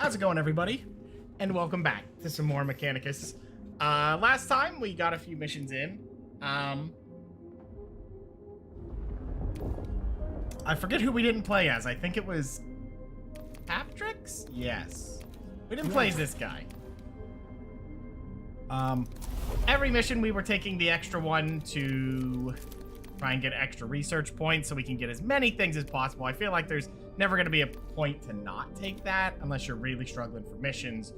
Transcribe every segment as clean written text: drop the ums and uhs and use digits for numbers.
How's it going, everybody? And welcome back to some more Mechanicus. Last time we got a few missions in. I forget who we didn't play as. I think it was Aptrix? Yes. We didn't play as this guy. Every mission we were taking the extra one to try and get extra research points so we can get as many things as possible. I feel like there's never going to be a point to not take that unless you're really struggling for missions.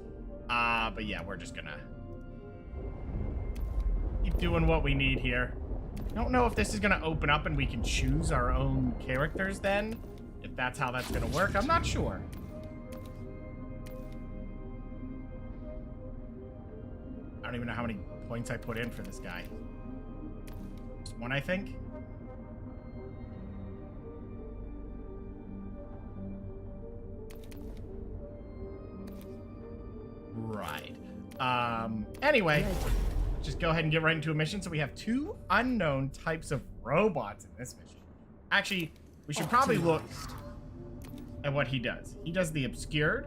But yeah, we're just gonna keep doing what we need here. Don't know if this is gonna open up and we can choose our own characters then. If that's how that's gonna work, I'm not sure. I don't even know how many points I put in for this guy. Just one, I think. Right. Anyway, just go ahead and get right into a mission. So we have two unknown types of robots in this mission. Actually, we should probably look at what he does. He does the obscured.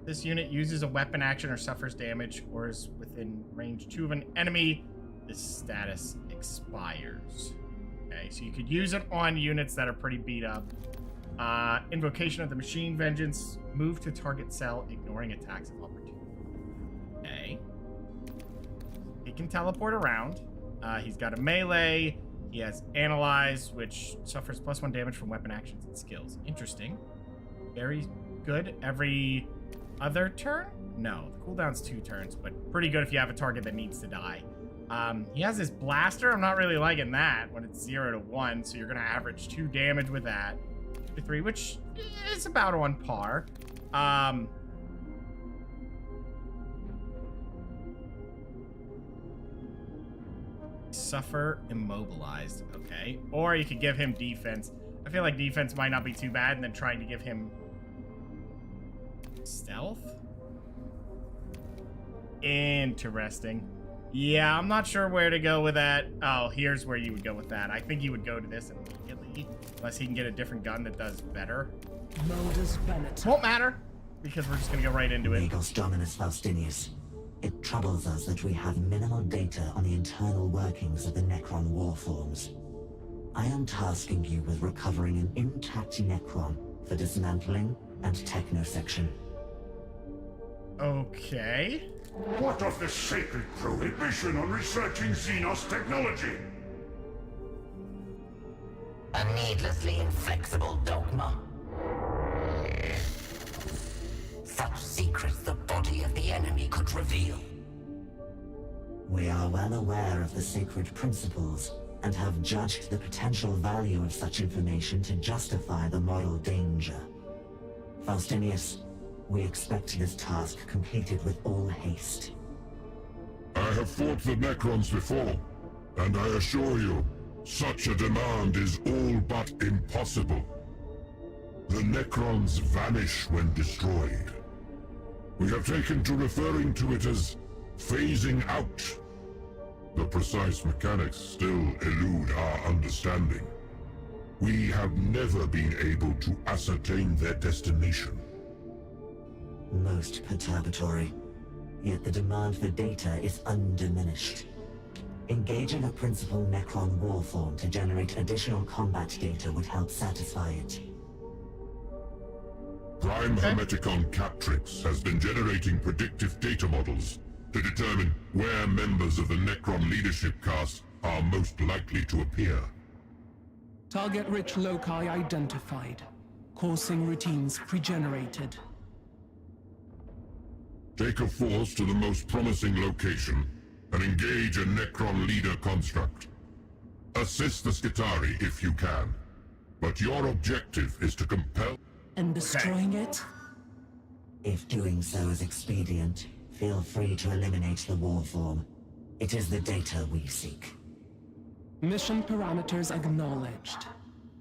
This unit uses a weapon action or suffers damage or is within range 2 of an enemy. This status expires. Okay, so you could use it on units that are pretty beat up. Invocation of the Machine Vengeance. Move to target cell, ignoring attacks of opportunity. Okay. He can teleport around. He's got a melee. He has Analyze, which suffers +1 damage from weapon actions and skills. Interesting. Very good. Every other turn? No, the cooldown's 2 turns, but pretty good if you have a target that needs to die. He has his blaster. I'm not really liking that when it's 0 to 1, so you're going to average 2 damage with that. 2 to 3, which is about on par. Suffer immobilized. Okay. Or you could give him defense. I feel like defense might not be too bad, and then trying to give him stealth? Interesting. Yeah, I'm not sure where to go with that. Oh, here's where you would go with that. I think you would go to this immediately, unless he can get a different gun that does better. Won't matter, because we're just gonna go right into it. Legos Dominus Faustinius. It troubles us that we have minimal data on the internal workings of the Necron warforms. I am tasking you with recovering an intact Necron for dismantling and technosection. Okay. What of the sacred prohibition on researching Xenos technology? A needlessly inflexible dogma. Such secrets the body of the enemy could reveal. We are well aware of the sacred principles and have judged the potential value of such information to justify the moral danger. Faustinius, we expect this task completed with all haste. I have fought the Necrons before, and I assure you, such a demand is all but impossible. The Necrons vanish when destroyed. We have taken to referring to it as phasing out. The precise mechanics still elude our understanding. We have never been able to ascertain their destination. Most perturbatory, yet the demand for data is undiminished. Engaging a principal Necron warform to generate additional combat data would help satisfy it. Prime Hermeticon Captrix has been generating predictive data models to determine where members of the Necron leadership caste are most likely to appear. Target-rich loci identified. Coursing routines pre-generated. Take a force to the most promising location and engage a Necron leader construct. Assist the Skitari if you can, but your objective is to compel... And destroying it? If doing so is expedient, feel free to eliminate the warform. It is the data we seek. Mission parameters acknowledged.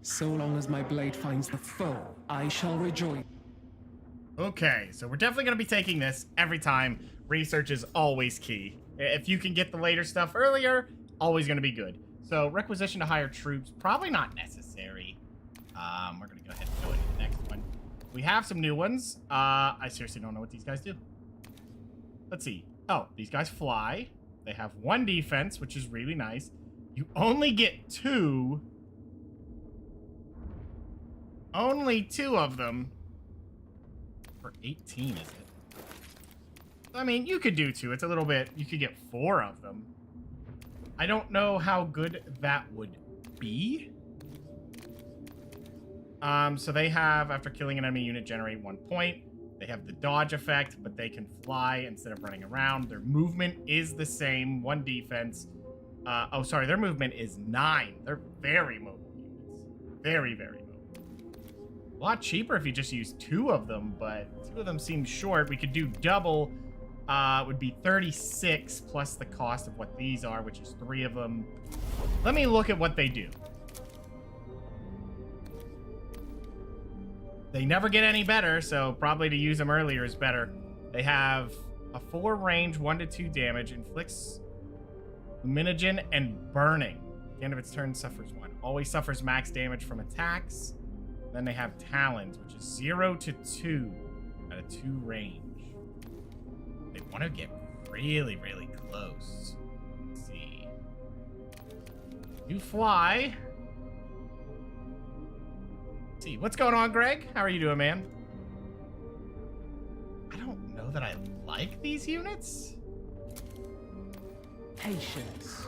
So long as my blade finds the foe, I shall rejoice. Okay, so we're definitely going to be taking this every time. Research is always key. If you can get the later stuff earlier, always going to be good. So, requisition to hire troops, probably not necessary. We're going to go ahead and go into the next one. We have some new ones. I seriously don't know what these guys do. Let's see. Oh, these guys fly. They have 1 defense, which is really nice. You only get 2. Only 2 of them. For 18, is it? I mean, you could do 2. It's a little bit... You could get 4 of them. I don't know how good that would be. So they have, after killing an enemy unit, generate 1 point. They have the dodge effect, but they can fly instead of running around. Their movement is the same, 1 defense. Oh, sorry, their movement is 9. They're very mobile units. Very, very mobile. A lot cheaper if you just use 2 of them, but 2 of them seem short. We could do double. It would be 36 plus the cost of what these are, which is 3 of them. Let me look at what they do. They never get any better, so probably to use them earlier is better. They have a 4 range, 1 to 2 damage, inflicts luminogen and burning. At the end of its turn, suffers 1. Always suffers max damage from attacks. Then they have talons, which is 0 to 2 at a 2 range. They want to get really, really close. Let's see. You fly. See what's going on, Greg? How are you doing, man? I don't know that I like these units. Patience.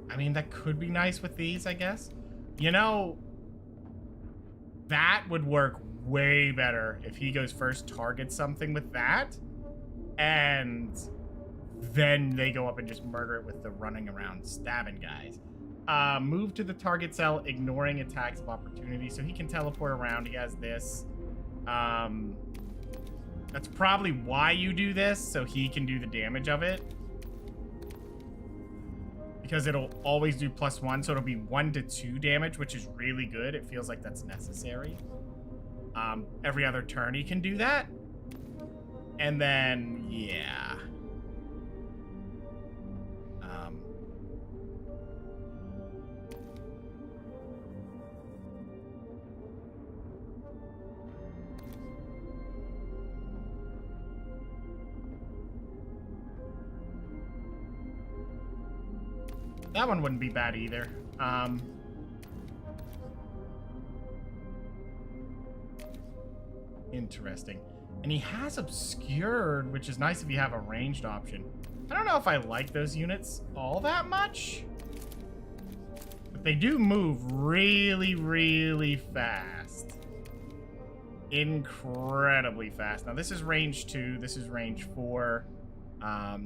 I mean, that could be nice with these, I guess. You know, that would work way better if he goes first, targets something with that, and then they go up and just murder it with the running around stabbing guys. Move to the target cell, ignoring attacks of opportunity. So he can teleport around. He has this. That's probably why you do this, so he can do the damage of it. Because it'll always do +1, so it'll be 1 to 2 damage, which is really good. It feels like that's necessary. Every other turn he can do that. And then, yeah. That one wouldn't be bad either. Interesting. And he has obscured, which is nice if you have a ranged option. I don't know if I like those units all that much. But they do move really, really fast. Incredibly fast. Now, this is range 2. This is range 4.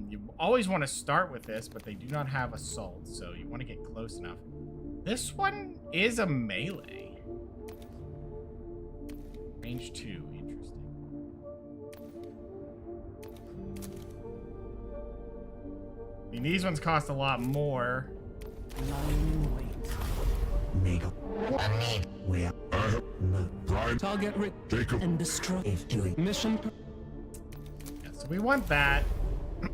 You always want to start with this, but they do not have assault, so you want to get close enough. This one is a melee. Range 2, interesting. I mean, these ones cost a lot more. Lying in wait. Mega. Where? No. Prime. Target Jacob. and destroy. If doing. Mission. Yeah, so we want that.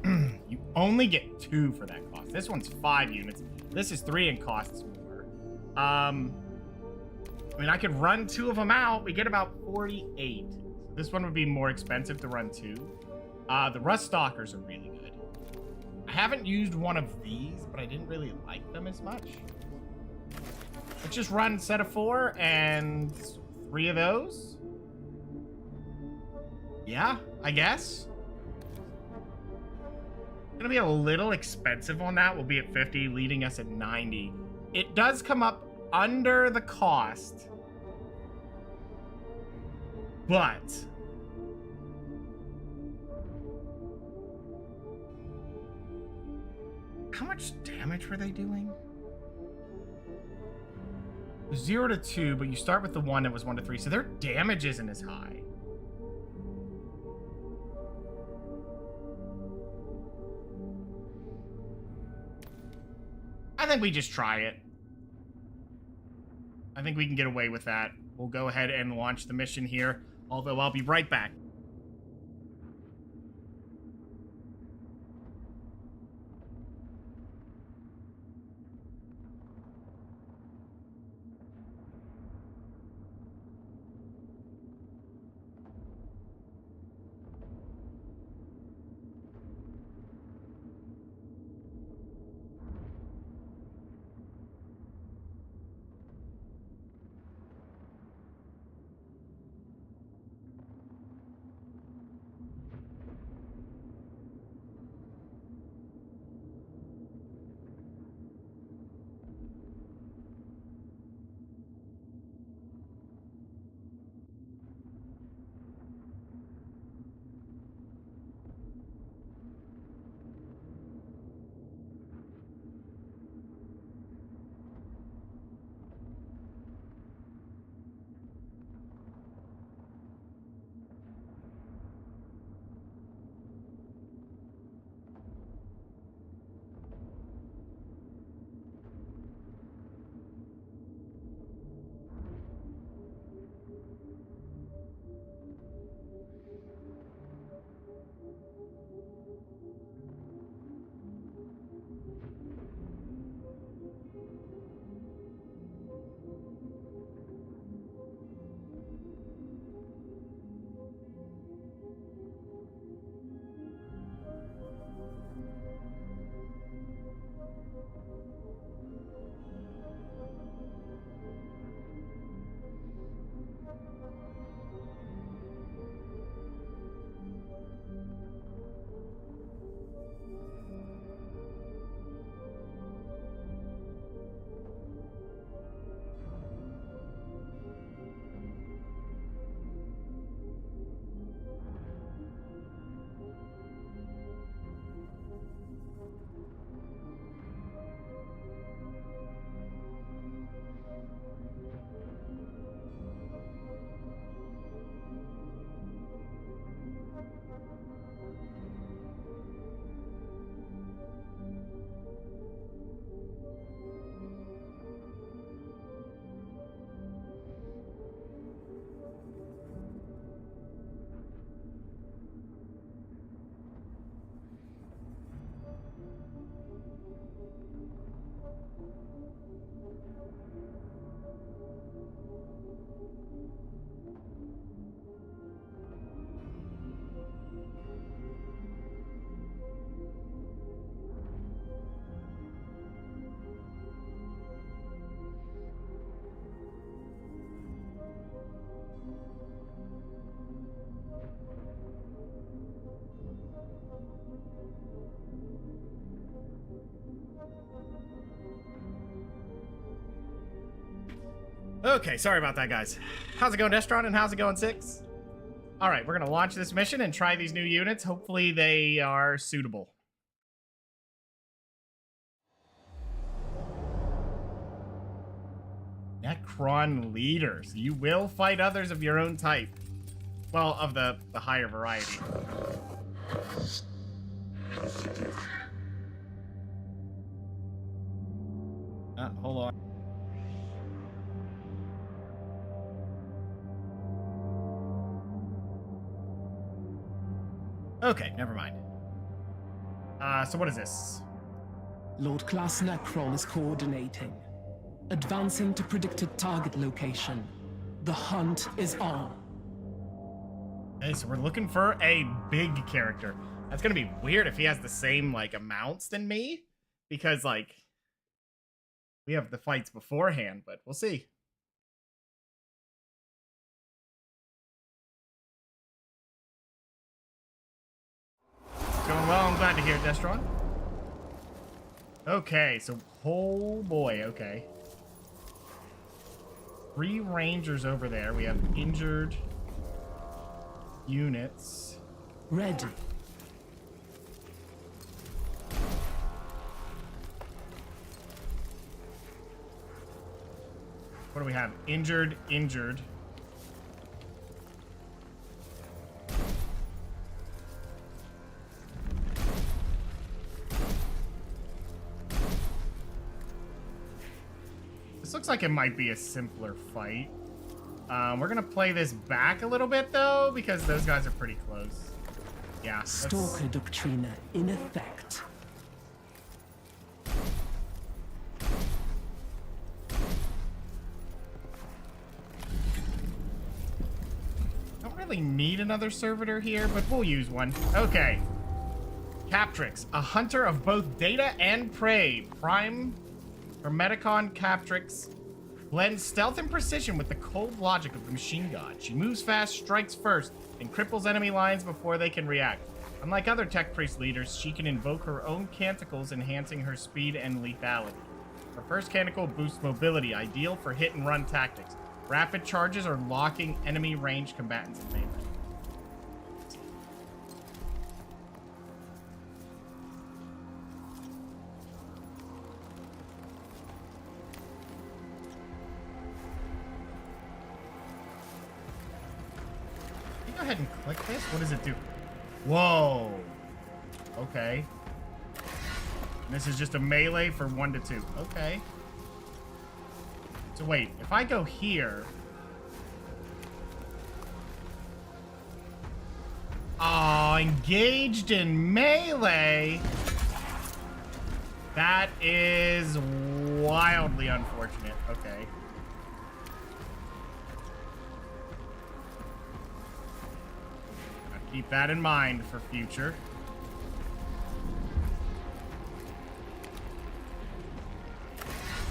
You only get 2 for that cost. This one's 5 units. This is 3 and costs more. I mean, I could run 2 of them out. We get about 48. This one would be more expensive to run 2. The Rust Stalkers are really good. I haven't used one of these, but I didn't really like them as much. Let's just run a set of 4 and 3 of those. Yeah, I guess. Gonna be a little expensive on that. We'll be at 50, leading us at 90. It does come up under the cost, but how much damage were they doing? 0 to 2, but you start with the 1 that was 1 to 3, so their damage isn't as high. I think we just try it. I think we can get away with that. We'll go ahead and launch the mission here, although I'll be right back. Okay, sorry about that, guys. How's it going, Destron, and how's it going, Six? All right, we're gonna launch this mission and try these new units. Hopefully they are suitable. Necron leaders. You will fight others of your own type. Well, of the higher variety. Hold on. Okay, never mind. So what is this? Lord Class Necron is coordinating. Advancing to predicted target location. The hunt is on. Okay, so we're looking for a big character. That's gonna be weird if he has the same, like, amounts than me. Because, like, we have the fights beforehand, but we'll see. Going well, I'm glad to hear it, Destron. Okay, so, oh boy, okay. 3 Rangers over there. We have injured units. Ready. What do we have? Injured, injured. This looks like it might be a simpler fight. We're gonna play this back a little bit though, because those guys are pretty close. Yeah. Stalker Doctrina in effect. Don't really need another servitor here, but we'll use one. Okay. Captrix, a hunter of both data and prey. Prime Mechanicus Captrix blends stealth and precision with the cold logic of the machine god. She moves fast, strikes first, and cripples enemy lines before they can react. Unlike other tech priest leaders, she can invoke her own canticles, enhancing her speed and lethality. Her first canticle boosts mobility, ideal for hit-and-run tactics. Rapid charges or locking enemy ranged combatants in melee. Go ahead and click this. What does it do? Whoa. Okay. And this is just a melee for 1 to 2. Okay. So wait, if I go here... Oh, engaged in melee? That is wildly unfortunate. Okay. Keep that in mind for future.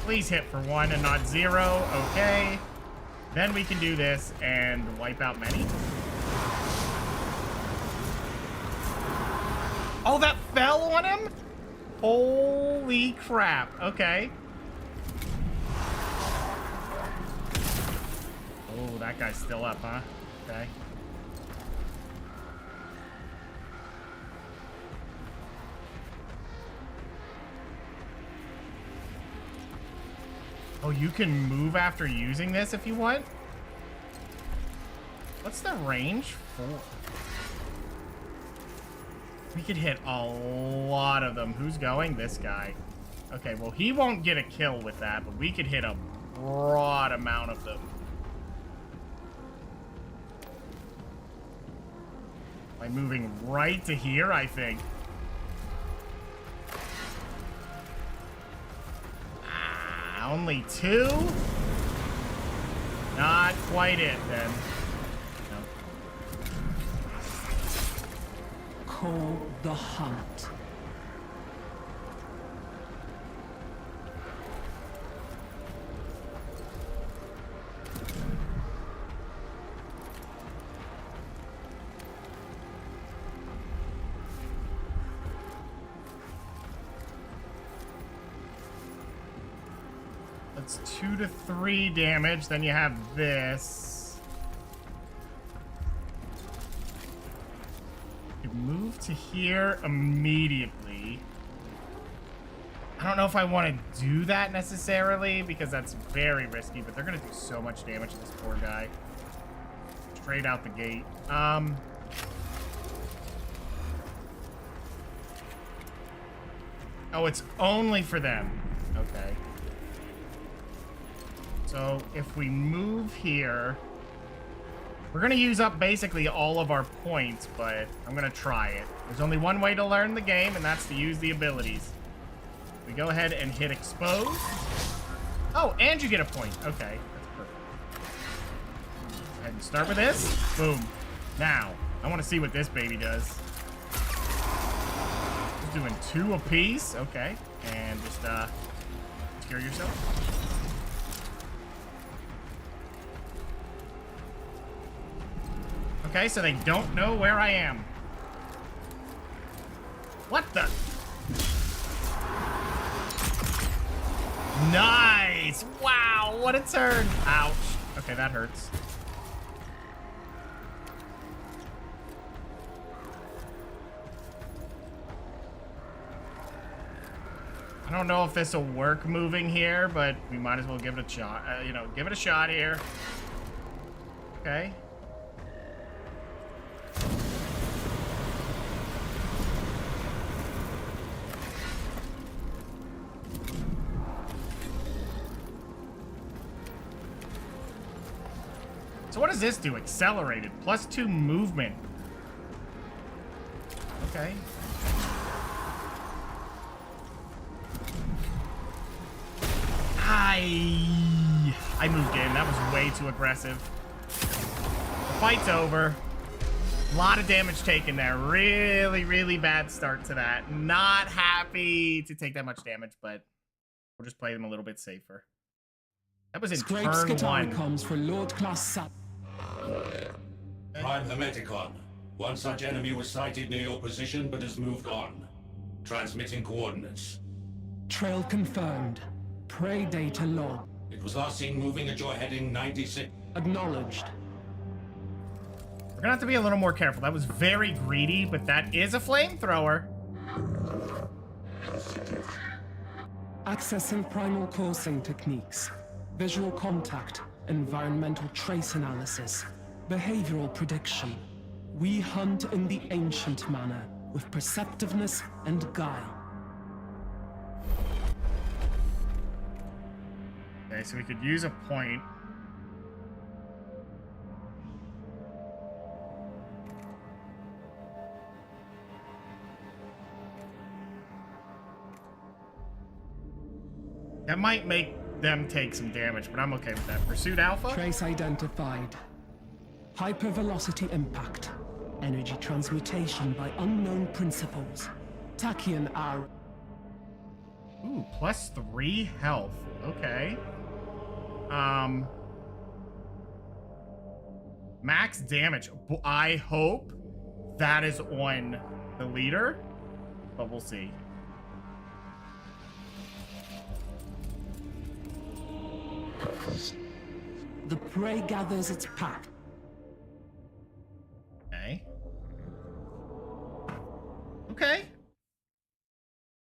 Please hit for 1 and not 0. Okay. Then we can do this and wipe out many. Oh, that fell on him? Holy crap. Okay. Oh, that guy's still up, huh? Okay. Oh, you can move after using this if you want? What's the range for? We could hit a lot of them. Who's going? This guy. Okay, well, he won't get a kill with that, but we could hit a broad amount of them. By moving right to here, I think. Only 2? Not quite it, then. No. Call the hunt. it's 2 to 3 damage. Then you have this. You move to here immediately. I don't know if I want to do that necessarily because that's very risky, but they're going to do so much damage to this poor guy. Straight out the gate. Oh, it's only for them. Okay. So if we move here, we're going to use up basically all of our points, but I'm going to try it. There's only one way to learn the game, and that's to use the abilities. We go ahead and hit expose. Oh, and you get a point. Okay, that's perfect. Go ahead and start with this. Boom. Now, I want to see what this baby does. Just doing 2 apiece. Okay, and just cure yourself. Okay, so they don't know where I am. What the? Nice! Wow, what a turn! Ouch. Okay, that hurts. I don't know if this will work moving here, but we might as well give it a shot. Give it a shot here. Okay. So what does this do? Accelerated. +2 movement. Okay. I moved in. That was way too aggressive. The fight's over. A lot of damage taken there. Really, really bad start to that. Not happy to take that much damage, but we'll just play them a little bit safer. That was in turn 1. Comes for Lord Class Sap. Prime the Mechanicus. One such enemy was sighted near your position, but has moved on. Transmitting coordinates. Trail confirmed. Prey data log. It was last seen moving at your heading 96. Acknowledged. We're gonna have to be a little more careful. That was very greedy, but that is a flamethrower. Accessing primal coursing techniques. Visual contact. Environmental trace analysis. Behavioral prediction. We hunt in the ancient manner, with perceptiveness and guile. Okay, so we could use a point. That might make them take some damage, but I'm okay with that. Pursuit Alpha? Trace identified. Hypervelocity impact. Energy transmutation by unknown principles. Tachyon arrow. Ooh, +3 health. Okay. Max damage. I hope that is on the leader, but we'll see. The prey gathers its pack. Okay. Okay.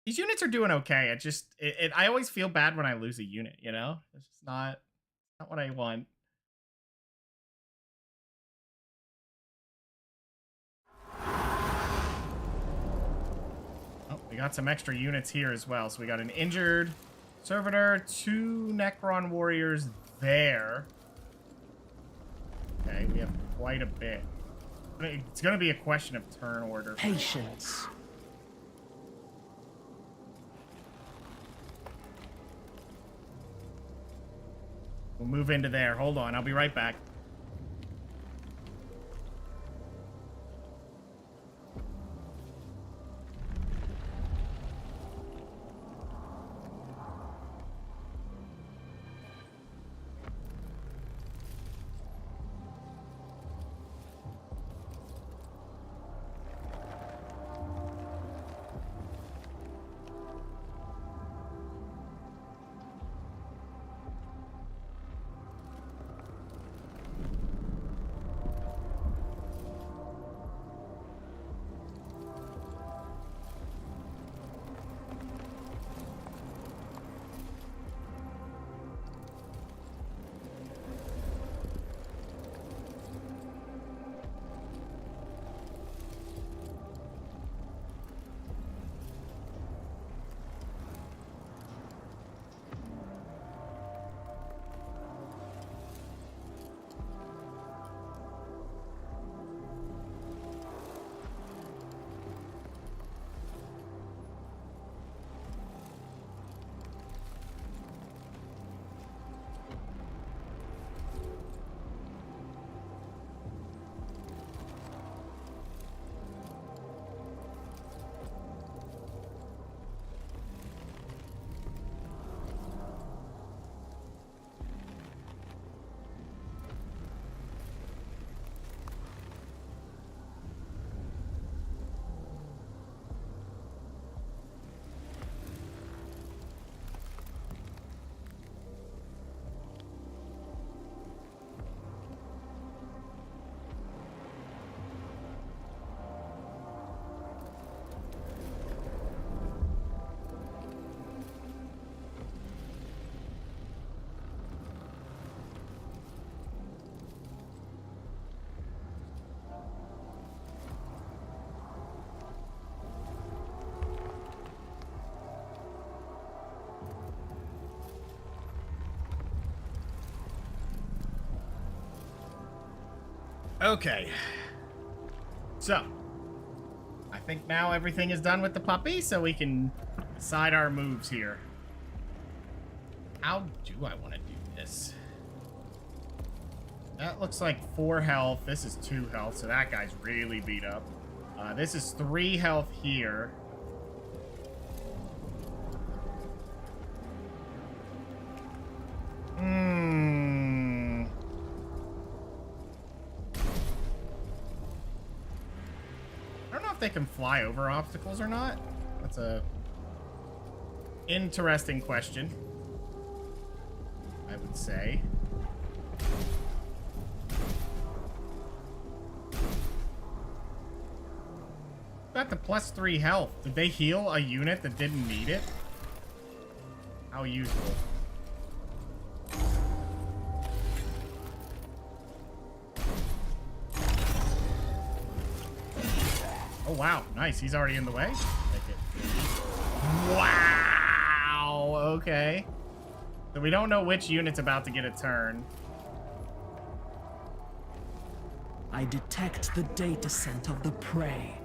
These units are doing okay. I always feel bad when I lose a unit, you know? It's just not what I want. Oh, we got some extra units here as well. So we got an injured servitor, 2 Necron warriors there. Okay, we have quite a bit. It's going to be a question of turn order. Patience. We'll move into there. Hold on, I'll be right back. Okay. So, I think now everything is done with the puppy, so we can decide our moves here. How do I want to do this? That looks like 4 health. This is 2 health, so that guy's really beat up. This is 3 health here. I don't know if they can fly over obstacles or not. That's a interesting question, I would say. Got the +3 health. Did they heal a unit that didn't need it? How useful. Oh, wow. Nice. He's already in the way. Take it. Wow. Okay. So we don't know which unit's about to get a turn. I detect the data scent of the prey.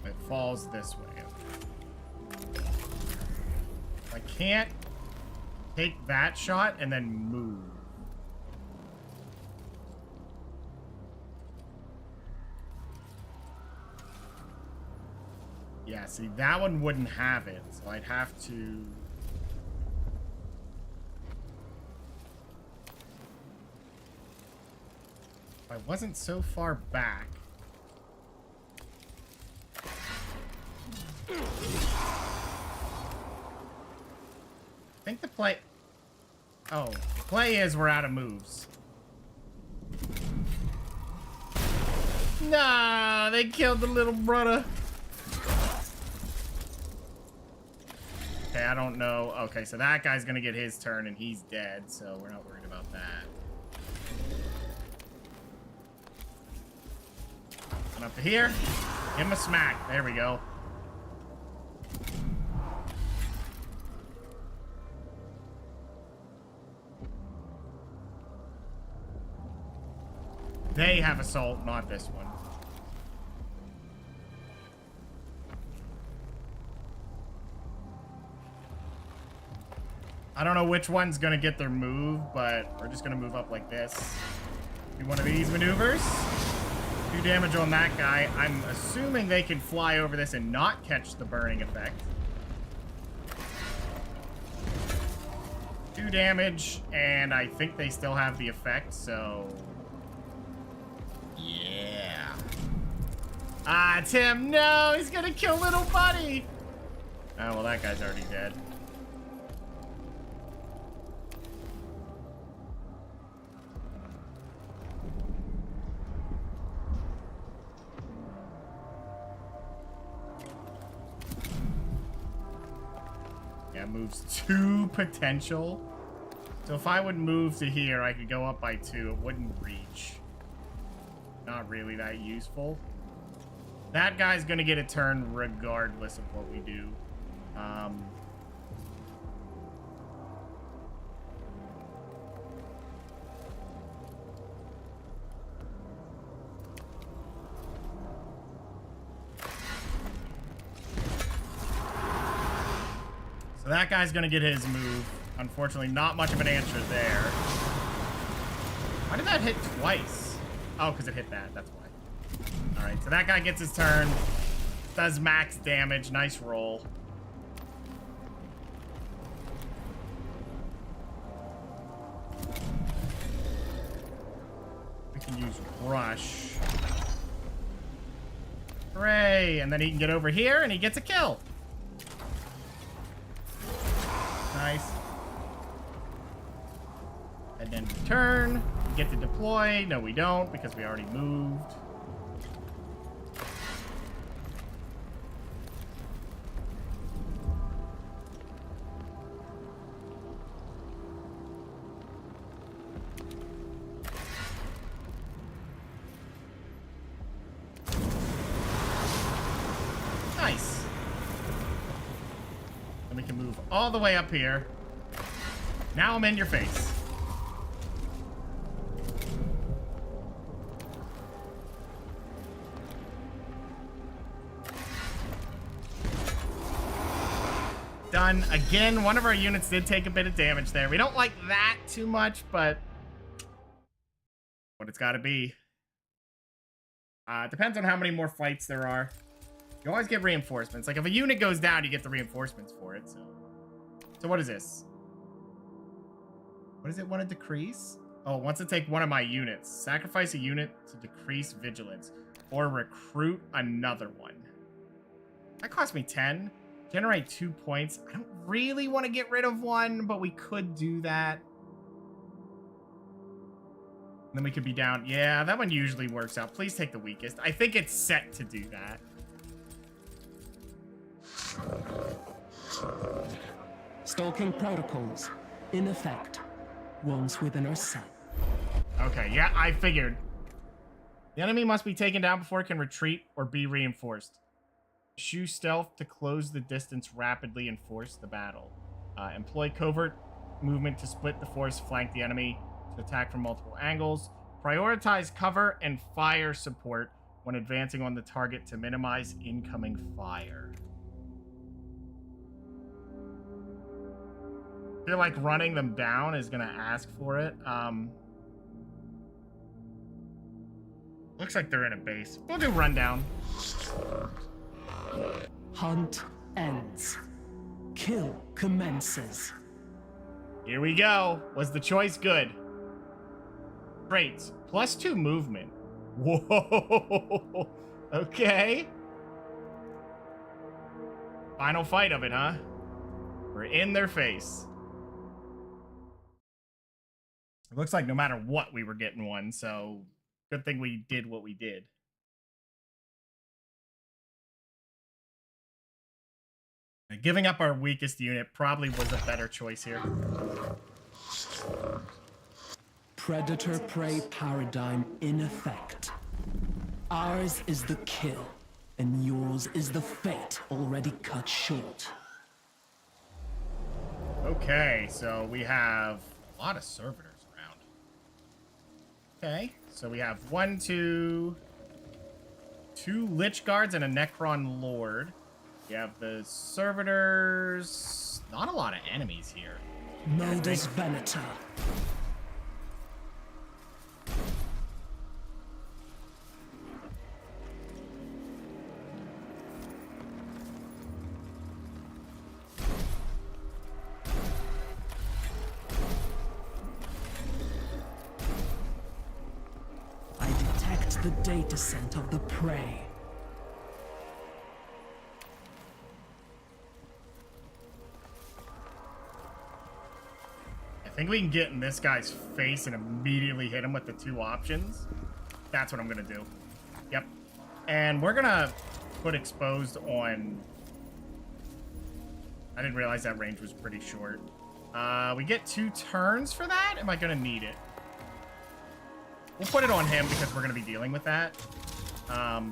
It falls this way. I can't take that shot and then move. Yeah, see, that one wouldn't have it, so I'd have to... If I wasn't so far back... I think the play... Oh, the play is we're out of moves. Nah, they killed the little brother. Okay, I don't know. Okay, so that guy's gonna get his turn and he's dead, so we're not worried about that. And up to here. Give him a smack. There we go. They have assault, not this one. I don't know which one's gonna get their move, but we're just gonna move up like this. Do one of these maneuvers. 2 damage on that guy. I'm assuming they can fly over this and not catch the burning effect. 2 damage, and I think they still have the effect, so... Yeah. Ah, Tim, no! He's gonna kill little buddy! Oh, well, that guy's already dead. Yeah, moves 2 potential. So if I would move to here, I could go up by 2. It wouldn't reach. Not really that useful. That guy's gonna get a turn regardless of what we do. So that guy's gonna get his move. Unfortunately, not much of an answer there. Why did that hit twice? Oh, because it hit that. That's why. All right, so that guy gets his turn. Does max damage. Nice roll. We can use Rush. Hooray! And then he can get over here, and he gets a kill. Nice. And then return. We get to deploy. No, we don't, because we already moved. all the way up here. Now I'm in your face. Done. Again, one of our units did take a bit of damage there. We don't like that too much, but what it's got to be. Depends on how many more fights there are. You always get reinforcements. Like, if a unit goes down, you get the reinforcements for it, So what is this? What does it want to decrease? Oh, it wants to take one of my units. Sacrifice a unit to decrease vigilance. Or recruit another one. That cost me 10. Generate 2 points. I don't really want to get rid of one, but we could do that. Then we could be down. Yeah, that one usually works out. Please take the weakest. I think it's set to do that. Stalking protocols in effect once within our sight. Okay, yeah, I figured. The enemy must be taken down before it can retreat or be reinforced. Eschew stealth to close the distance rapidly and force the battle. Employ covert movement to split the force, flank the enemy, to attack from multiple angles. Prioritize cover and fire support when advancing on the target to minimize incoming fire. I feel like running them down is going to ask for it. Looks like they're in a base. We'll do rundown. Hunt ends. Kill commences. Here we go. Was the choice good? Traits. +2 movement. Whoa. Okay. Final fight of it, huh? We're in their face. It looks like no matter what, we were getting one, so good thing we did what we did. And giving up our weakest unit probably was a better choice here. Predator-prey paradigm in effect. Ours is the kill, and yours is the fate already cut short. Okay, so we have a lot of servitors around. Okay, so we have 2 Lich Guards and a Necron Lord. We have the servitors. Not a lot of enemies here. Modus Venator. I detect the data scent of the prey. I think we can get in this guy's face and immediately hit him with the 2 options. That's what I'm going to do. Yep. And we're going to put exposed on... I didn't realize that range was pretty short. We get 2 turns for that? Am I going to need it? We'll put it on him because we're going to be dealing with that. I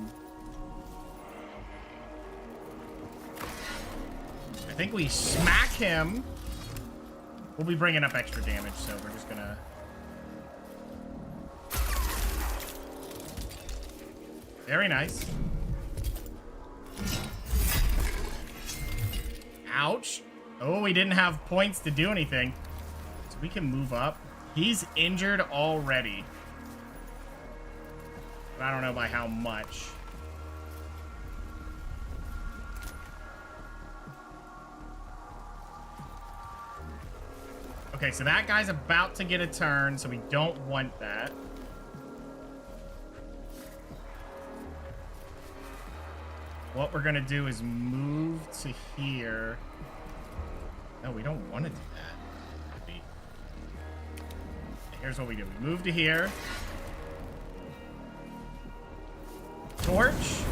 think we smack him. We'll be bringing up extra damage, so we're just gonna... Very nice. Ouch. Oh, we didn't have points to do anything. So we can move up. He's injured already. But I don't know by how much. Okay, so that guy's about to get a turn, so we don't want that. What we're gonna do is move to here. No, we don't want to do that. Here's what we do. We move to here. Torch.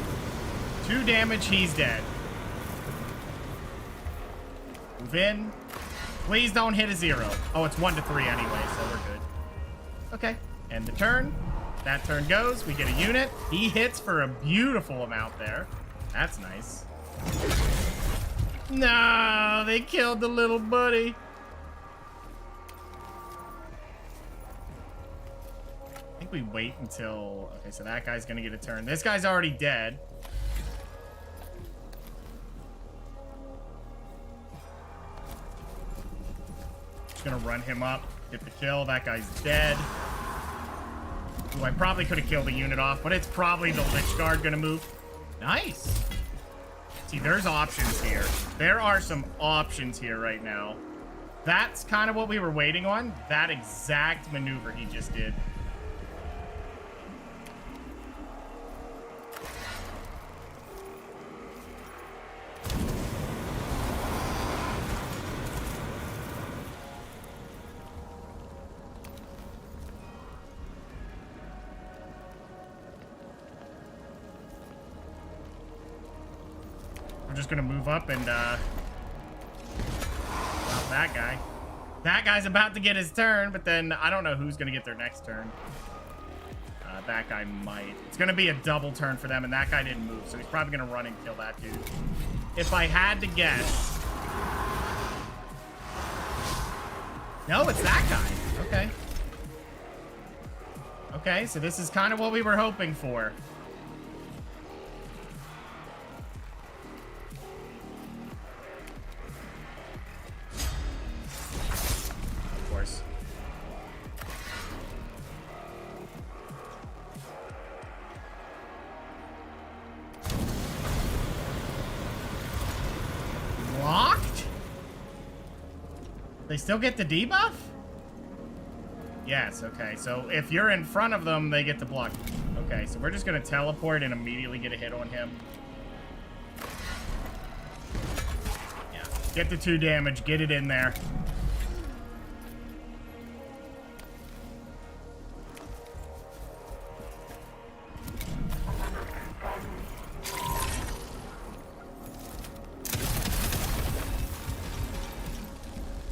2 damage, he's dead. Move in. Please don't hit a 0. Oh, it's 1 to 3 anyway, so we're good. Okay, end the turn. That turn goes. We get a unit. He hits for a beautiful amount there. That's nice. No, they killed the little buddy. I think we wait until... Okay, so that guy's gonna get a turn. This guy's already dead. Just gonna run him up, get the kill. That guy's dead. Ooh, I probably could have killed the unit off, but it's probably the Lich Guard gonna move. Nice. See, there's options here. There are some options here right now. That's kind of what we were waiting on. That exact maneuver he just did. We're just gonna move up and well, that guy. That guy's about to get his turn, but then I don't know who's gonna get their next turn. That guy might. It's gonna be a double turn for them, and that guy didn't move, so he's probably gonna run and kill that dude. If I had to guess. No, it's that guy. Okay. Okay, so this is kind of what we were hoping for. Of course. Locked? They still get the debuff? Yes, okay. So if you're in front of them, they get to block. Okay, so we're just going to teleport and immediately get a hit on him. Yeah. Get the 2 damage. Get it in there.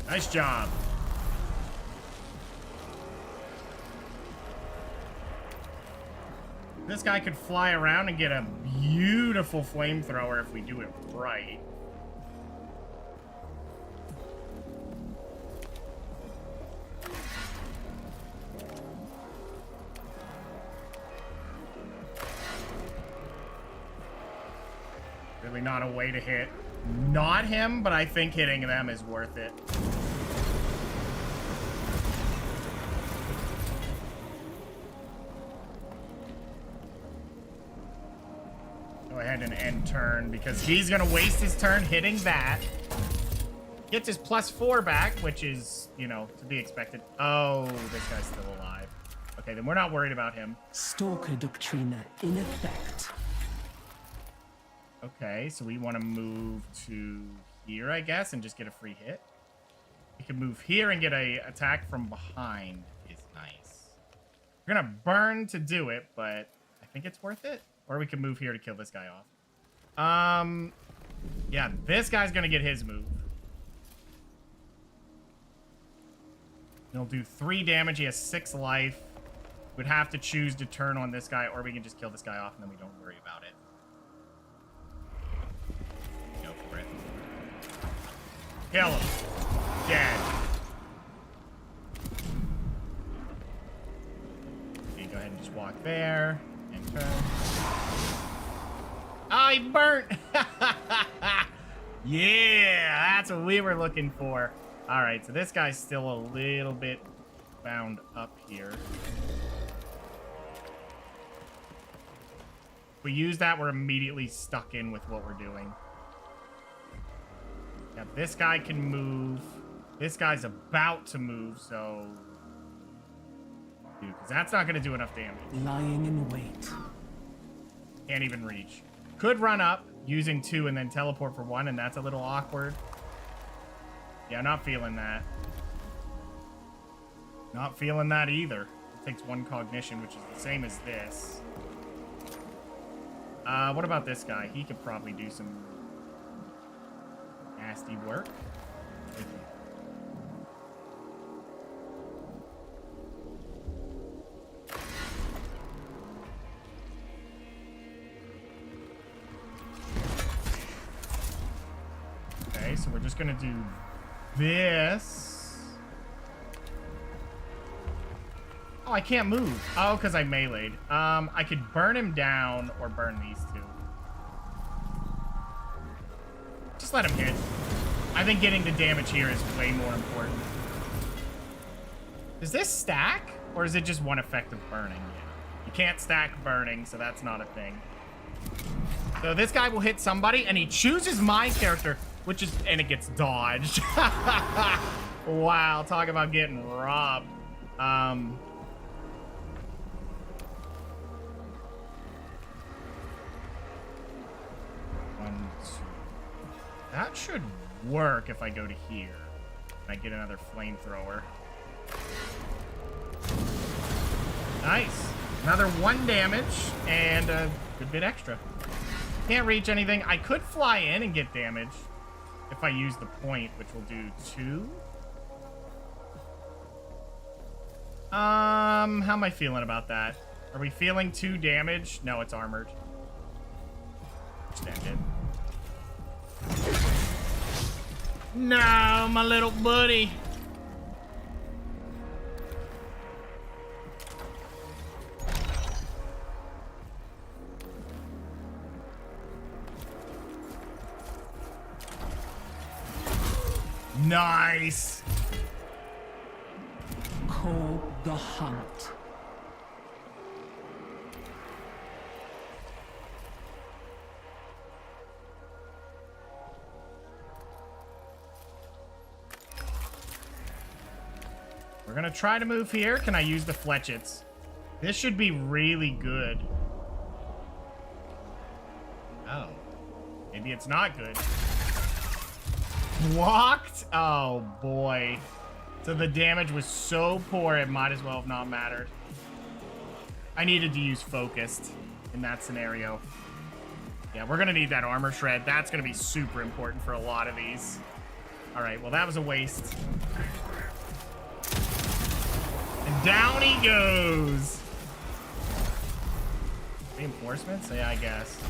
Nice job. This guy could fly around and get a beautiful flamethrower if we do it right. Really not a way to hit. Not him, but I think hitting them is worth it. Go ahead and end turn, because he's going to waste his turn hitting that. Gets his +4 back, which is, you know, to be expected. Oh, this guy's still alive. Okay, then we're not worried about him. Stalker Doctrina in effect. Okay, so we want to move to here, I guess, and just get a free hit. We can move here and get a attack from behind. Is nice. We're going to burn to do it, but I think it's worth it. Or we can move here to kill this guy off. Yeah, this guy's gonna get his move. He'll do 3 damage. He has 6 life. We'd have to choose to turn on this guy, or we can just kill this guy off and then we don't worry about it. Go for it. Kill him. Dead. Okay, go ahead and just walk there. And turn. Oh, he burnt! Yeah, that's what we were looking for. Alright, so this guy's still a little bit bound up here. If we use that, we're immediately stuck in with what we're doing. Yeah, this guy can move. This guy's about to move, so... Dude, because that's not going to do enough damage. Lying in wait. Can't even reach. Could run up using 2 and then teleport for 1, and that's a little awkward. Yeah, not feeling that. Not feeling that either. It takes 1 cognition, which is the same as this. What about this guy? He could probably do some nasty work. just gonna do this. Oh, I can't move. Oh, because I meleeed. I could burn him down or burn these two. Just let him hit. I think getting the damage here is way more important. Does this stack? Or is it just one effect of burning? Yeah. You can't stack burning, so that's not a thing. So this guy will hit somebody, and he chooses my character, which is... And it gets dodged. Wow, talk about getting robbed. 1, 2. That should work if I go to here. And I get another flamethrower. Nice. Another 1 damage and a good bit extra. Can't reach anything. I could fly in and get damage if I use the point, which will do 2. How am I feeling about that? Are we feeling 2 damage? No, it's armored. Extend it. No, my little buddy. Nice. Call the hunt. We're gonna try to move here. Can I use the fletchets? This should be really good. Oh. Maybe it's not good. Blocked? Oh, boy. So the damage was so poor, it might as well have not mattered. I needed to use focused in that scenario. Yeah, we're gonna need that armor shred. That's gonna be super important for a lot of these. All right, well, that was a waste. And down he goes. Reinforcements? Yeah, I guess.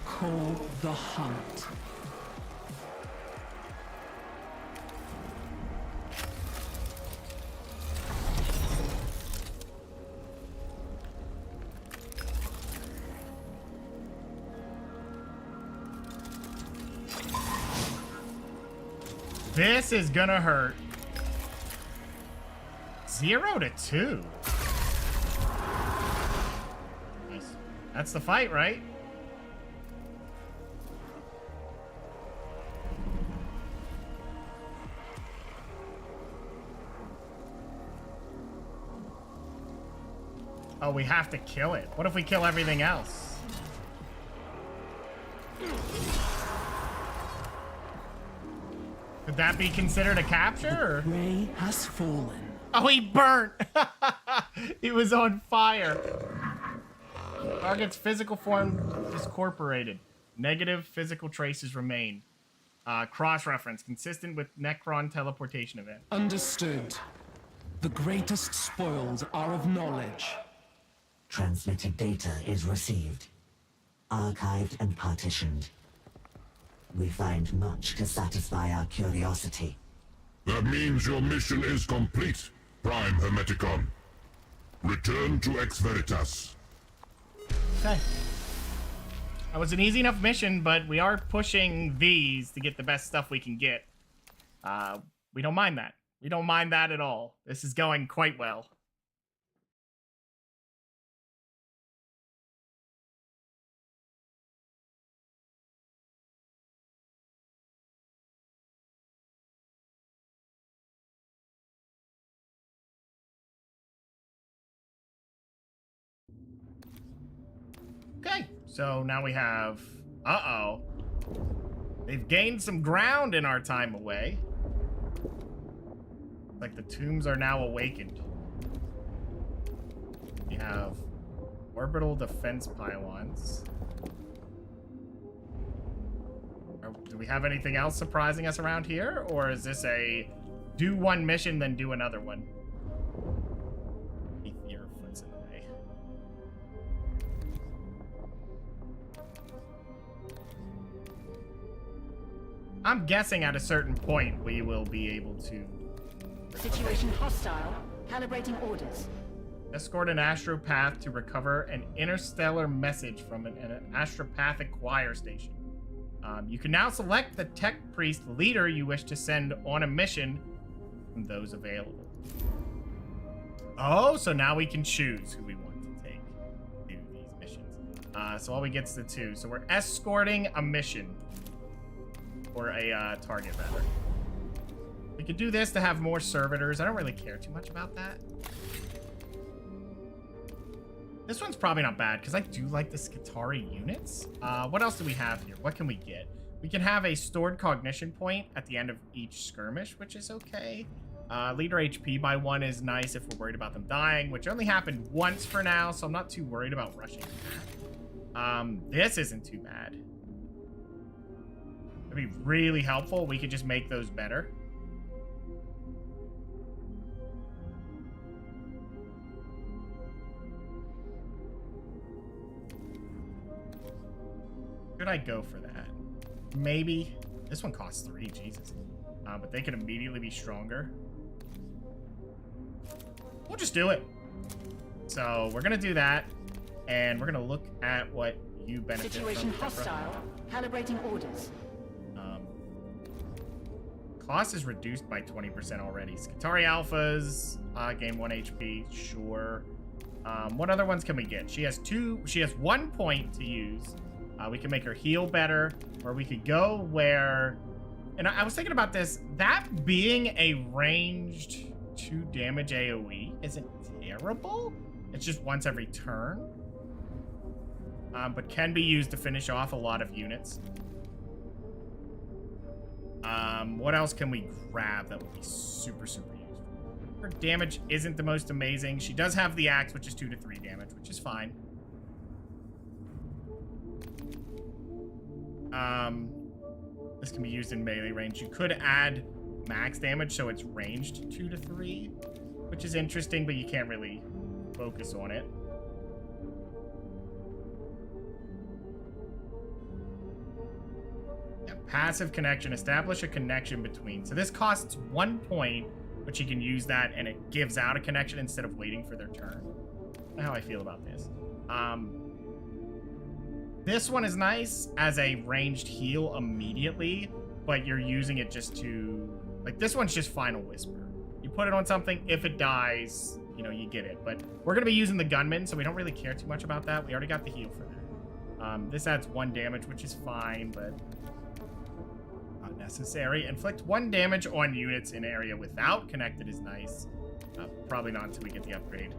Call the hunt. This is gonna hurt. 0 to 2. Nice. That's the fight, right? Oh, we have to kill it. What if we kill everything else? Could that be considered a capture? Or? Ray has fallen. Oh, he burnt! He was on fire. Target's physical form discorporated. Negative physical traces remain. Cross-reference, consistent with Necron teleportation event. Understood. The greatest spoils are of knowledge. Transmitted data is received, archived and partitioned. We find much to satisfy our curiosity. That means your mission is complete, Prime Hermeticon. Return to Ex Veritas. Okay. That was an easy enough mission, but we are pushing these to get the best stuff we can get. We don't mind that. We don't mind that at all. This is going quite well. Okay, so now we have... Uh-oh. They've gained some ground in our time away. Like the tombs are now awakened. We have orbital defense pylons. Do we have anything else surprising us around here? Or is this a do one mission, then do another one? Your foot's in the way. I'm guessing at a certain point we will be able to Situation hostile. Calibrating orders. escort an astropath to recover an interstellar message from an astropathic choir station. You can now select the tech priest leader you wish to send on a mission from those available. Oh, so now we can choose who we want to take to do these missions. So all we get's the 2. So we're escorting a mission. Or a target, rather. We could do this to have more servitors. I don't really care too much about that. This one's probably not bad, because I do like the Skitarii units. What else do we have here? What can we get? We can have a stored cognition point at the end of each skirmish, which is okay. Leader HP by 1 is nice if we're worried about them dying, which only happened once for now, so I'm not too worried about rushing that. This isn't too bad. It'd be really helpful. We could just make those better. Should I go for that? Maybe. This one costs 3, Jesus. But they can immediately be stronger. We'll just do it. So we're gonna do that, and we're gonna look at what you benefit Situation from. hostile. Calibrating orders. Cost is reduced by 20% already. Skitarii alphas gain 1 HP. Sure. What other ones can we get? She has 2. She has 1 point to use. We can make her heal better, or we could go where. And I was thinking about this. That being a ranged 2 damage AOE isn't terrible. It's just once every turn. But can be used to finish off a lot of units. What else can we grab that would be super, super useful? Her damage isn't the most amazing. She does have the axe, which is 2 to 3 damage, which is fine. This can be used in melee range. You could add max damage, so it's ranged 2 to 3, which is interesting, but you can't really focus on it. Passive connection. Establish a connection between. So this costs 1 point, but you can use that and it gives out a connection instead of waiting for their turn. I don't know how I feel about this. This one is nice as a ranged heal immediately, but you're using it just to... Like, this one's just Final Whisper. You put it on something, if it dies, you know, you get it. But we're going to be using the gunman, so we don't really care too much about that. We already got the heal for that. This adds 1 damage, which is fine, but... necessary. Inflict 1 damage on units in area without connected is nice. Probably not until we get the upgrade.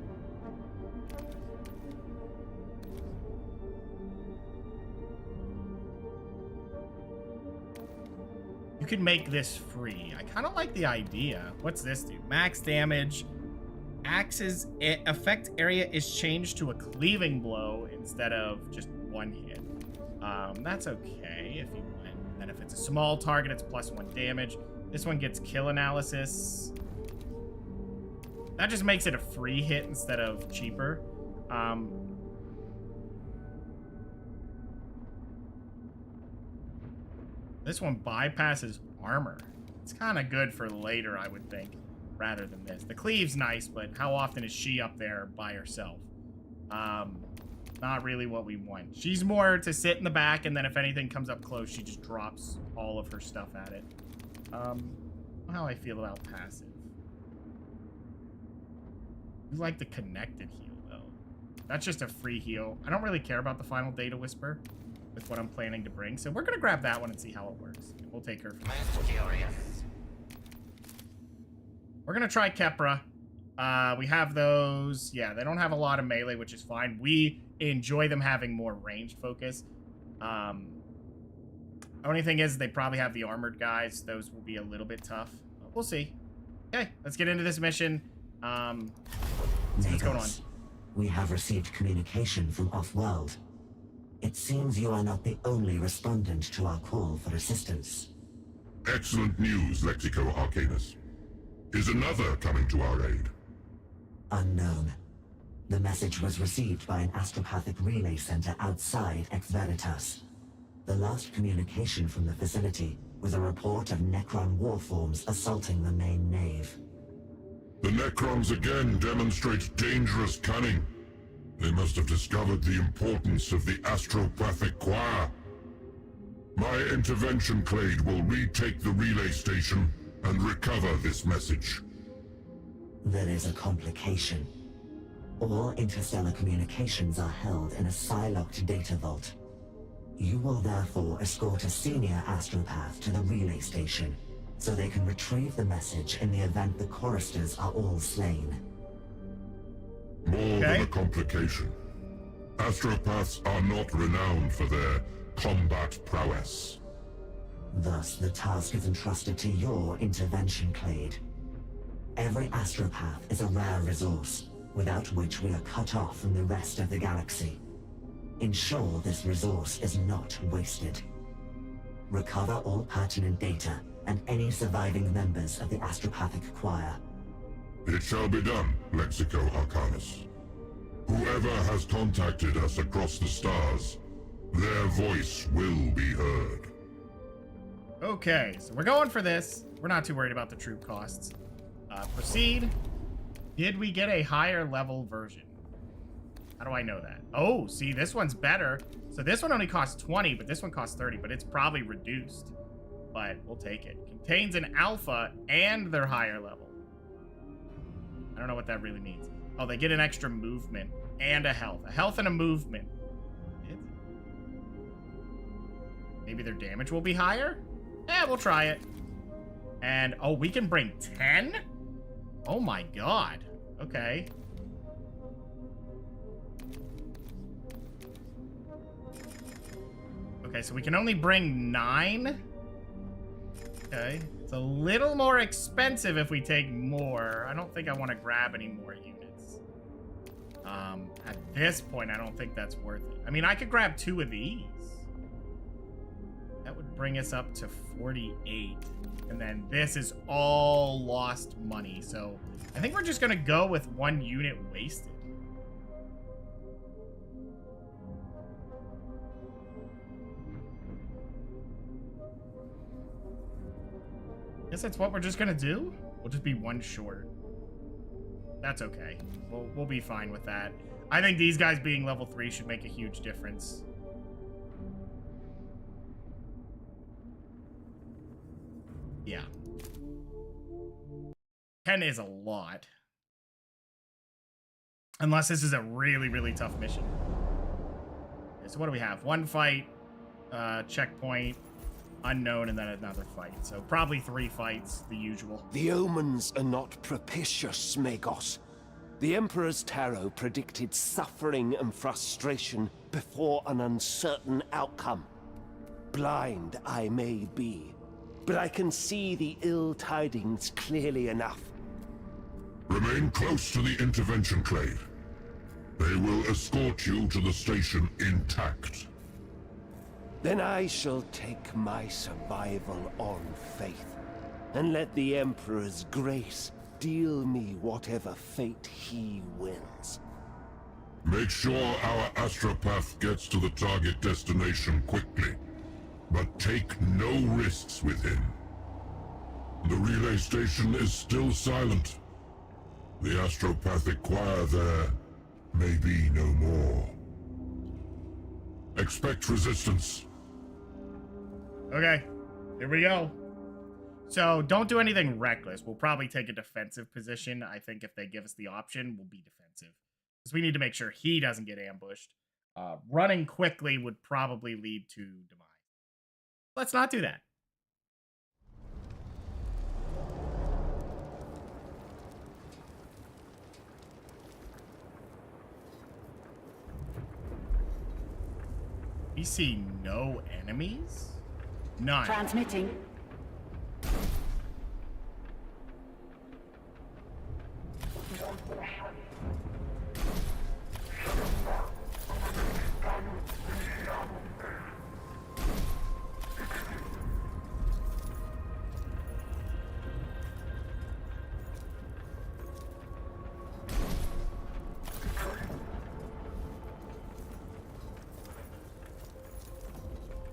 You could make this free. I kind of like the idea. What's this do? Max damage. Axe's effect area is changed to a cleaving blow instead of just 1 hit. That's okay if you want. Then if it's a small target, it's +1 damage. This one gets kill analysis. That just makes it a free hit instead of cheaper. This one bypasses armor. It's kind of good for later, I would think, rather than this. The cleave's nice, but how often is she up there by herself? Not really what we want. She's more to sit in the back, and then if anything comes up close, she just drops all of her stuff at it. How I feel about passive. I like the connected heal, though. That's just a free heal. I don't really care about the final data whisper with what I'm planning to bring, so we're going to grab that one and see how it works. We'll take her. Most curious. We're going to try Kepra. We have those. Yeah, they don't have a lot of melee, which is fine. We enjoy them having more range focus. Only thing is, they probably have the armored guys. Those will be a little bit tough. We'll see. Okay, let's get into this mission. See what's going on. We have received communication from off-world. It seems you are not the only respondent to our call for assistance. Excellent news, Lexico Arcanus. Is another coming to our aid? Unknown. The message was received by an astropathic relay center outside Ex Veritas. The last communication from the facility with a report of Necron warforms assaulting the main nave. The Necrons again demonstrate dangerous cunning. They must have discovered the importance of the astropathic choir. My intervention clade will retake the relay station and recover this message. There is a complication. All interstellar communications are held in a Psylocked data vault. You will therefore escort a senior astropath to the relay station, so they can retrieve the message in the event the choristers are all slain. More than a complication. Astropaths are not renowned for their combat prowess. Thus, the task is entrusted to your intervention clade. Every astropath is a rare resource, without which we are cut off from the rest of the galaxy. Ensure this resource is not wasted. Recover all pertinent data and any surviving members of the astropathic choir. It shall be done, Lexico Arcanus. Whoever has contacted us across the stars, their voice will be heard. Okay, so we're going for this. We're not too worried about the troop costs. Proceed. Did we get a higher level version? How do I know that? Oh, see, this one's better. So this one only costs 20, but this one costs 30, but it's probably reduced. But we'll take it. Contains an alpha and they're higher level. I don't know what that really means. Oh, they get an extra movement and a health. A health and a movement. Maybe their damage will be higher? Yeah, we'll try it. And, oh, we can bring 10? Oh my god. Okay. Okay, so we can only bring 9. Okay. It's a little more expensive if we take more. I don't think I want to grab any more units. At this point, I don't think that's worth it. I mean, I could grab 2 of these. That would bring us up to 48. And then this is all lost money. So I think we're just going to go with 1 unit wasted. Guess that's what we're just gonna do. We'll just be 1 short. That's okay. We'll be fine with that. I think these guys being level 3 should make a huge difference. Yeah. 10 is a lot. Unless this is a really, really tough mission. Okay, so what do we have? 1 fight, checkpoint, unknown, and then another fight. So probably 3 fights, the usual. The omens are not propitious, Magos. The Emperor's tarot predicted suffering and frustration before an uncertain outcome. Blind I may be, but I can see the ill tidings clearly enough. Remain close to the intervention clade. They will escort you to the station intact. Then I shall take my survival on faith, and let the Emperor's grace deal me whatever fate he wills. Make sure our astropath gets to the target destination quickly, but take no risks with him. The relay station is still silent. The astropathic choir there may be no more. Expect resistance. Okay, here we go. So don't do anything reckless. We'll probably take a defensive position. I think if they give us the option, we'll be defensive. Because we need to make sure he doesn't get ambushed. Running quickly would probably lead to demise. Let's not do that. We see no enemies? None. Transmitting.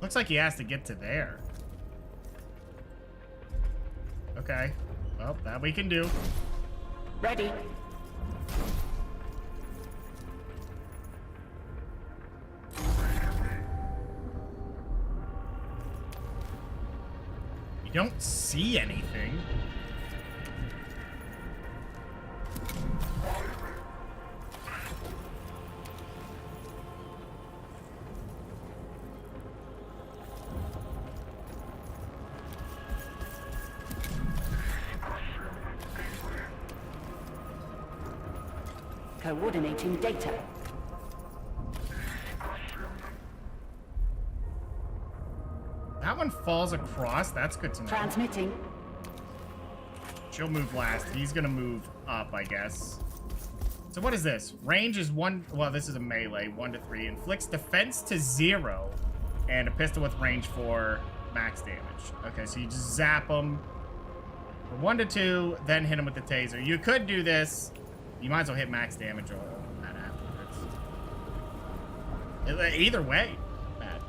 Looks like he has to get to there. Okay. Well, that we can do. Ready. You don't see anything. Coordinating data. That one falls across. That's good to know. Transmitting. She'll move last. He's gonna move up, I guess. So what is this? Range is 1. Well, this is a melee. 1 to 3. Inflicts defense to 0. And a pistol with range 4. Max damage. Okay, so you just zap them. For 1 to 2, then hit him with the taser. You could do this. You might as well hit max damage or that afterwards. Either way. Bad.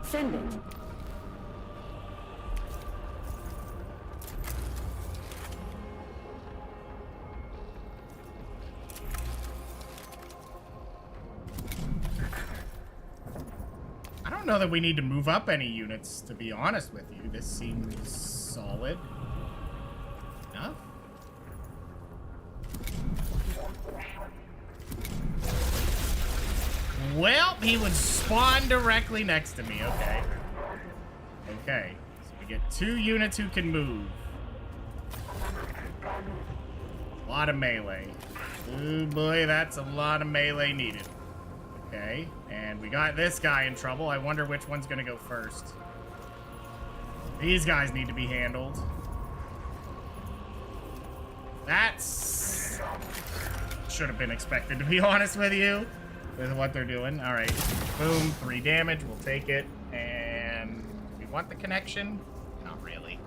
Send it. I don't know that we need to move up any units, to be honest with you. This seems solid enough. Well, he would spawn directly next to me. Okay. Okay. So we get 2 units who can move. A lot of melee. Oh boy, that's a lot of melee needed. Okay, and we got this guy in trouble. I wonder which one's gonna go first. These guys need to be handled. That's... should have been expected, to be honest with you, with what they're doing. All right, boom, 3 damage. We'll take it. And we want the connection? Not really.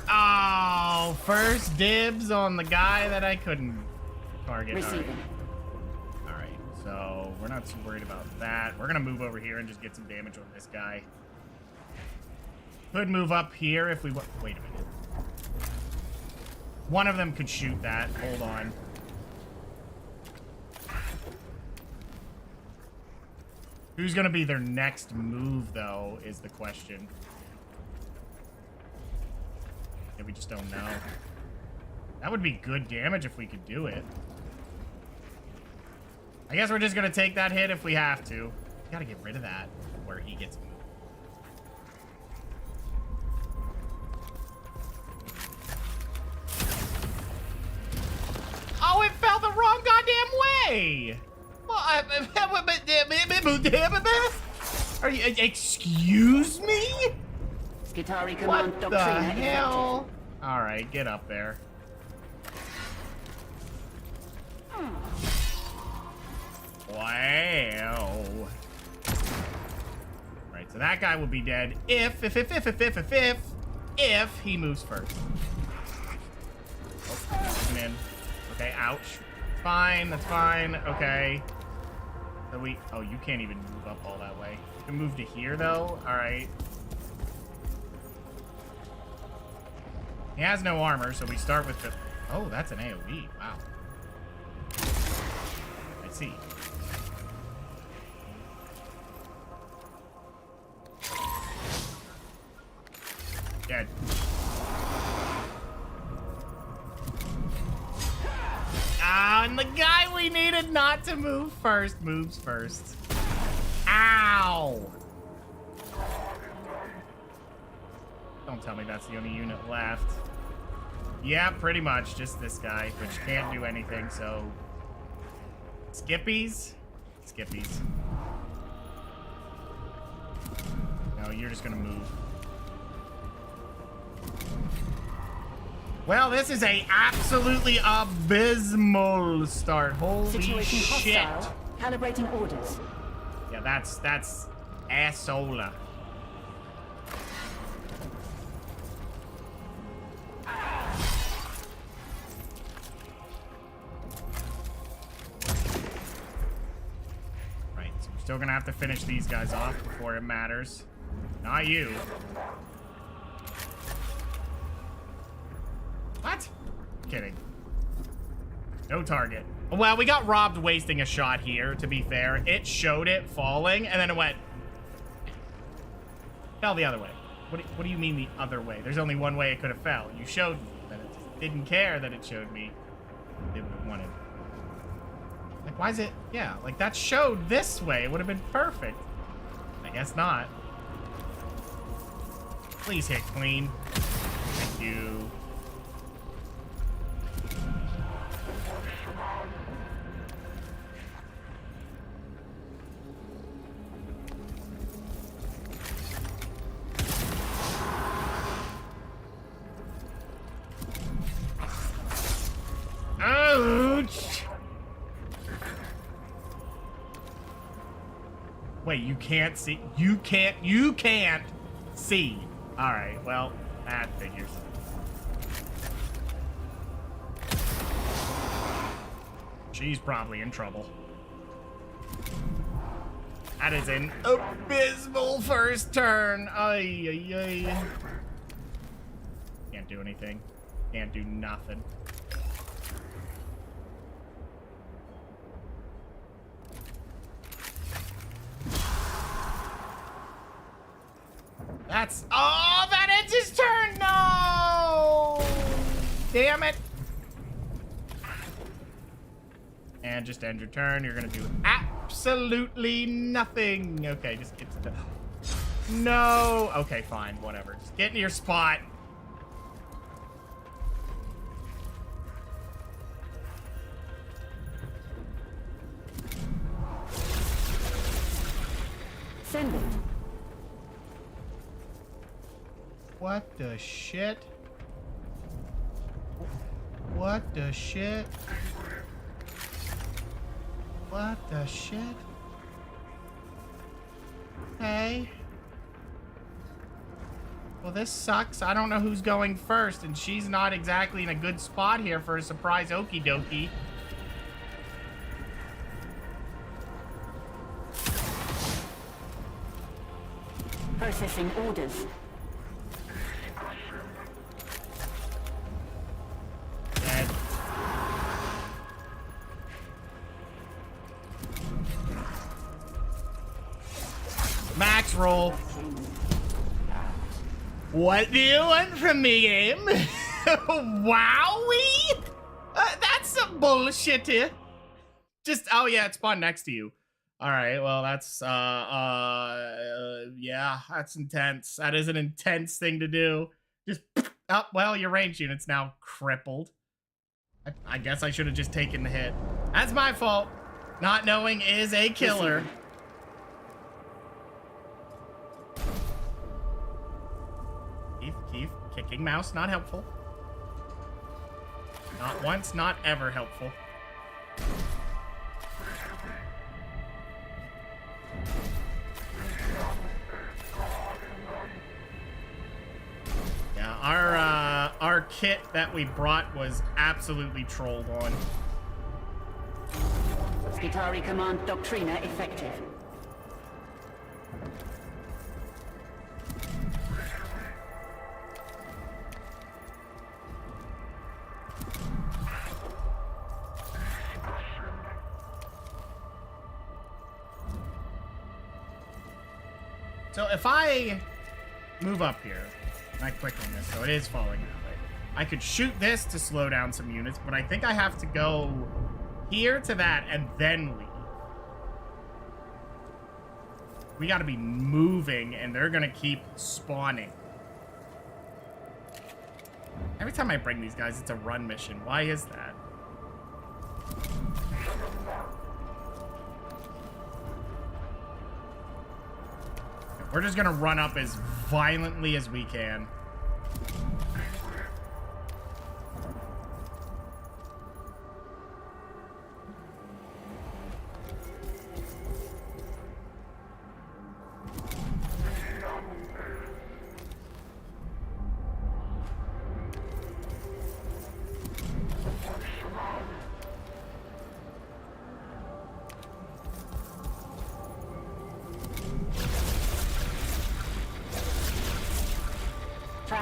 Oh, first dibs on the guy that I couldn't target. Receiving. All right, so we're not too worried about that. We're gonna move over here and just get some damage on this guy. Could move up here if we want. Wait a minute. One of them could shoot that. Hold on. Who's gonna be their next move, though, is the question. Yeah, we just don't know. That would be good damage if we could do it. I guess we're just gonna take that hit if we have to. We gotta get rid of that where he gets moved. Oh, it fell the wrong goddamn way! Well, are you, excuse me? Skitari command What the doctrine hell? Alright, get up there. Wow. Right, so that guy will be dead if he moves first. Oh, coming in. Okay, ouch. Fine, that's fine. Okay. So oh, you can't even move up all that way. You can move to here, though. Alright. He has no armor, so we start with the... Oh, that's an AoE. Wow. I see. Dead. Ah, and the guy we needed not to move first moves first. Ow! Don't tell me that's the only unit left. Yeah, pretty much. Just this guy, which can't do anything, so... Skippies? Skippies. No, you're just gonna move. Well, this is a absolutely abysmal start. Holy Situation shit. hostile. Calibrating orders. Yeah, that's asshole. Right, so we're still gonna have to finish these guys off before it matters. Not you. What? Kidding. No target. Well, we got robbed wasting a shot here, to be fair. It showed it falling, and then it went... fell the other way. What do you mean the other way? There's only one way it could have fell. You showed me, but it just didn't care that it showed me. It would have wanted. Like, why is it... yeah, like, that showed this way. It would have been perfect. I guess not. Please hit clean. Thank you. Ouch! Wait, you can't see? You can't see. Alright, well, that figures. She's probably in trouble. That is an abysmal first turn. Ay, ay, ay. Can't do anything. Can't do nothing. That's... oh, that ends his turn! No! Damn it! And just end your turn. You're gonna do absolutely nothing. Okay, just get to the... no! Okay, fine, whatever. Just get into your spot. Send it. What the shit? What the shit? What the shit? Hey. Well, this sucks. I don't know who's going first, and she's not exactly in a good spot here for a surprise okie dokie. Processing orders. Dead. Max roll. What do you want from me, game? Wowie? That's some bullshit here. Just, oh yeah, it spawned next to you. All right, well, that's, yeah, that's intense. That is an intense thing to do. Just, oh, well, your range unit's now crippled. I guess I should have just taken the hit. That's my fault. Not knowing is a killer. Keith, kicking mouse, not helpful. Not once, not ever helpful. Yeah, our kit that we brought was absolutely trolled on. Skitari Command Doctrina effective. So if I move up here, and I click on this, so it is falling that way. I could shoot this to slow down some units, but I think I have to go here to that and then leave. We gotta be moving, and they're gonna keep spawning. Every time I bring these guys, it's a run mission. Why is that? We're just gonna run up as violently as we can.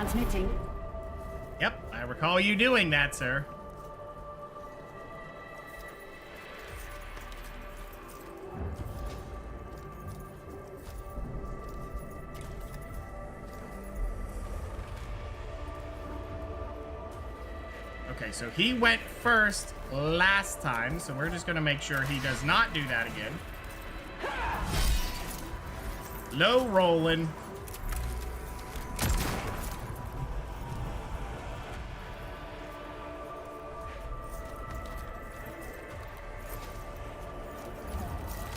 Transmitting. Yep, I recall you doing that, sir. Okay, so he went first last time, so we're just gonna make sure he does not do that again. Low rolling.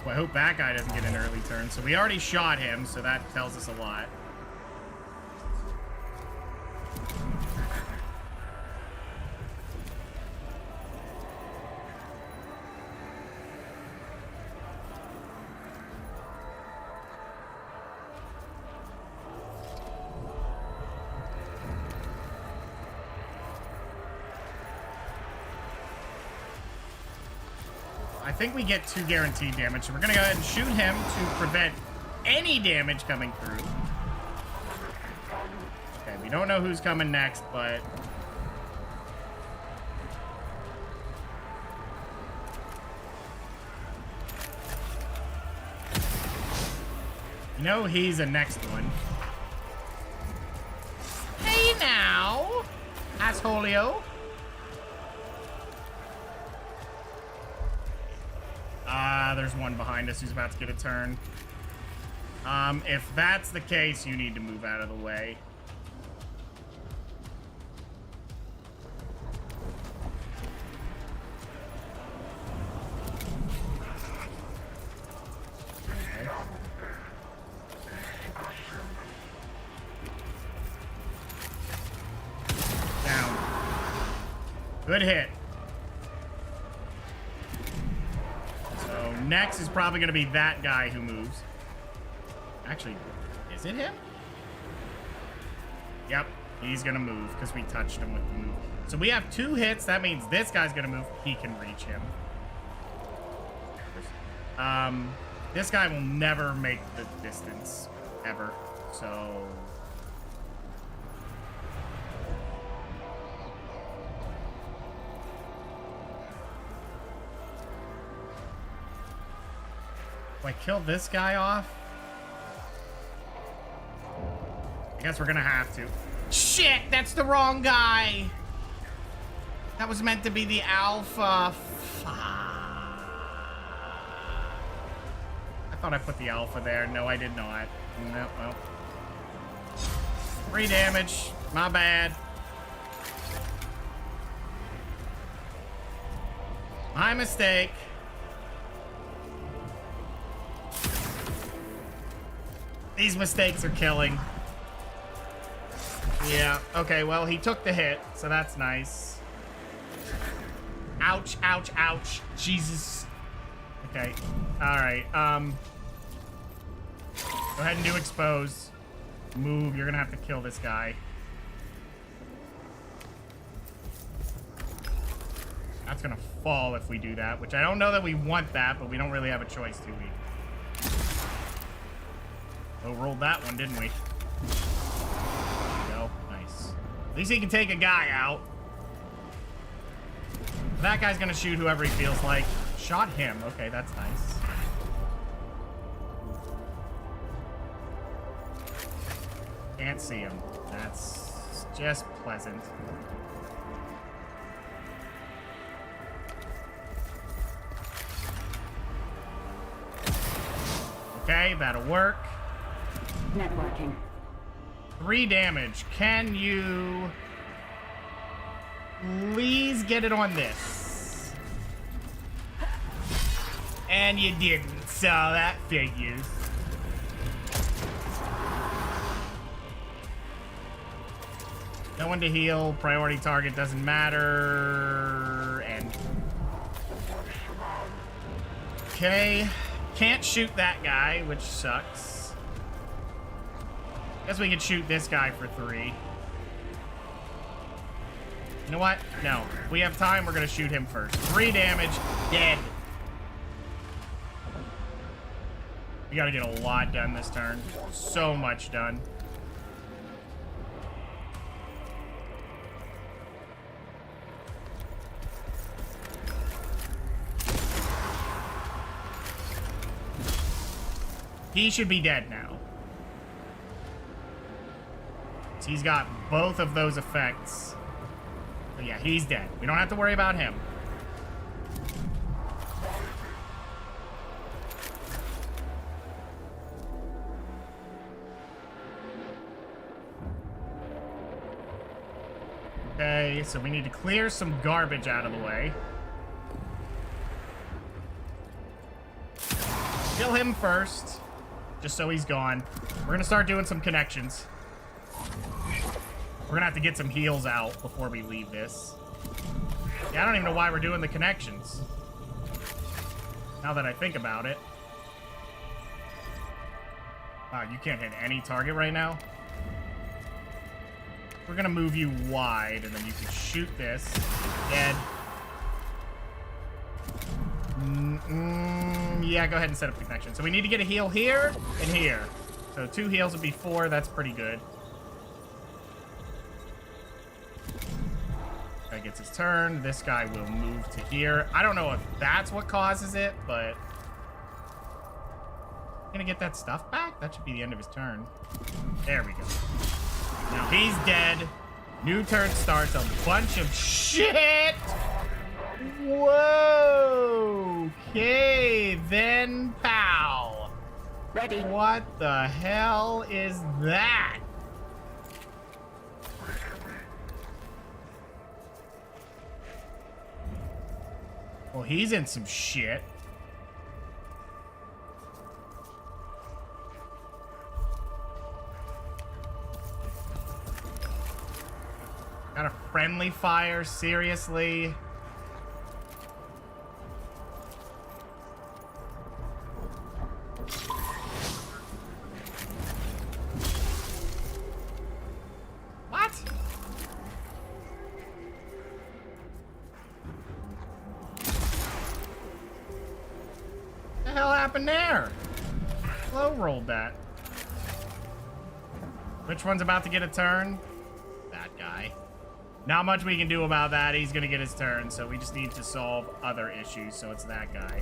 Well, I hope that guy doesn't get an early turn. So we already shot him, so that tells us a lot. I think we get 2 guaranteed damage, so we're gonna go ahead and shoot him to prevent any damage coming through. Okay, we don't know who's coming next, but... You know he's the next one. Hey now, assholeo. There's one behind us who's about to get a turn. If that's the case, you need to move out of the way. Okay. Down. Good hit. Next is probably going to be that guy who moves. Actually, is it him? Yep, he's going to move because we touched him with the move. So we have 2 hits. That means this guy's going to move. He can reach him. This guy will never make the distance, ever. So... I kill this guy off? I guess we're gonna have to. Shit, that's the wrong guy. That was meant to be the alpha. Fuck. I thought I put the alpha there. No, I did not. No, well. 3 damage. My bad. My mistake. These mistakes are killing. Yeah, okay, well, he took the hit, so that's nice. Ouch, ouch, ouch. Jesus. Okay, alright, go ahead and do expose. Move, you're gonna have to kill this guy. That's gonna fall if we do that, which I don't know that we want that, but we don't really have a choice, do we? Oh, rolled that one, didn't we? There we go. Nice. At least he can take a guy out. That guy's gonna shoot whoever he feels like. Shot him. Okay, that's nice. Can't see him. That's just pleasant. Okay, that'll work. Networking. 3 damage. Can you please get it on this? And you didn't, so that figures. No one to heal. Priority target doesn't matter. And okay. Can't shoot that guy, which sucks. Guess we could shoot this guy for 3. You know what? No. If we have time, we're gonna shoot him first. 3 damage. Dead. We gotta get a lot done this turn. So much done. He should be dead now. So he's got both of those effects. So yeah, he's dead. We don't have to worry about him. Okay, so we need to clear some garbage out of the way. Kill him first, just so he's gone. We're gonna start doing some connections. We're gonna have to get some heals out before we leave this. Yeah, I don't even know why we're doing the connections. Now that I think about it. Wow, you can't hit any target right now. We're gonna move you wide, and then you can shoot this. Dead. Yeah, go ahead and set up the connection. So we need to get a heal here and here. So 2 heals would be 4. That's pretty good. Guy gets his turn. This guy will move to here. I don't know if that's what causes it, but... Gonna get that stuff back? That should be the end of his turn. There we go. Now he's dead. New turn starts. A bunch of shit. Whoa. Okay, then pow. Ready. What the hell is that? Well, he's in some shit. Got a friendly fire, seriously? What? What the hell happened there? Slow rolled that. Which one's about to get a turn? That guy. Not much we can do about that. He's gonna get his turn, so we just need to solve other issues, so it's that guy.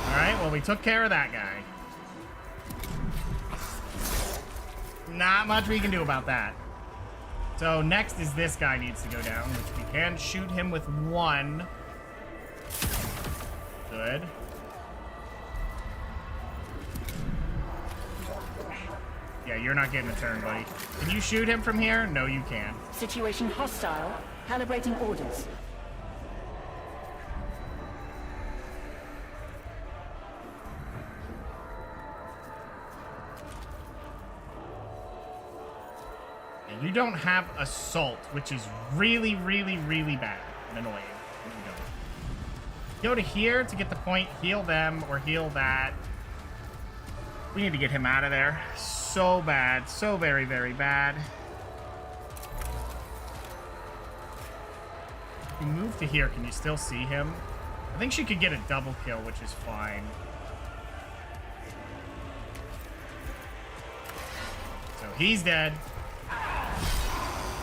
Alright, well, we took care of that guy. Not much we can do about that. So next is this guy needs to go down, which we can shoot him with 1. Good. Yeah, you're not getting a turn, buddy. Can you shoot him from here? No, you can't. Situation hostile. Calibrating orders. You don't have assault, which is really, really, really bad and annoying. You don't. Go to here to get the point, heal them, or heal that. We need to get him out of there. So bad. So very, very bad. If you move to here, can you still see him? I think she could get a double kill, which is fine. So he's dead.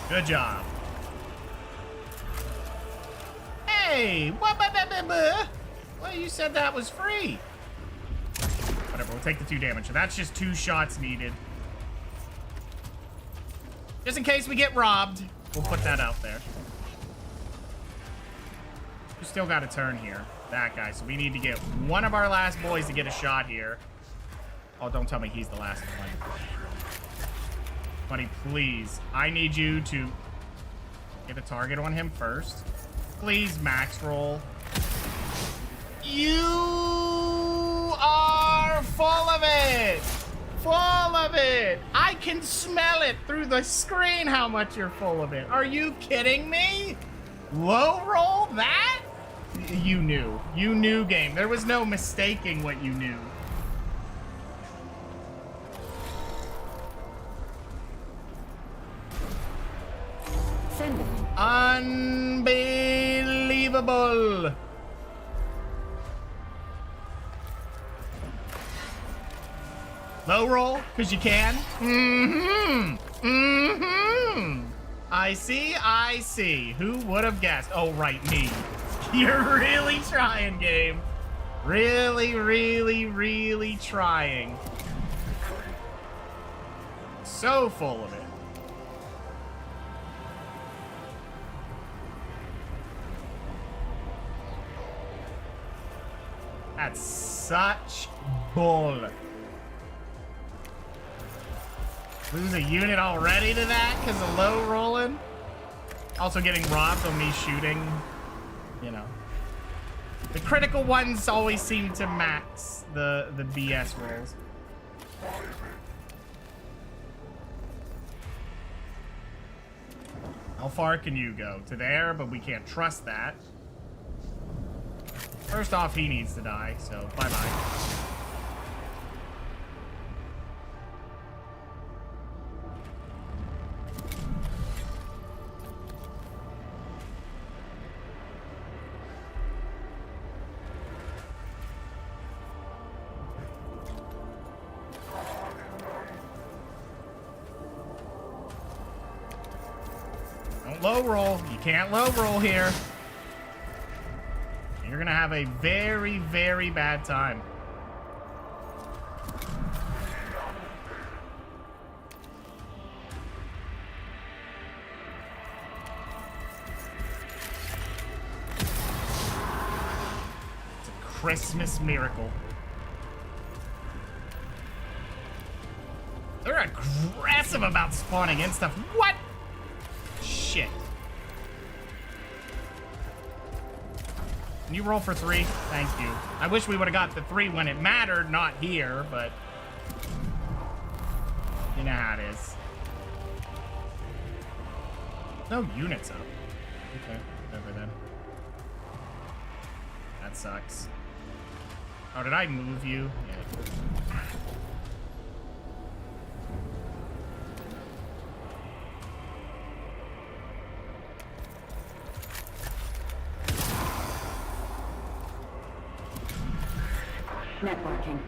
Good job. Hey! Well, you said that was free. Whatever, we'll take the 2 damage. So that's just 2 shots needed. Just in case we get robbed, we'll put that out there. We still got a turn here. That guy. So we need to get one of our last boys to get a shot here. Oh, don't tell me he's the last one. Buddy, please. I need you to get a target on him first. Please, max roll. You are full of it! Full of it! I can smell it through the screen how much you're full of it. Are you kidding me? Low roll that? You knew. You knew, game. There was no mistaking what you knew. Sending. Unbelievable. Low roll, because you can. Mm-hmm. Mm-hmm. I see, I see. Who would have guessed? Oh, right, me. You're really trying, game. Really, really, really trying. So full of it. That's such bull. Lose a unit already to that because of low rolling. Also getting robbed on me shooting, you know. The critical ones always seem to max the BS rolls. How far can you go? To there, but we can't trust that. First off, he needs to die, so bye-bye. Don't low roll. You can't low roll here. You're gonna have a very, very bad time. It's a Christmas miracle. They're aggressive about spawning in stuff. What? Shit. Can you roll for 3? Thank you. I wish we would have got the 3 when it mattered, not here, but you know how it is. No units up. Okay, whatever then. That sucks. Oh, did I move you? Yeah. Networking.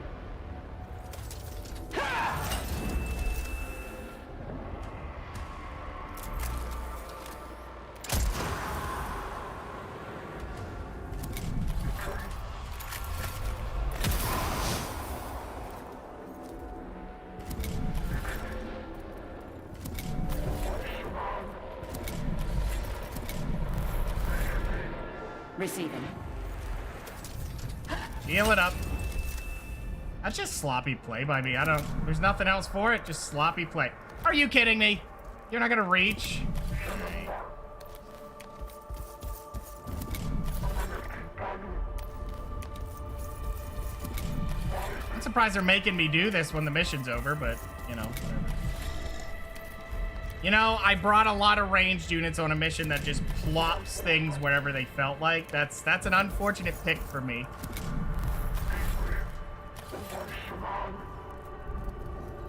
Receiving. Heal it up. That's just sloppy play by me. There's nothing else for it. Just sloppy play. Are you kidding me? You're not gonna reach? Okay. I'm surprised they're making me do this when the mission's over, but, you know, whatever. You know, I brought a lot of ranged units on a mission that just plops things wherever they felt like. That's an unfortunate pick for me.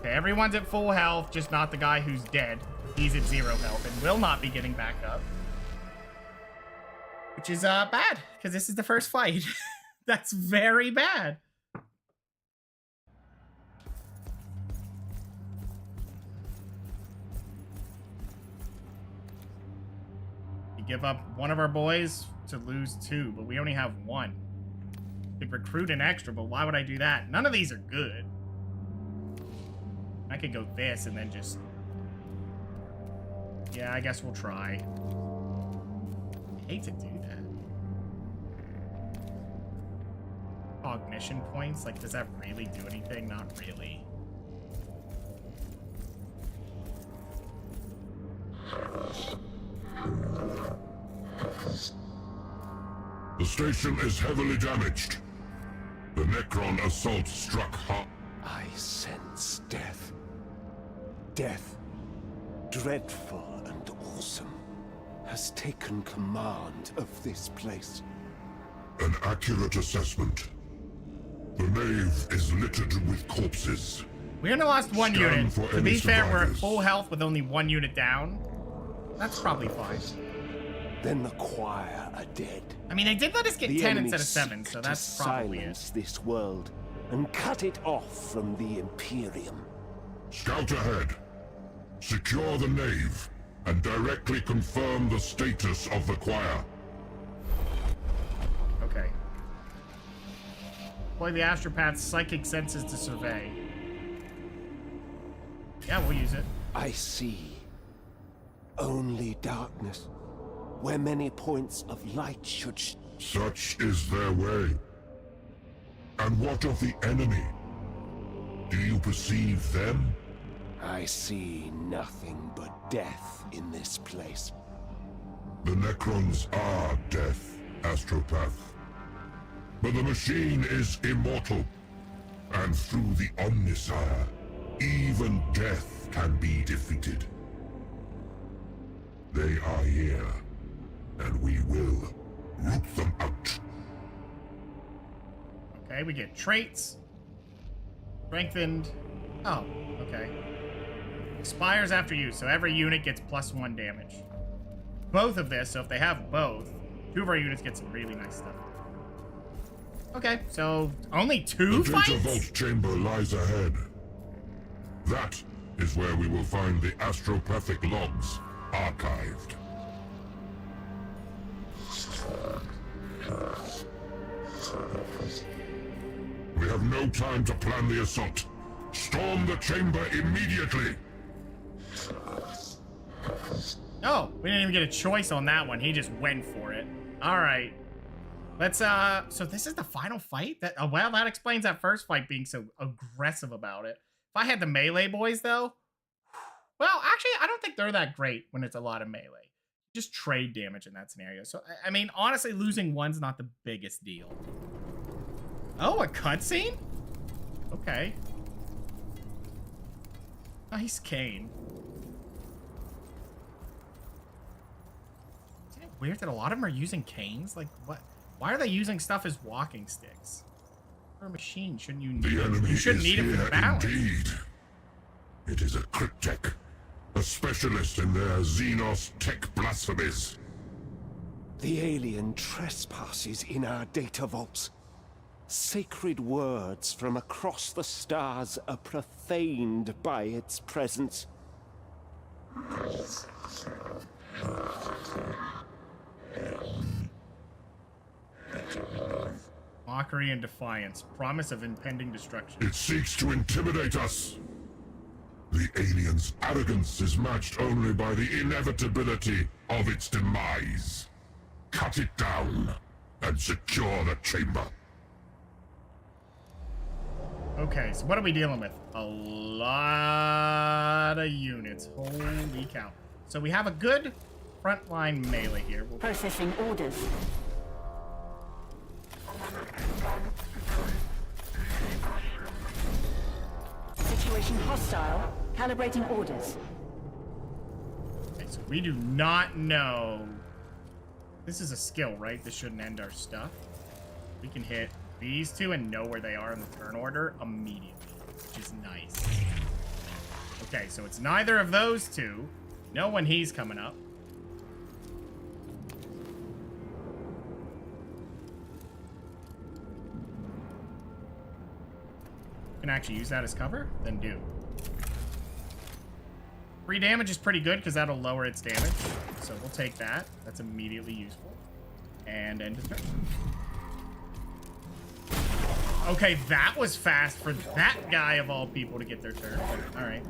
Okay, everyone's at full health, just not the guy who's dead. He's at 0 health and will not be getting back up. Which is bad, because this is the first fight. That's very bad. You give up one of our boys to lose 2, but we only have 1. Could recruit an extra, but why would I do that? None of these are good. I could go this and then just... Yeah, I guess we'll try. I hate to do that. Cognition points? Like, does that really do anything? Not really. The station is heavily damaged. The Necron assault struck hard. I sense death. Death, dreadful and awesome, has taken command of this place. An accurate assessment. The nave is littered with corpses. We only lost 1 Scan unit. for To any be fair, we're at survivors. full health with only 1 unit down. That's probably fine. Then the choir are dead. I mean, they did let us get The 10 enemy instead of 7, seek so to that's probably it. silence this world, and cut it off from the Imperium. Scout ahead. Secure the nave, and directly confirm the status of the choir. Okay. Deploy the astropath's psychic senses to survey. Yeah, we'll use it. I see only darkness, where many points of light should Such is their way. And what of the enemy? Do you perceive them? I see nothing but death in this place. The Necrons are death, Astropath. But the machine is immortal. And through the Omnissiah, even death can be defeated. They are here, and we will root them out. Okay, we get traits. Strengthened. Oh, okay. Expires after use, so every unit gets +1 damage. Both of this, so if they have both, 2 of our units get some really nice stuff. Okay, so only 2 The fights? data vault chamber lies ahead. That is where we will find the astropathic logs archived. We have no time to plan the assault. Storm the chamber immediately! Oh, we didn't even get a choice on that one. He just went for it. All right. Let's, so this is the final fight? Well, that explains that first fight being so aggressive about it. If I had the melee boys, though, well, actually, I don't think they're that great when it's a lot of melee. Just trade damage in that scenario. So, I mean, honestly, losing one's not the biggest deal. Oh, a cutscene? Okay. Nice cane. Isn't it weird that a lot of them are using canes? Like, what? Why are they using stuff as walking sticks? For a machine, shouldn't you need The it? enemy You shouldn't is need it for here the balance. indeed. It is a cryptech, a specialist in their Xenos tech blasphemies. The alien trespasses in our data vaults. Sacred words from across the stars are profaned by its presence. Mockery and defiance. Promise of impending destruction. It seeks to intimidate us. The alien's arrogance is matched only by the inevitability of its demise. Cut it down and secure the chamber. Okay, so what are we dealing with? A lot of units. Holy cow. So we have a good frontline melee here. We'll Processing orders. Situation hostile. Calibrating orders. Okay, so we do not know. This is a skill, right? This shouldn't end our stuff. We can hit these two and know where they are in the turn order immediately, which is nice. Okay, so it's neither of those two. Know when he's coming up. Can actually use that as cover? Then do. 3 damage is pretty good because that'll lower its damage. So we'll take that. That's immediately useful. And end of turn. Okay, that was fast for that guy of all people to get their turn. All right.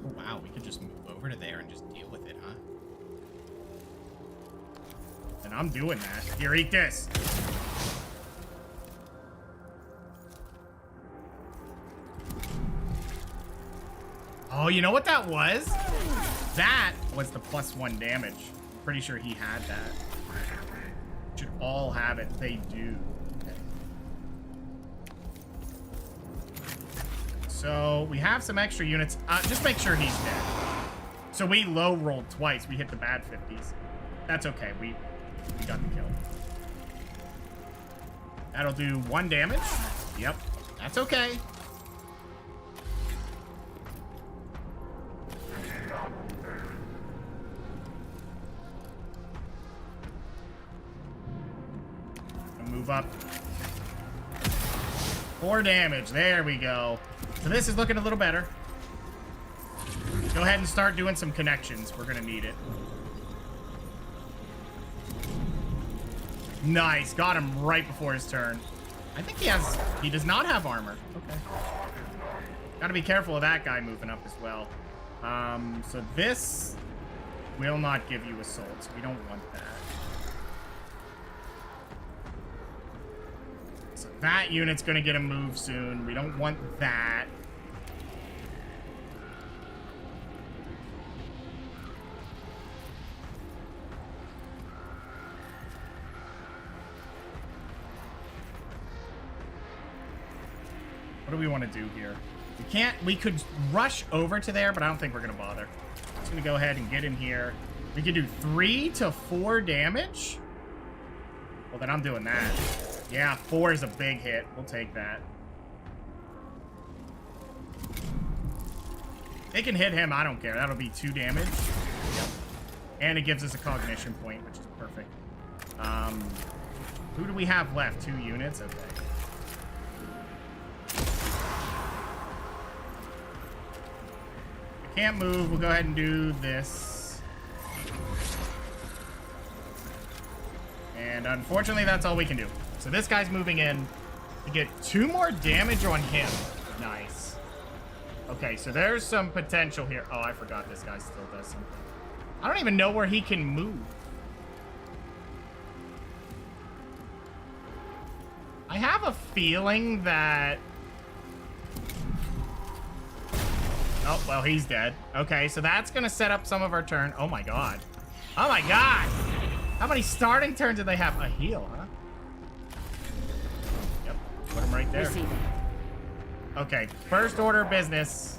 Oh, wow. We could just move over to there and just deal with it, huh? And I'm doing that. Here, eat this. Oh, you know what that was? That was the +1 damage. I'm pretty sure he had that. Should all have it. They do. Okay. So we have some extra units. Just make sure he's dead. So we low rolled twice. We hit the bad 50s. That's okay. We got the kill. That'll do 1 damage. Yep. That's okay. Move up. 4 damage. There we go. So this is looking a little better. Go ahead and start doing some connections. We're gonna need it. Nice. Got him right before his turn. I think he does not have armor. Okay. Gotta be careful of that guy moving up as well. So this will not give you assault, so we don't want that. So that unit's gonna get a move soon. We don't want that. What do we want to do here? We could rush over to there, but I don't think we're gonna bother. I'm just gonna go ahead and get in here. We could do 3 to 4 damage. Well, then I'm doing that. Yeah, 4 is a big hit. We'll take that. They can hit him. I don't care. That'll be 2 damage. Yep. And it gives us a cognition point, which is perfect. Who do we have left? 2 units? Okay. I can't move. We'll go ahead and do this. And unfortunately, that's all we can do. So this guy's moving in to get 2 more damage on him. Nice. Okay, so there's some potential here. Oh, I forgot this guy still does something. I don't even know where he can move. I have a feeling that... Oh, well, he's dead. Okay, so that's going to set up some of our turn. Oh, my God. Oh, my God. How many starting turns do they have? A heal, huh? Yep, put him right there. Receiving. Okay, first order of business.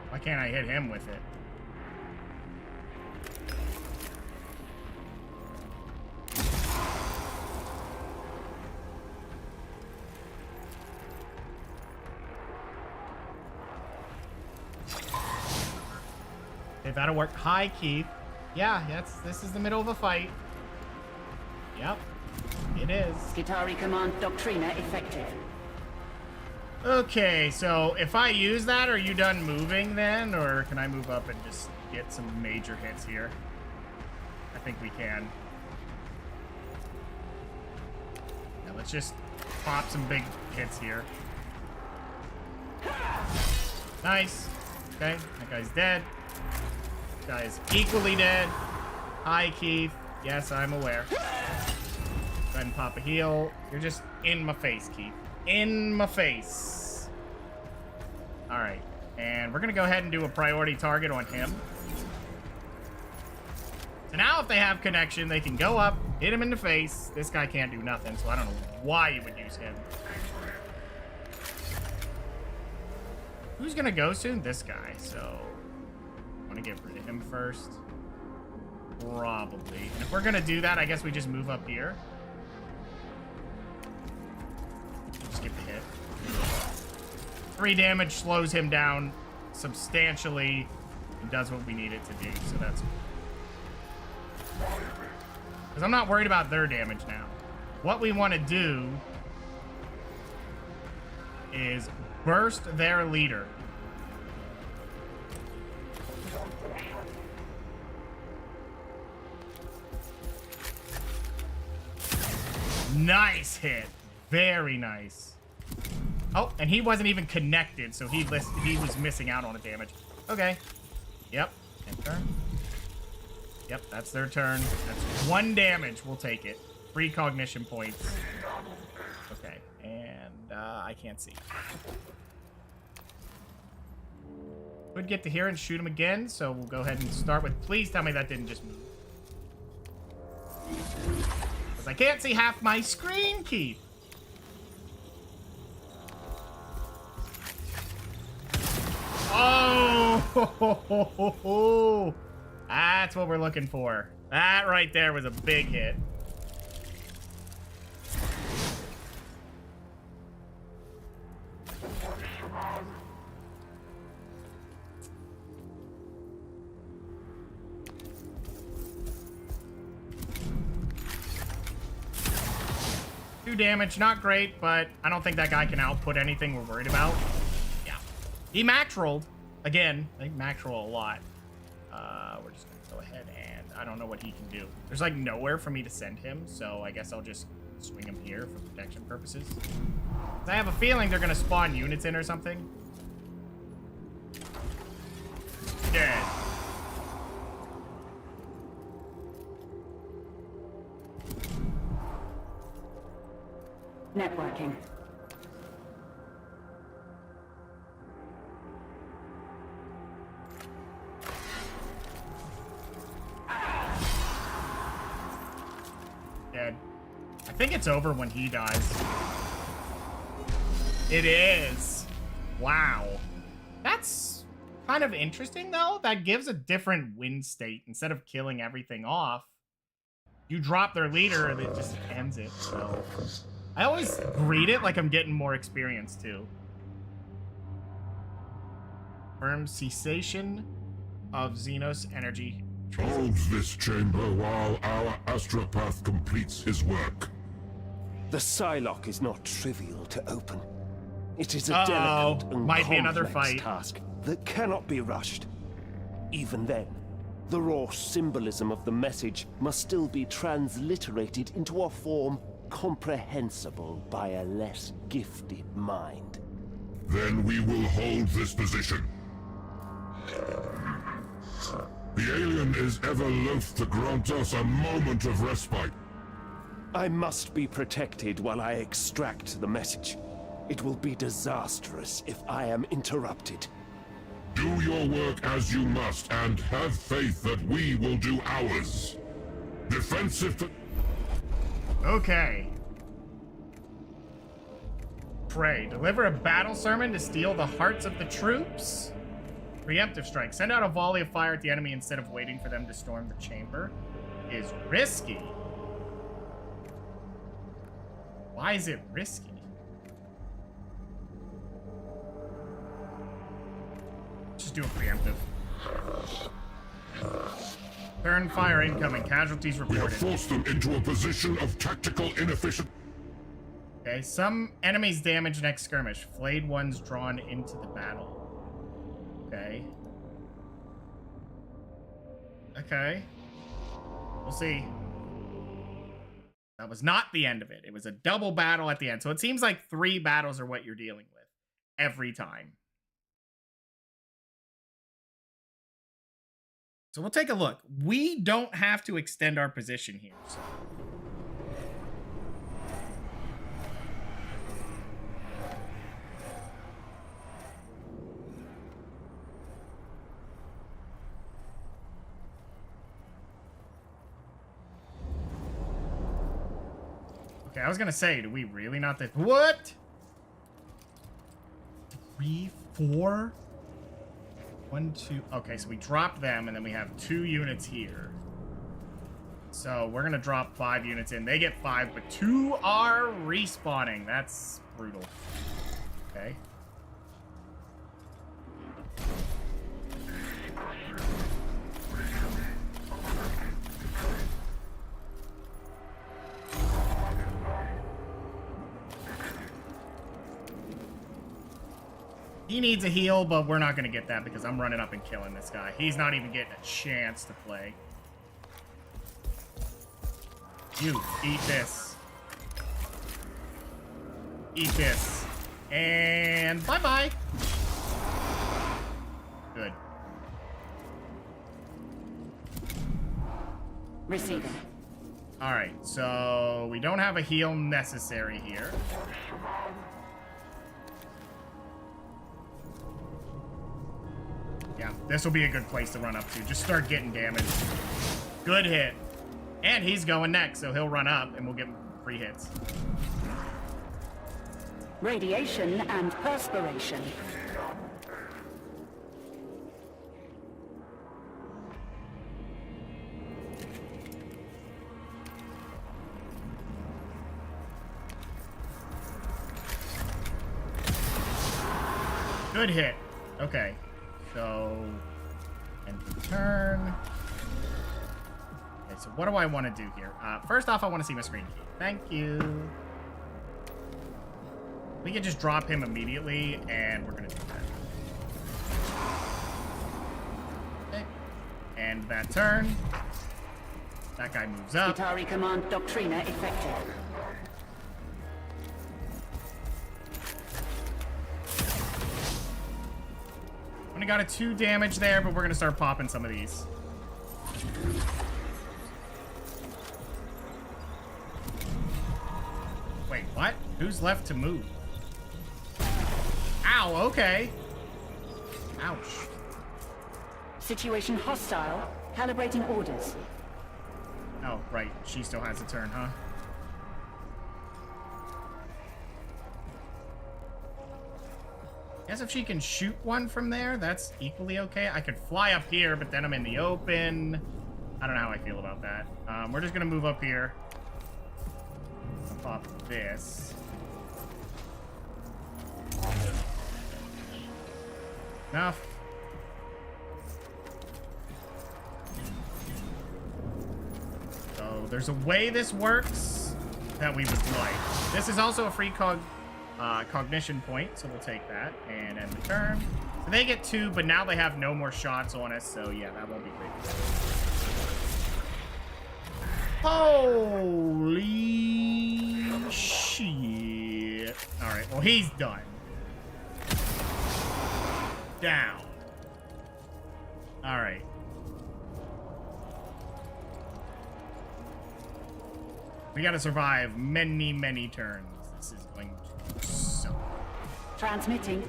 Why can't I hit him with it? Okay, that'll work. Hi, Keith. Yeah, this is the middle of a fight. Yep, it is. Skitari Command Doctrina effective. Okay, so if I use that, are you done moving then? Or can I move up and just get some major hits here? I think we can. Yeah, let's just pop some big hits here. Nice. Okay, that guy's dead. This guy is equally dead. Hi, Keith. Yes, I'm aware. Go ahead and pop a heal. You're just in my face, Keith. In my face. All right, and we're gonna go ahead and do a priority target on him. So now if they have connection, they can go up, hit him in the face. This guy can't do nothing, so I don't know why you would use him. Who's gonna go soon? This guy, so I want to get rid of him first. Probably. And if we're gonna do that, I guess we just move up here. Just get the hit. 3 damage slows him down substantially and does what we need it to do, so that's cool. Because I'm not worried about their damage now. What we want to do is burst their leader. Nice hit. Very nice. Oh, and he wasn't even connected, so he was missing out on a damage. Okay. Yep. Enter. Yep, that's their turn. That's 1 damage. We'll take it. 3 cognition points. Okay, and I can't see. Could get to here and shoot him again, so we'll go ahead and start with... Please tell me that didn't just move. Because I can't see half my screen, Keith. Oh! That's what we're looking for. That right there was a big hit. 2 damage, not great, but I don't think that guy can output anything we're worried about. Yeah. He max rolled. Again, they max roll a lot. We're just gonna go ahead and I don't know what he can do. There's like nowhere for me to send him, so I guess I'll just swing him here for protection purposes. I have a feeling they're gonna spawn units in or something. Dead. Networking. Dead. I think it's over when he dies. It is. Wow. That's kind of interesting, though. That gives a different win state. Instead of killing everything off, you drop their leader and it just ends it. So I always read it like I'm getting more experience, too. Firm cessation of Xenos energy. Hold this chamber while our astropath completes his work. The Psylocke is not trivial to open. It is a delicate and might be another complex fight. task that cannot be rushed. Even then, the raw symbolism of the message must still be transliterated into a form comprehensible by a less gifted mind. Then we will hold this position. The alien is ever loath to grant us a moment of respite. I must be protected while I extract the message. It will be disastrous if I am interrupted. Do your work as you must, and have faith that we will do ours. Defensive... Okay. Pray. Deliver a battle sermon to steal the hearts of the troops. Preemptive strike. Send out a volley of fire at the enemy instead of waiting for them to storm the chamber. Is risky. Why is it risky? Just do a preemptive. Turn fire incoming. Casualties We have reported. forced them into a position of tactical inefficiency. Okay, some enemies damage next skirmish. Flayed ones drawn into the battle. Okay. Okay. We'll see. That was not the end of it. It was a double battle at the end. So it seems like 3 battles are what you're dealing with every time. So we'll take a look. We don't have to extend our position here. So. Okay, I was gonna say, do we really not that? What? 3, 4? 1, 2. Okay, so we dropped them, and then we have 2 units here. So we're gonna drop 5 units in. They get 5, but 2 are respawning. That's brutal. Okay. He needs a heal, but we're not going to get that because I'm running up and killing this guy. He's not even getting a chance to play. You, eat this. Eat this. And bye-bye. Good. Receiving. All right, so we don't have a heal necessary here. Yeah, this will be a good place to run up to. Just start getting damage. Good hit. And he's going next, so he'll run up, and we'll get free hits. Radiation and perspiration. Good hit. Okay. So, end of turn. Okay, so what do I want to do here? First off, I want to see my screen key. Thank you. We can just drop him immediately, and we're gonna do that. Okay. And that turn. That guy moves up. Atari Command Doctrina effective. Only got a 2 damage there, but we're gonna start popping some of these. Wait, what? Who's left to move? Ow, okay. Ouch. Situation hostile. Calibrating orders. Oh, right. She still has a turn, huh? Guess if she can shoot one from there, that's equally okay. I could fly up here, but then I'm in the open. I don't know how I feel about that. We're just gonna move up here. I'll pop this. Enough. So there's a way this works that we would like. This is also a free cognition point, so we'll take that and end the turn. So they get 2, but now they have no more shots on us, so yeah, that won't be great. Holy shit. Alright, well, he's done. Down. Alright. We gotta survive many, many turns. This is going to suck. Transmitting.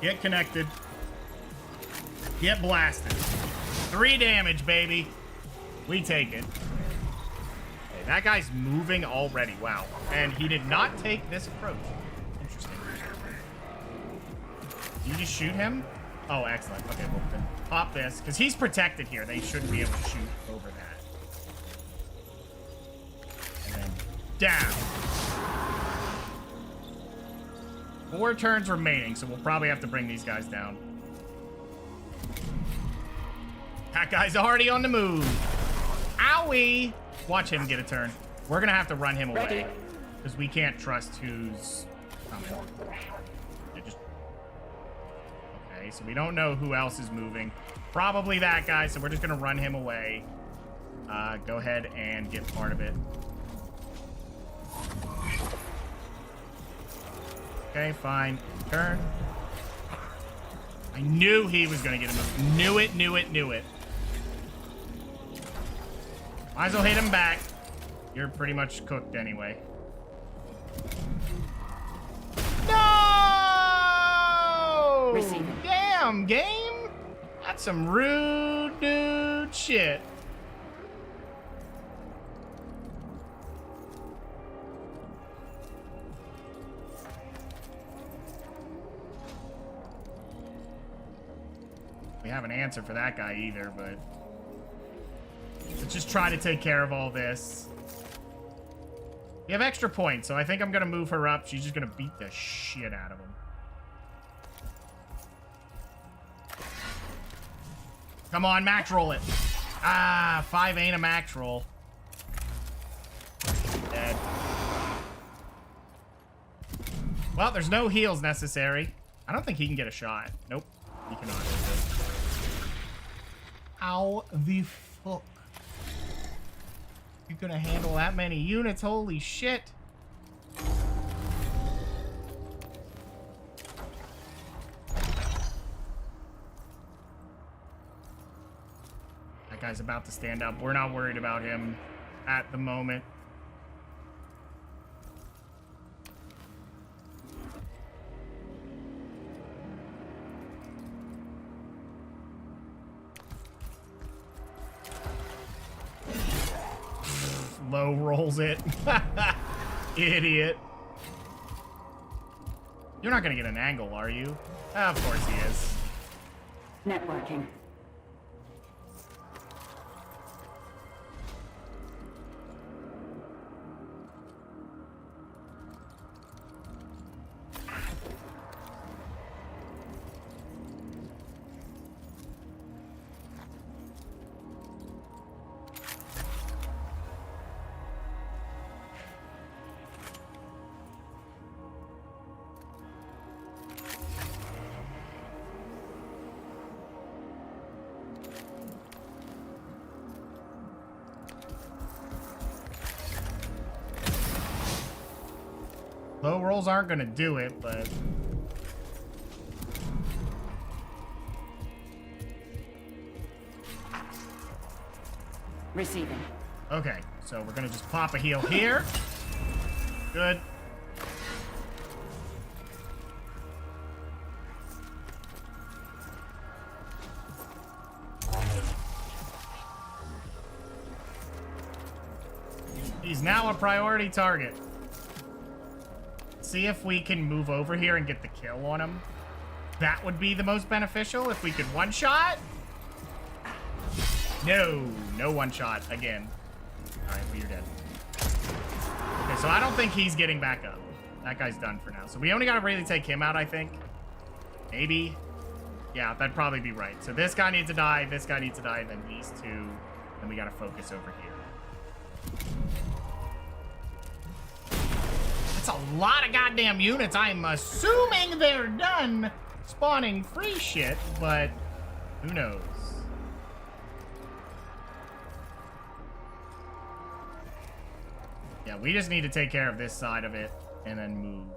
Get connected. Get blasted. 3 damage, baby. We take it. Okay, that guy's moving already. Wow. And he did not take this approach. Interesting. You just shoot him? Oh, excellent. Okay, well, then pop this. Because he's protected here. They shouldn't be able to shoot over that. And then down. 4 turns remaining, so we'll probably have to bring these guys down. That guy's already on the move. Owie! Watch him get a turn. We're gonna have to run him away. Because we can't trust who's coming. Okay, so we don't know who else is moving. Probably that guy, so we're just gonna run him away. Go ahead and get part of it. Okay, fine. Turn. I knew he was gonna get a move. Knew it, knew it, knew it. Might as well hit him back. You're pretty much cooked anyway. No! Receiving. Damn, game. That's some rude dude shit. We have an answer for that guy either, but let's just try to take care of all this. We have extra points, so I think I'm gonna move her up. She's just gonna beat the shit out of him. Come on, max roll it. Ah, 5 ain't a max roll. Dead. Well, there's no heals necessary. I don't think he can get a shot. Nope, he cannot. How the fuck? You're gonna handle that many units? Holy shit. That guy's about to stand up. We're not worried about him at the moment. Low rolls it. Idiot. You're not gonna get an angle, are you? Of course he is. Networking. Low rolls aren't gonna do it, but... Receiving. Okay, so we're gonna just pop a heal here. Good. He's now a priority target. See if we can move over here and get the kill on him. That would be the most beneficial if we could one-shot. No one-shot again. All right, well, you're dead. Okay, so I don't think he's getting back up. That guy's done for now. So we only got to really take him out, I think. Maybe. Yeah, that'd probably be right. So this guy needs to die, this guy needs to die, and then these two. Then we got to focus over here. That's a lot of goddamn units. I'm assuming they're done spawning free shit, but who knows? Yeah, we just need to take care of this side of it and then move.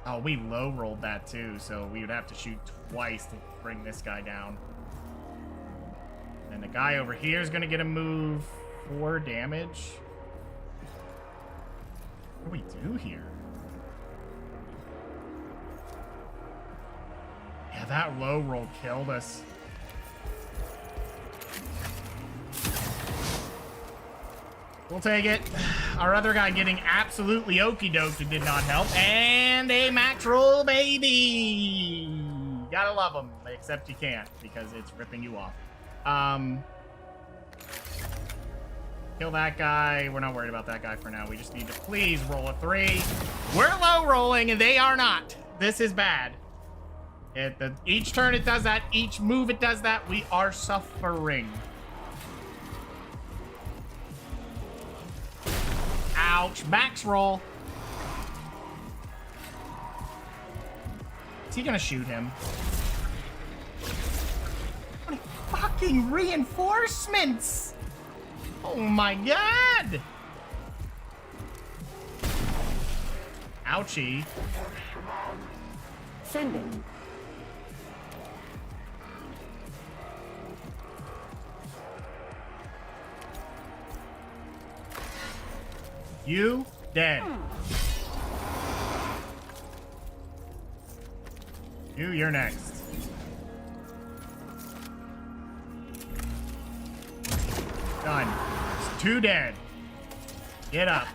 Oh, we low rolled that too, so we would have to shoot twice to bring this guy down. And the guy over here is gonna get a move 4 damage. What do we do here? Yeah, that low roll killed us. We'll take it. Our other guy getting absolutely okie-doked did not help. And a max roll, baby! Gotta love him, except you can't because it's ripping you off. Kill that guy. We're not worried about that guy for now. We just need to please roll a 3. We're low rolling and they are not. This is bad. Each turn it does that. Each move it does that. We are suffering. Ouch. Max roll. Is he gonna shoot him? What fucking reinforcements! Oh my god! Ouchie. Sending. You dead. You're next. Done. It's 2 dead. Get up.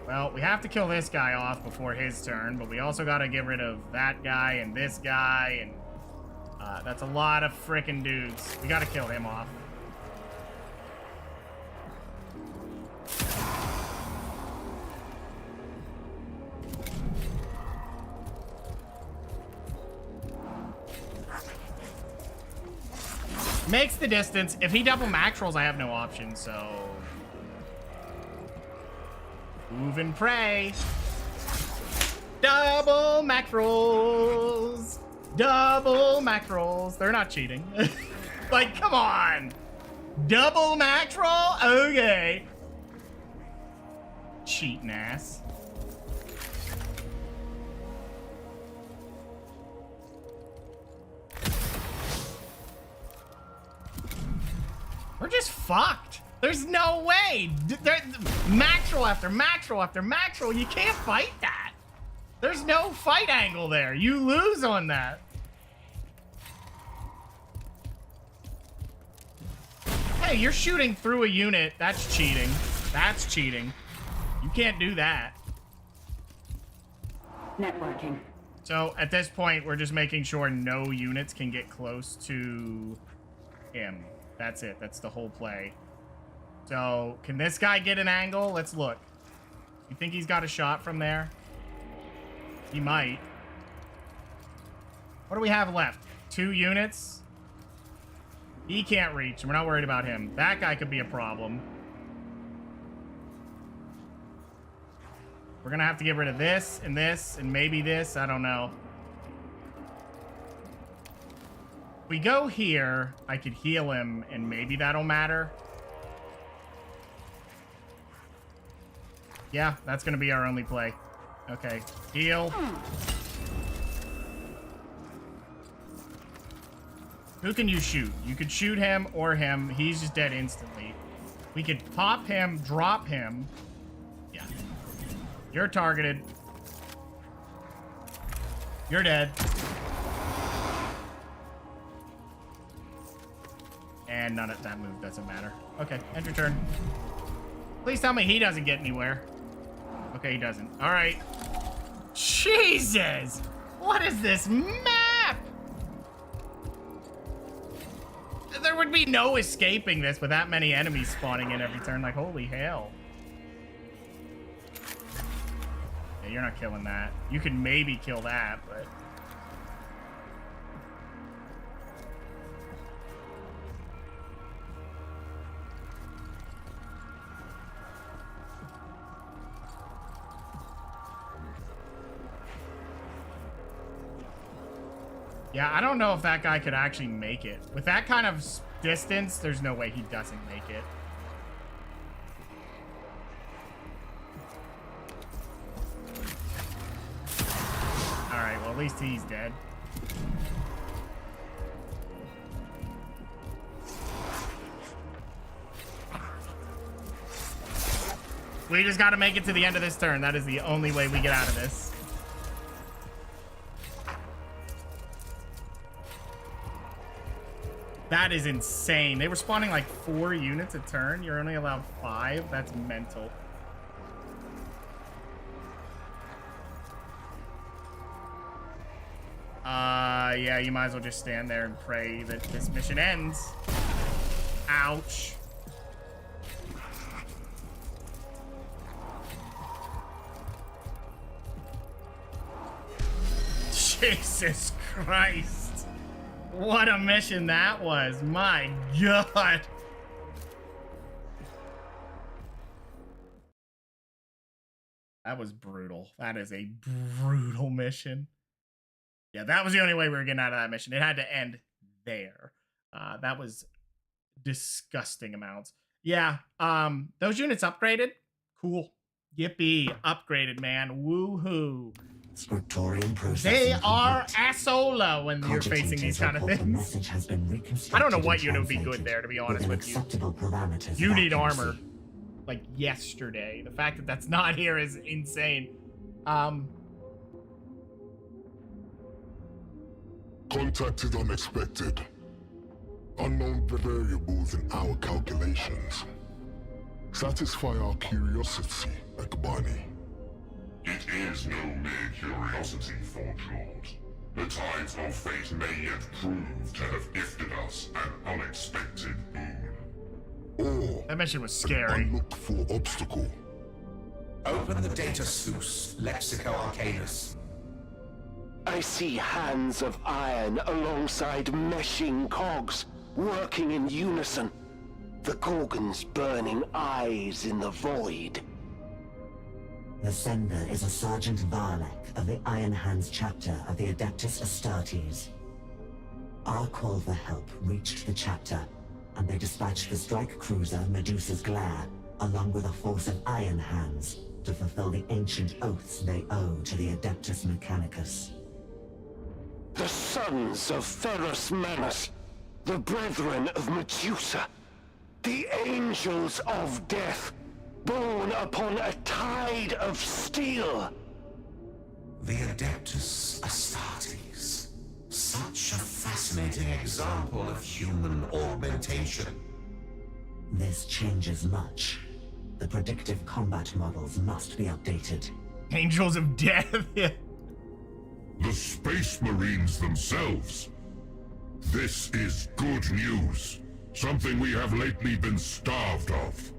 Well, we have to kill this guy off before his turn, but we also got to get rid of that guy and this guy, and that's a lot of frickin' dudes. We got to kill him off. Makes the distance. If he double max rolls, I have no option, so... Move and pray. Double max rolls. Double max rolls. They're not cheating. Like, come on. Double max roll? Okay. Cheating ass. We're just fucked. There's no way. Max roll after max roll after max roll. You can't fight that. There's no fight angle there. You lose on that. Hey, you're shooting through a unit. That's cheating. That's cheating. You can't do that. Networking. So at this point, we're just making sure no units can get close to him. That's it. That's the whole play. So, can this guy get an angle? Let's look. You think he's got a shot from there? He might. What do we have left? 2 units? He can't reach. We're not worried about him. That guy could be a problem. We're gonna have to get rid of this and maybe this. I don't know. If we go here, I could heal him and maybe that'll matter. Yeah, that's gonna be our only play. Okay, heal. Who can you shoot? You could shoot him or him. He's just dead instantly. We could pop him, drop him. Yeah. You're targeted. You're dead. And none of that move doesn't matter. Okay, end your turn. Please tell me he doesn't get anywhere. Okay, he doesn't. All right. Jesus! What is this map? There would be no escaping this with that many enemies spawning in every turn. Like, holy hell. Yeah, you're not killing that. You can maybe kill that, but... Yeah, I don't know if that guy could actually make it. With that kind of distance, there's no way he doesn't make it. Alright, well, at least he's dead. We just gotta make it to the end of this turn. That is the only way we get out of this. That is insane. They were spawning like 4 units a turn. You're only allowed 5. That's mental. Yeah, you might as well just stand there and pray that this mission ends. Ouch. Jesus Christ. What a mission that was. My God. That was brutal. That is a brutal mission. Yeah, that was the only way we were getting out of that mission. It had to end there. That was disgusting amounts. Yeah, those units upgraded. Cool. Yippee. Upgraded, man. Woohoo. Scriptorium processing They are complete. asshole when you're facing these kind of Report the things. message has been reconstructed I don't know what and unit would be good translated there, to be honest within with you. acceptable parameters You of need accuracy. armor. Like yesterday. The fact that that's not here is insane. Contacted unexpected. Unknown variables in our calculations. Satisfy our curiosity, Ekbani. It is no mere curiosity, Forge Lord. The tides of fate may yet prove to have gifted us an unexpected boon. Or That mission was an scary. unlooked for obstacle. Open the data source, Lexico Arcanus. I see hands of iron alongside meshing cogs, working in unison. The Gorgon's burning eyes in the void. The sender is a Sergeant Varlek of the Iron Hands chapter of the Adeptus Astartes. Our call for help reached the chapter, and they dispatched the strike cruiser Medusa's Glare, along with a force of Iron Hands, to fulfill the ancient oaths they owe to the Adeptus Mechanicus. The sons of Ferrus Manus, the brethren of Medusa, the angels of death, born upon a tide of steel. The Adeptus Astartes. Such a fascinating example of human augmentation. This changes much. The predictive combat models must be updated. Angels of Death. Yeah. The Space Marines themselves. This is good news. Something we have lately been starved of.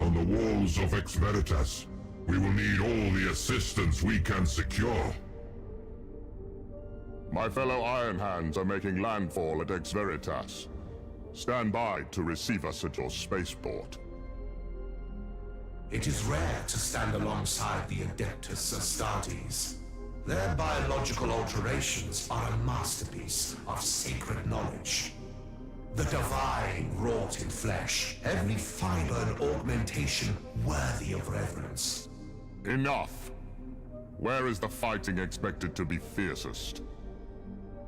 On the walls of Ex Veritas, we will need all the assistance we can secure. My fellow Iron Hands are making landfall at Ex Veritas. Stand by to receive us at your spaceport. It is rare to stand alongside the Adeptus Astartes. Their biological alterations are a masterpiece of sacred knowledge. The divine wrought in flesh, every fiber and augmentation worthy of reverence. Enough! Where is the fighting expected to be fiercest?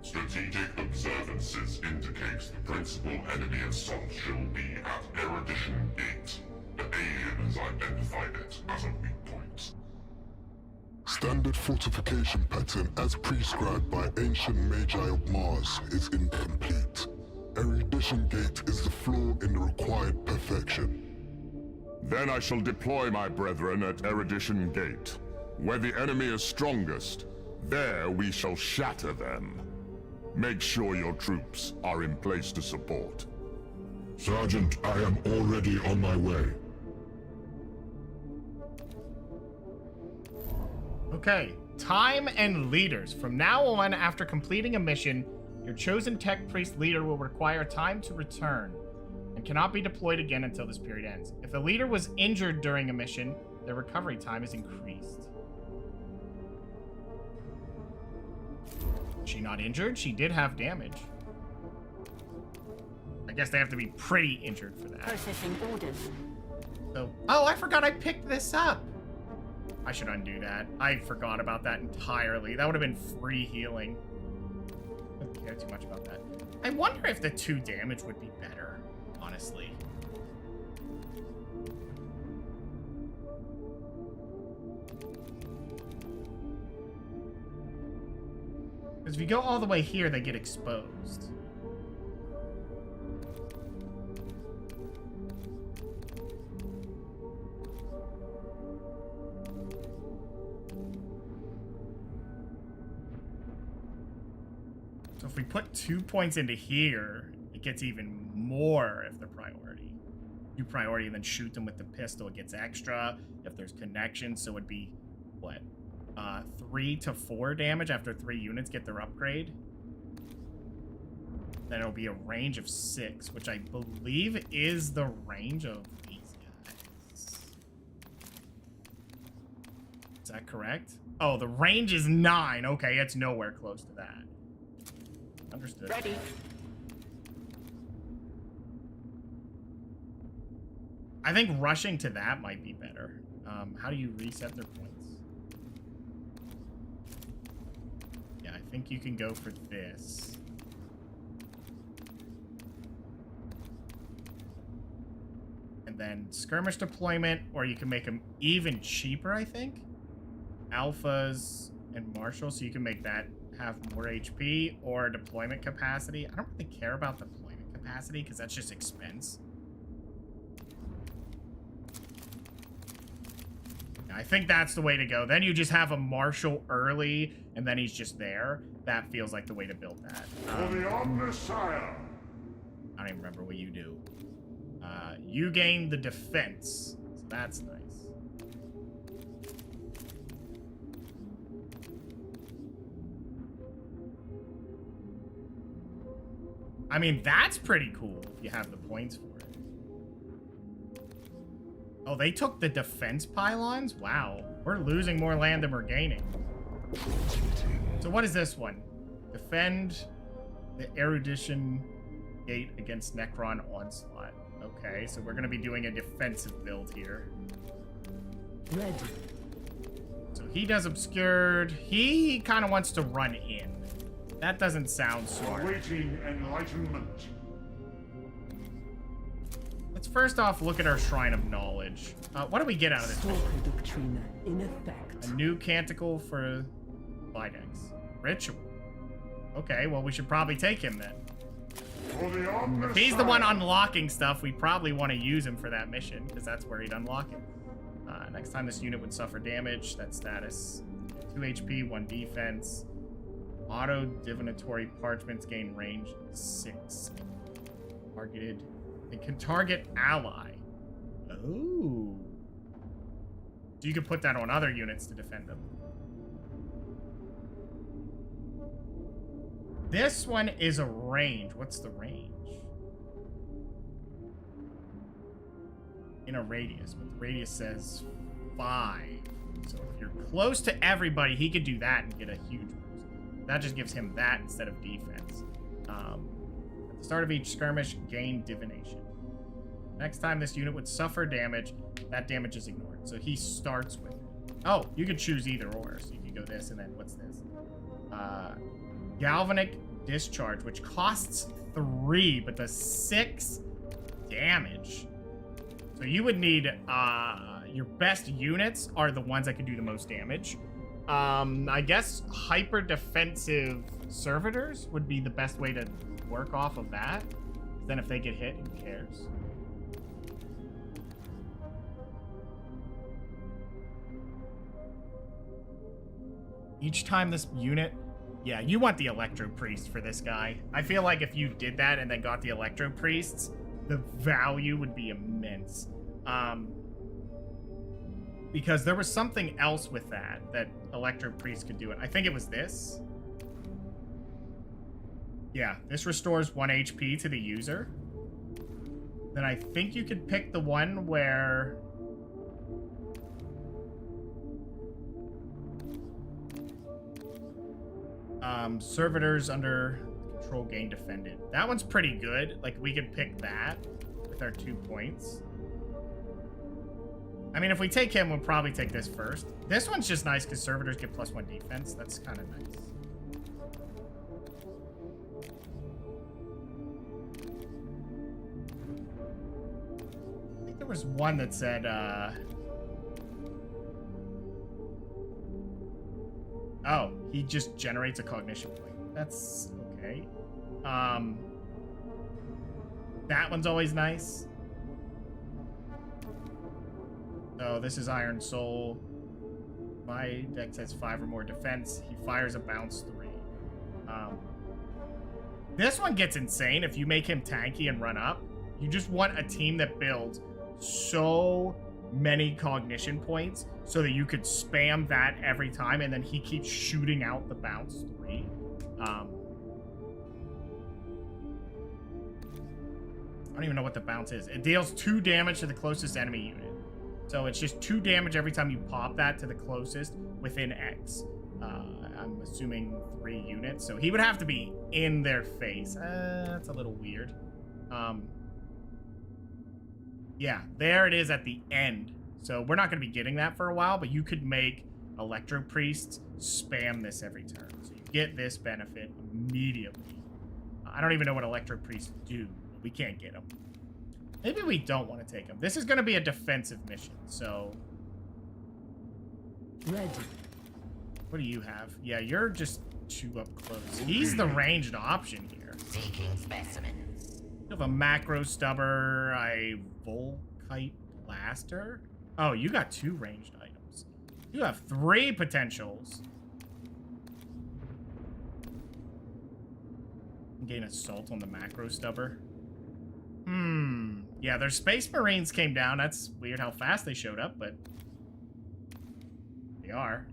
Strategic observances indicate the principal enemy assault shall be at Erudition Gate. The alien has identified it as a weak point. Standard fortification pattern as prescribed by ancient magi of Mars is incomplete. Erudition Gate is the flaw in the required perfection. Then I shall deploy my brethren at Erudition Gate. Where the enemy is strongest, there we shall shatter them. Make sure your troops are in place to support. Sergeant, I am already on my way. Okay, time and leaders. From now on, after completing a mission, your chosen tech priest leader will require time to return and cannot be deployed again until this period ends. If the leader was injured during a mission, their recovery time is increased. She not injured? She did have damage. I guess they have to be pretty injured for that. Processing orders. So, oh, I forgot I picked this up. I should undo that. I forgot about that entirely. That would have been free healing. I don't care too much about that. I wonder if the 2 damage would be better, honestly. Because if you go all the way here, they get exposed. So if we put 2 points into here, it gets even more if they're priority. Do priority and then shoot them with the pistol, it gets extra. If there's connections, so it'd be, what? 3 to 4 damage after 3 units get their upgrade. Then it'll be a range of 6, which I believe is the range of these guys. Is that correct? Oh, the range is 9. Okay, it's nowhere close to that. Understood. Ready. I think rushing to that might be better. How do you reset their points? Yeah, I think you can go for this. And then skirmish deployment, or you can make them even cheaper, I think. Alphas and Marshall, so you can make that have more HP or deployment capacity. I don't really care about deployment capacity because that's just expense. I think that's the way to go. Then you just have a Marshal early, and then he's just there. That feels like the way to build that. For the Omnissiah! I don't even remember what you do. You gain the defense, so that's nice. I mean, that's pretty cool if you have the points for it. Oh, they took the defense pylons? Wow. We're losing more land than we're gaining. So what is this one? Defend the Erudition Gate against Necron Onslaught. Okay, so we're going to be doing a defensive build here. Ready. So he does Obscured. He kind of wants to run in. That doesn't sound smart. Awaiting enlightenment. Let's first off look at our Shrine of Knowledge. What do we get out of this? Stalker Doctrina in effect. A new canticle for Videx. Ritual. Okay, well, we should probably take him then. For the Omnissiah. If he's the one unlocking stuff, we probably want to use him for that mission, because that's where he'd unlock it. Next time this unit would suffer damage, that status. 2 HP, 1 defense. Auto divinatory parchments gain range 6. Targeted. It can target ally. Oh. So you could put that on other units to defend them. This one is a range. What's the range? in a radius, but the radius says 5. So if you're close to everybody, he could do that and get a huge boost. That just gives him that instead of defense. At the start of each skirmish, gain divination. Next time this unit would suffer damage, that damage is ignored. So he starts with it. Oh, you could choose either or. So you could go this and then what's this? Galvanic discharge, which costs 3, but does 6 damage. So you would need your best units are the ones that can do the most damage. I guess hyper defensive servitors would be the best way to work off of that. Then if they get hit, who cares? Each time this unit... Yeah, you want the Electro Priest for this guy. I feel like if you did that and then got the Electro Priests, the value would be immense. Because there was something else with that Electro Priest could do it. I think it was this. Yeah, this restores 1 HP to the user. Then I think you could pick the one where... servitors under control gain defended. That one's pretty good. Like, we could pick that with our 2 points. I mean, if we take him, we'll probably take this first. This one's just nice because servitors get +1 defense. That's kind of nice. I think there was one that said, oh, he just generates a cognition point. That's okay. That one's always nice. So this is Iron Soul. My dex has 5 or more defense. He fires a bounce 3. This one gets insane if you make him tanky and run up. You just want a team that builds so many cognition points so that you could spam that every time and then he keeps shooting out the bounce 3. I don't even know what the bounce is. It deals 2 damage to the closest enemy unit. So it's just 2 damage every time you pop that to the closest within X. I'm assuming 3 units. So he would have to be in their face. That's a little weird. Yeah, there it is at the end. So we're not going to be getting that for a while, but you could make Electro Priests spam this every turn. So you get this benefit immediately. I don't even know what Electro Priests do. We can't get them. Maybe we don't want to take them. This is going to be a defensive mission, so... Ready. What do you have? Yeah, you're just too up close. He's the ranged option here. Seeking specimens. You have a Macro Stubber, a Volkite Blaster. Oh, you got 2 ranged items. You have 3 potentials. Gain Assault on the Macro Stubber. Yeah, their Space Marines came down. That's weird how fast they showed up, but they are.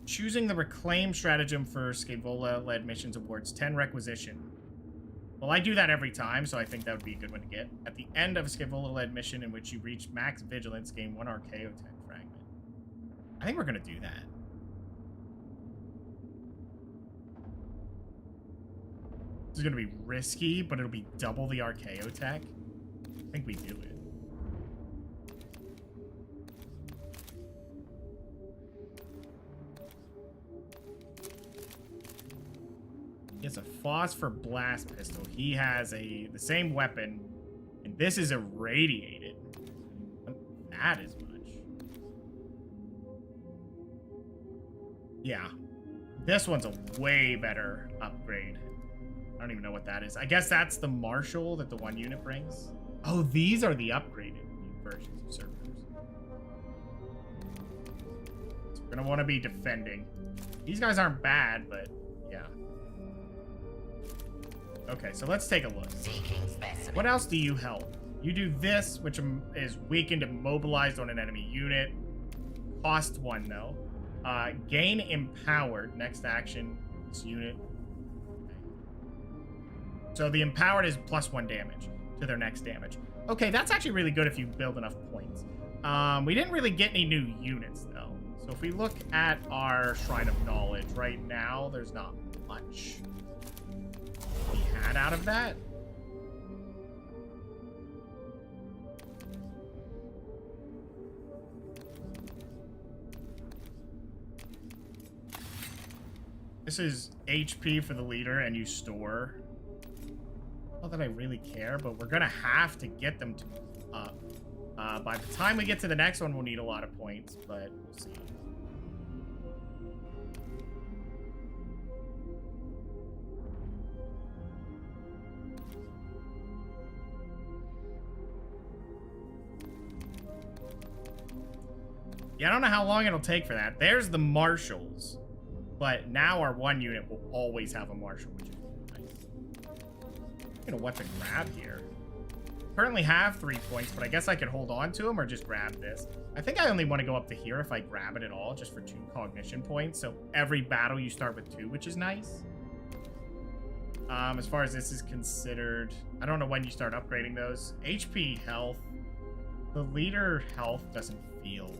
Choosing the Reclaim stratagem for Scaevola-led missions awards 10 requisition. Well, I do that every time, so I think that would be a good one to get. At the end of a Scaevola-led mission in which you reach max vigilance, gain 1 Archaeotech fragment. I think we're going to do that. This is going to be risky, but it'll be double the Archaeotech. I think we do it. He has a Phosphor Blast Pistol. He has the same weapon, and this is irradiated. That is much. Yeah. This one's a way better upgrade. I don't even know what that is. I guess that's the Marshal that the 1 unit brings. Oh, these are the upgraded versions of servitors. So we're gonna want to be defending. These guys aren't bad, but yeah. Okay, so let's take a look. What else do you help? You do this, which is weakened and mobilized on an enemy unit. Cost 1 though. Gain empowered. Next action, this unit. So the empowered is +1 damage. to their next damage. Okay, that's actually really good if you build enough points. We didn't really get any new units, though. So if we look at our Shrine of Knowledge right now, there's not much we had out of that. This is HP for the leader, and you store. Not that I really care, but we're gonna have to get them to up. By the time we get to the next one, we'll need a lot of points, but we'll see. Yeah, I don't know how long it'll take for that. There's the marshals. But now our one unit will always have a marshal, which is nice. I'm gonna weapon grab here. Currently have 3 points, but I guess I could hold on to them or just grab this. I think I only want to go up to here if I grab it at all, just for 2 cognition points. So every battle you start with 2, which is nice. As far as this is considered, I don't know when you start upgrading those. HP health. The leader health doesn't feel...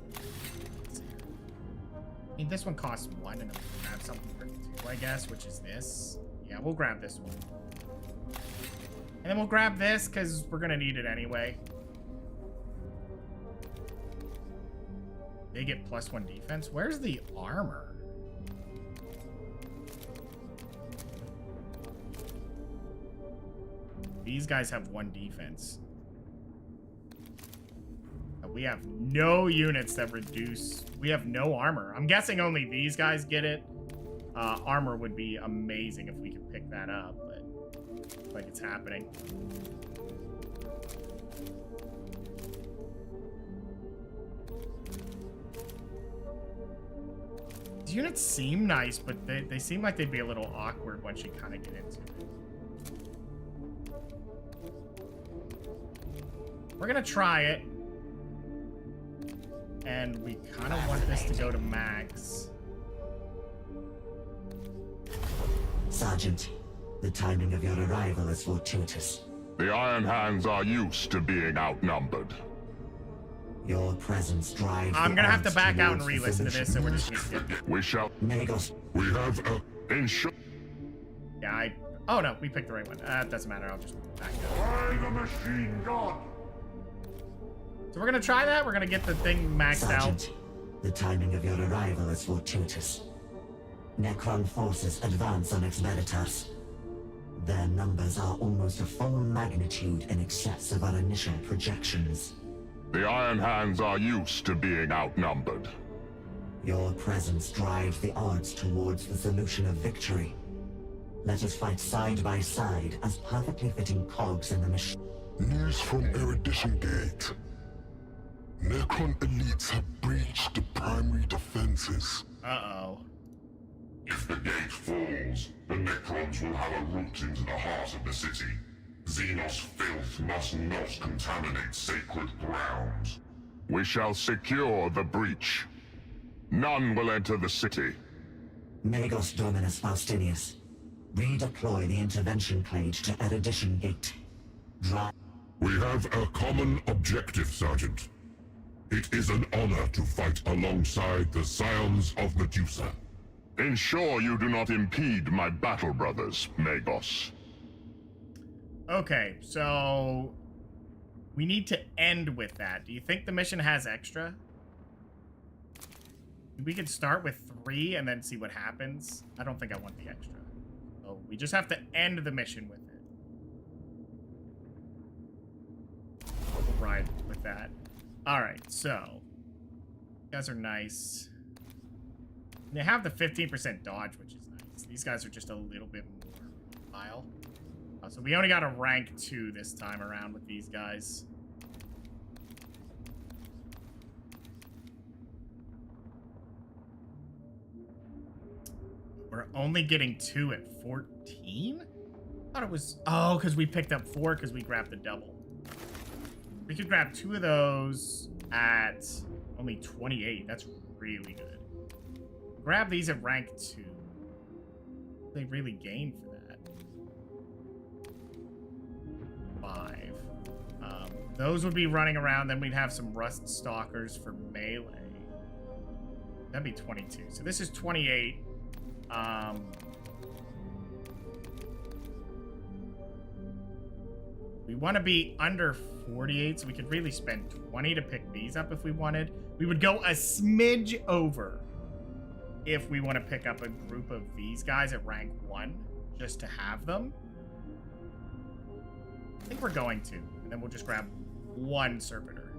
I mean, this one costs 1, and then we'll grab something for 2, I guess, which is this. Yeah, we'll grab this one. And then we'll grab this, because we're going to need it anyway. They get +1 defense. Where's the armor? These guys have 1 defense. We have no units that reduce. We have no armor. I'm guessing only these guys get it. Armor would be amazing if we could pick that up, but looks like it's happening. These units seem nice, but they seem like they'd be a little awkward once you kind of get into it. We're gonna try it. And we kind of want this to go to max. Sergeant, the timing of your arrival is fortuitous. The Iron Hands are used to being outnumbered. Your presence drives. I'm gonna have to back out and re-listen to this, so we're just gonna skip. We shall. Megos. We have ensure. Yeah, oh no, we picked the right one. It doesn't matter. I'll just back out. By the machine god. So we're gonna try that. We're gonna get the thing maxed Sergeant, out. the timing of your arrival is fortuitous. Necron forces advance on Expeditas. Their numbers are almost a full magnitude in excess of our initial projections. The Iron Hands are used to being outnumbered. Your presence drives the odds towards the solution of victory. Let us fight side by side as perfectly fitting cogs in the machine. News from Erudition Gate. Necron elites have breached the primary defenses. Uh-oh. If the gate falls, the Necrons will have a route into the heart of the city. Xenos filth must not contaminate sacred ground. We shall secure the breach. None will enter the city. Magos Dominus Faustinius. Redeploy the intervention clade to Erudition Gate. Drive. We have a common objective, Sergeant. It is an honor to fight alongside the Scions of Medusa. Ensure you do not impede my battle brothers, Magos. Okay, so we need to end with that. Do you think the mission has extra? We could start with 3 and then see what happens. I don't think I want the extra. So we just have to end the mission with it. We'll ride with that. Alright, so you guys are nice. They have the 15% dodge, which is nice. These guys are just a little bit more mobile. So we only got a rank 2 this time around with these guys. We're only getting 2 at 14? I thought it was... Oh, because we picked up 4 because we grabbed the double. We could grab 2 of those at only 28. That's really good. Grab these at rank 2. They really gain for that. 5. Those would be running around. Then we'd have some Rust Stalkers for melee. That'd be 22. So this is 28. We want to be under 48, so we could really spend 20 to pick these up if we wanted. We would go a smidge over if we want to pick up a group of these guys at rank 1, just to have them. I think we're going to. And then we'll just grab 1 Servitor.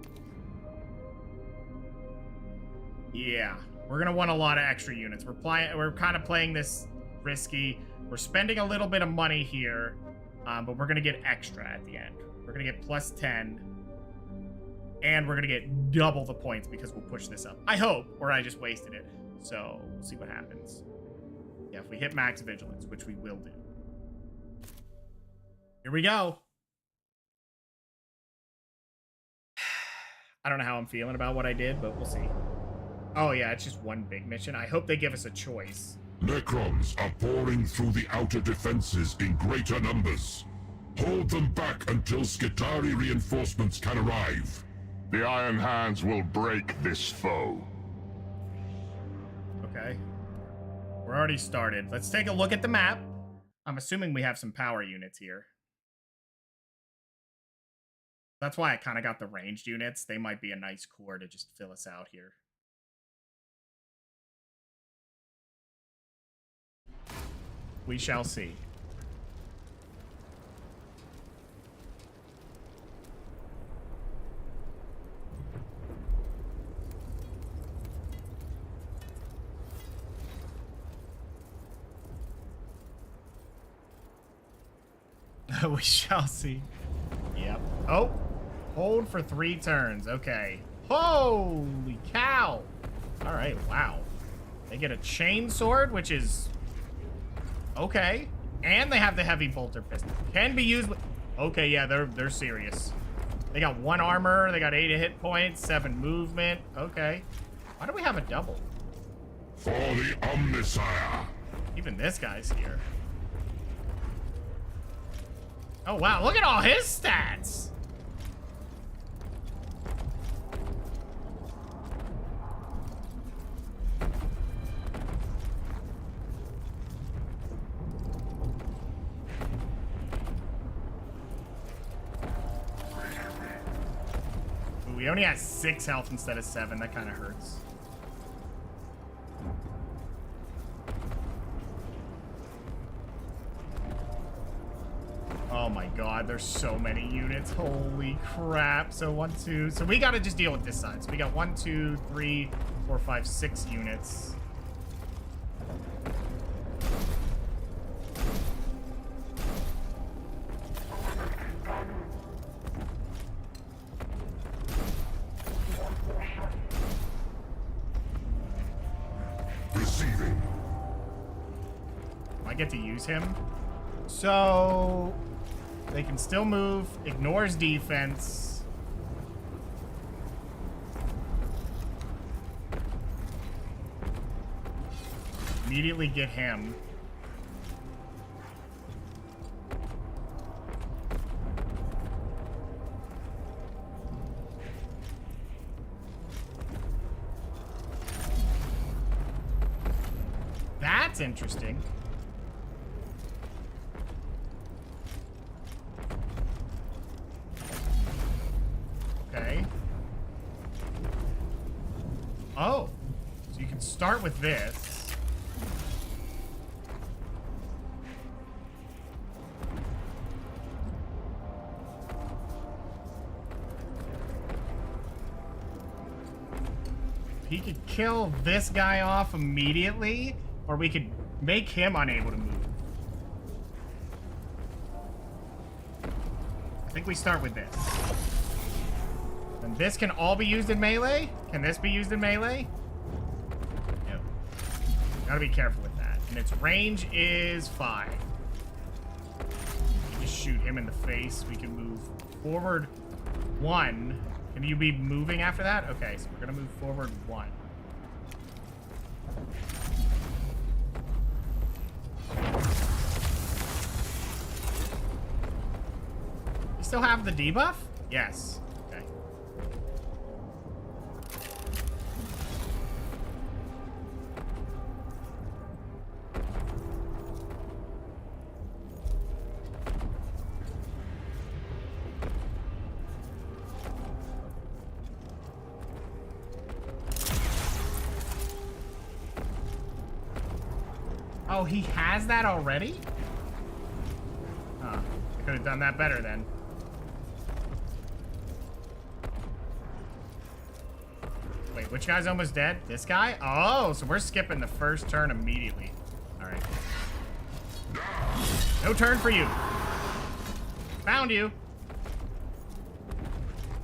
Yeah, we're going to want a lot of extra units. We're kind of playing this risky. We're spending a little bit of money here. But we're going to get extra at the end. We're going to get plus 10. And we're going to get double the points because we'll push this up. I hope, or I just wasted it. So, we'll see what happens. Yeah, if we hit max vigilance, which we will do. Here we go. I don't know how I'm feeling about what I did, but we'll see. Oh, yeah, it's just one big mission. I hope they give us a choice. Necrons are pouring through the outer defenses in greater numbers. Hold them back until Skitarii reinforcements can arrive. The Iron Hands will break this foe. Okay. We're already started. Let's take a look at the map. I'm assuming we have some power units here. That's why I kind of got the ranged units. They might be a nice core to just fill us out here. We shall see. We shall see. Yep. Oh, hold for 3 turns. Okay. Holy cow. All right, wow. They get a chain sword, which is... okay. And they have the heavy bolter pistol. Can be used with... okay, yeah, they're serious. They got 1 armor, they got 8 hit points, 7 movement. Okay. Why do we have a double? For the Omnisire. Even this guy's here. Oh, wow, look at all his stats! We only had 6 health instead of 7. That kind of hurts. Oh my god, there's so many units. Holy crap. So 1, 2. So we gotta just deal with this side. So we got 1, 2, 3, 4, 5, 6 units. Receiving. I get to use him. So they can still move, ignores defense. Immediately get him. That's interesting. Okay. Oh. So you can start with this. He could kill this guy off immediately, or we could make him unable to move. I think we start with this. And this can all be used in melee? Can this be used in melee? No. Gotta be careful with that. And its range is 5. We can just shoot him in the face. We can move forward 1. Can you be moving after that? Okay, so we're gonna move forward 1. still have the debuff? Yes. Okay. Oh, he has that already? Huh. I could have done that better then. Wait, which guy's almost dead? This guy? Oh, so we're skipping the first turn immediately. All right. No turn for you. Found you.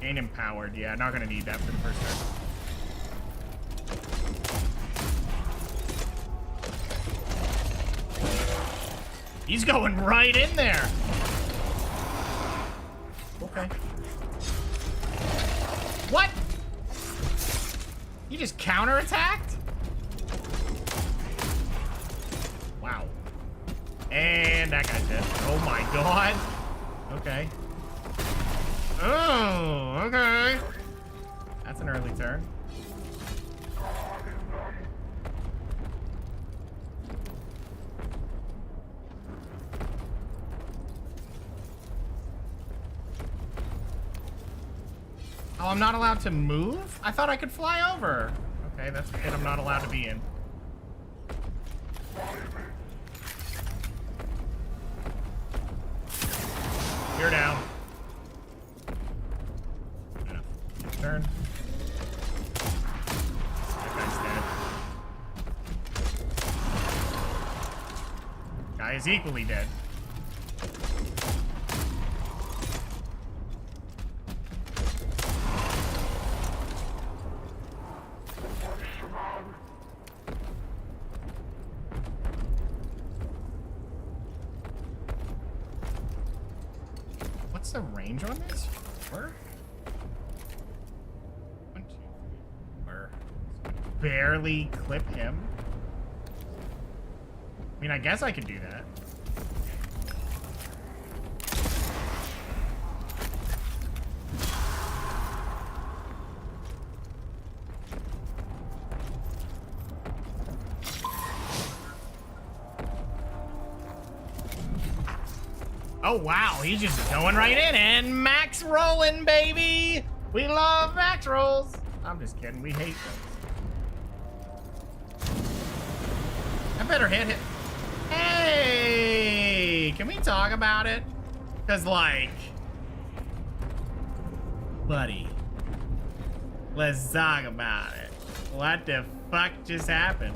Gain empowered. Yeah, not gonna need that for the first turn. He's going right in there. Okay. What? He just counterattacked? Wow. And that guy's dead. Oh my god. Okay. Oh, okay. That's an early turn. Oh, I'm not allowed to move? I thought I could fly over. Okay, that's the pit I'm not allowed to be in. You're down. Enough. Turn. That guy's dead. Guy is equally dead. What's the range on this? 4? 1, 2, 3, 4. Barely clip him. I mean, I guess I could do that. Oh, wow. He's just going right in. And max rolling, baby. We love max rolls. I'm just kidding. We hate those. I better hit him. Hey, can we talk about it? Because, like, buddy, let's talk about it. What the fuck just happened?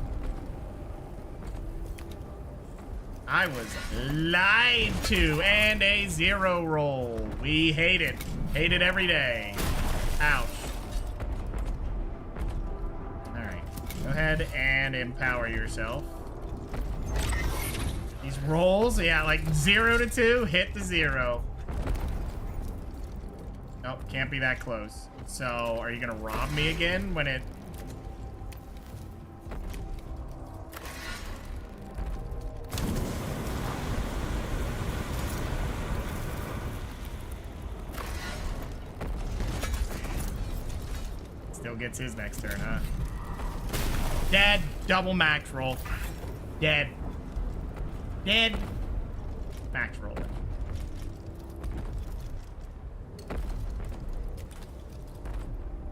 I was lied to, and a 0 roll. We hate it. Hate it every day. Ouch. All right, go ahead and empower yourself. These rolls, yeah, like 0 to 2, hit the 0. Nope, can't be that close. So, are you gonna rob me again when it... Still gets his next turn, huh? Dead. Double max roll. Dead. Dead. Max roll.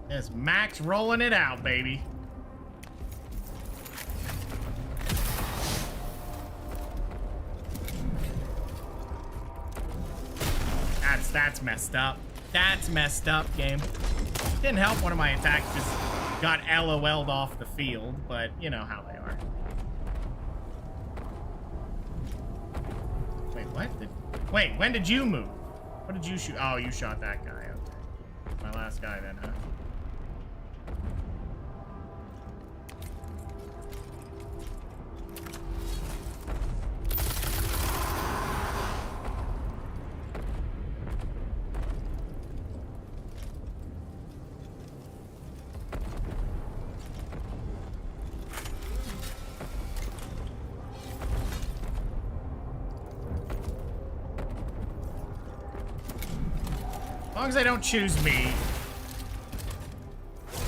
Just max rolling it out, baby. That's messed up. That's messed up, game. Didn't help one of my attacks just got LOL'd off the field, but you know how they are. Wait, what? Wait, when did you move? What did you shoot? Oh, you shot that guy. Okay. My last guy then, huh? As long as they don't choose me.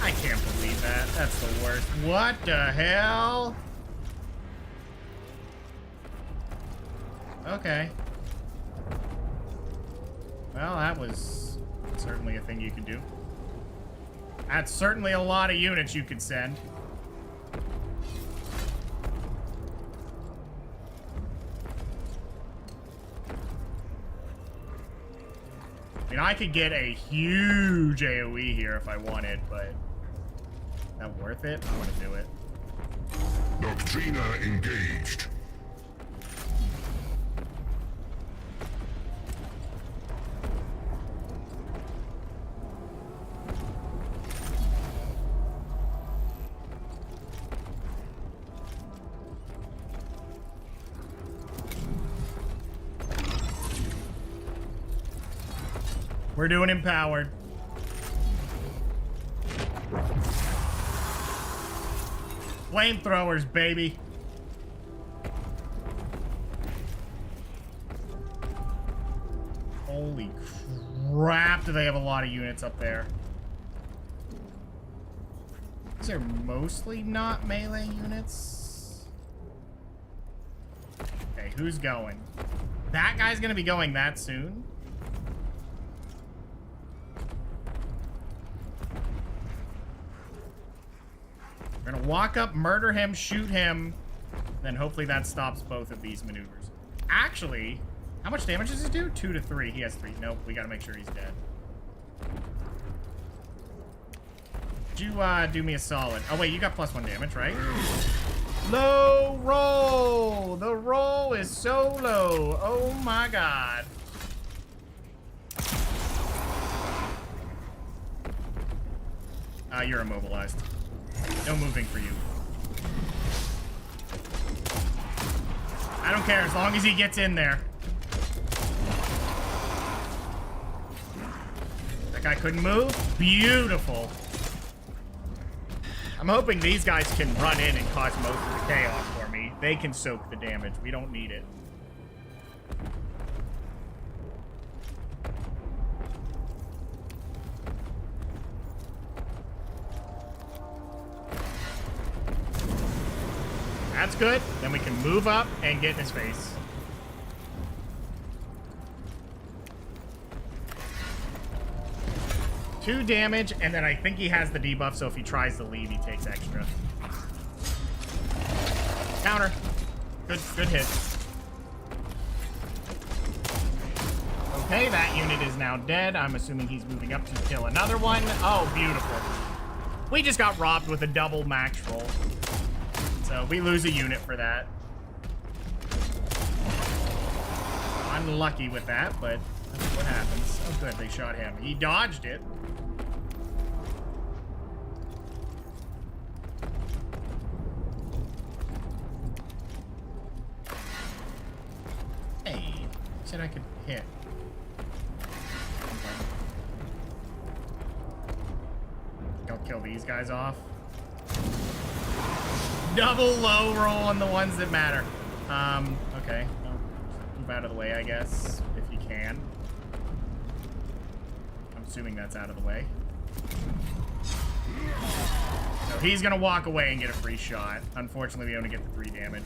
I can't believe that. That's the worst. What the hell? Okay. Well, that was certainly a thing you could do. That's certainly a lot of units you could send. I mean, I could get a huge AoE here if I wanted, but... Is that worth it? I want to do it. Doctrina engaged. We're doing empowered. Flamethrowers, baby. Holy crap, do they have a lot of units up there. These are mostly not melee units. Okay, who's going? That guy's gonna be going that soon? We're gonna walk up, murder him, shoot him, then hopefully that stops both of these maneuvers. Actually, how much damage does it do? 2 to 3. He has 3. Nope, we gotta make sure he's dead. Did you do me a solid? Oh wait, you got +1 damage, right? Low roll! The roll is so low. Oh my god. You're immobilized. No moving for you. I don't care as long as he gets in there. That guy couldn't move? Beautiful. I'm hoping these guys can run in and cause most of the chaos for me. They can soak the damage. We don't need it. That's good. Then we can move up and get in his face. Two damage, and then I think he has the debuff, so if he tries to leave, he takes extra. Counter. Good hit. Okay, that unit is now dead. I'm assuming he's moving up to kill another one. Oh, beautiful. We just got robbed with a double max roll. So we lose a unit for that. Unlucky with that, but that's what happens. Oh good, they shot him. He dodged it. Hey, said I could hit. Don't kill these guys off. Double low roll on the ones that matter. Okay. Well, move out of the way, I guess, if you can. I'm assuming that's out of the way. So he's gonna walk away and get a free shot. Unfortunately, we only get the 3 damage.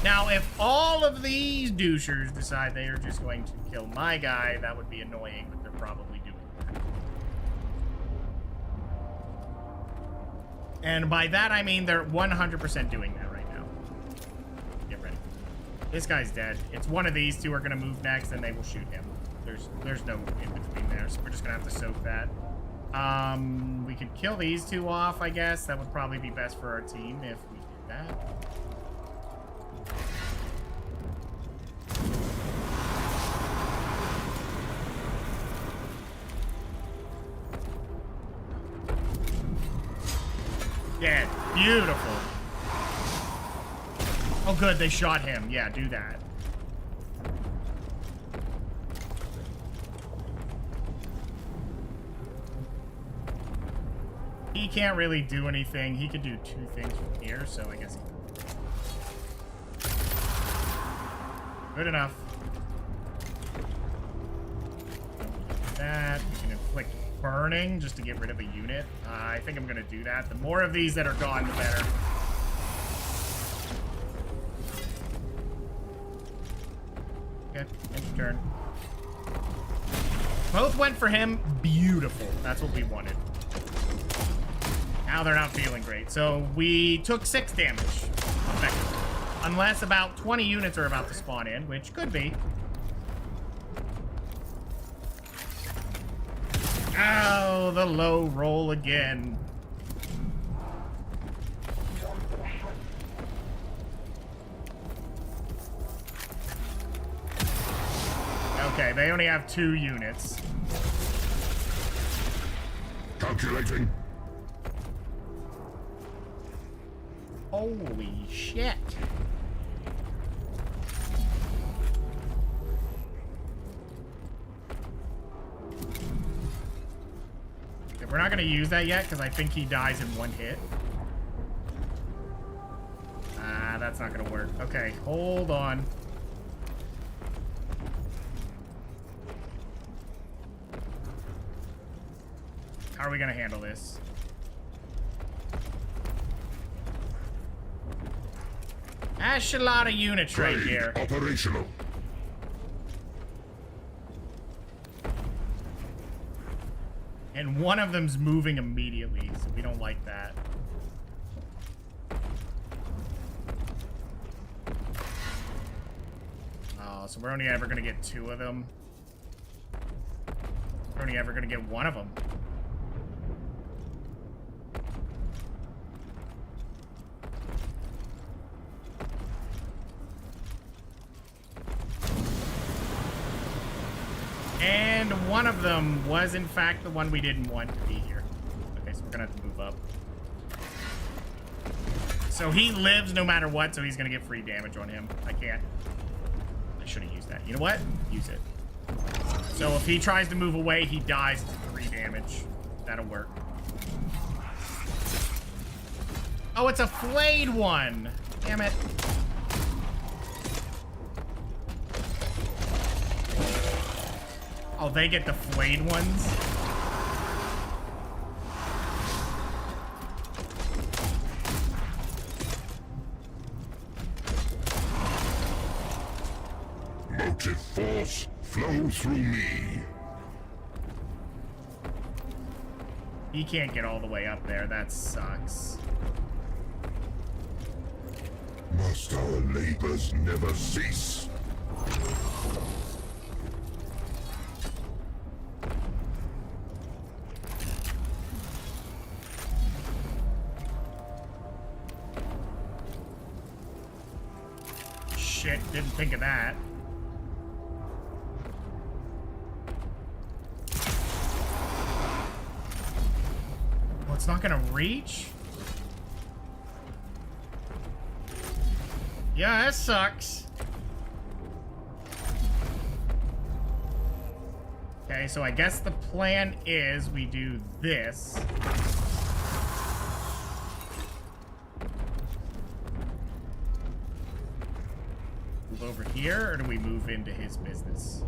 Now, if all of these douchers decide they are just going to kill my guy, that would be annoying, but they're probably doing that. And by that, I mean they're 100% doing that right now. Get ready. This guy's dead. It's one of these two are going to move next, and they will shoot him. There's no in between there, so we're just going to have to soak that. We could kill these two off, I guess. That would probably be best for our team if we did that. Dead. Beautiful. Oh, good. They shot him. Yeah, do that. He can't really do anything. He could do 2 things from here, so I guess he... Good enough. that. We can inflict burning just to get rid of a unit. I think I'm gonna do that. The more of these that are gone, the better. Okay, end your turn. Both went for him. Beautiful. That's what we wanted. Now they're not feeling great. So we took 6 damage. Effectively. Unless about 20 units are about to spawn in, which could be. Oh, the low roll again. Okay, they only have 2 units. Calculating. Holy shit. Okay, we're not going to use that yet because I think he dies in 1 hit. That's not going to work. Okay, hold on. How are we going to handle this? That's a lot of units right here. Operational. And one of them's moving immediately, so we don't like that. Oh, so we're only ever going to get 2 of them. We're only ever going to get 1 of them. And one of them was, in fact, the one we didn't want to be here. Okay, so we're gonna have to move up. So he lives no matter what, so he's gonna get free damage on him. I can't. I should have used that. You know what? Use it. So if he tries to move away, he dies to 3 damage. That'll work. Oh, it's a flayed one. Damn it. Oh, they get the flayed ones? Motive force, flow through me. He can't get all the way up there. That sucks. Must our labors never cease? Shit, didn't think of that. Well, it's not gonna reach? Yeah, that sucks. Okay, so I guess the plan is we do this. Move over here, or do we move into his business?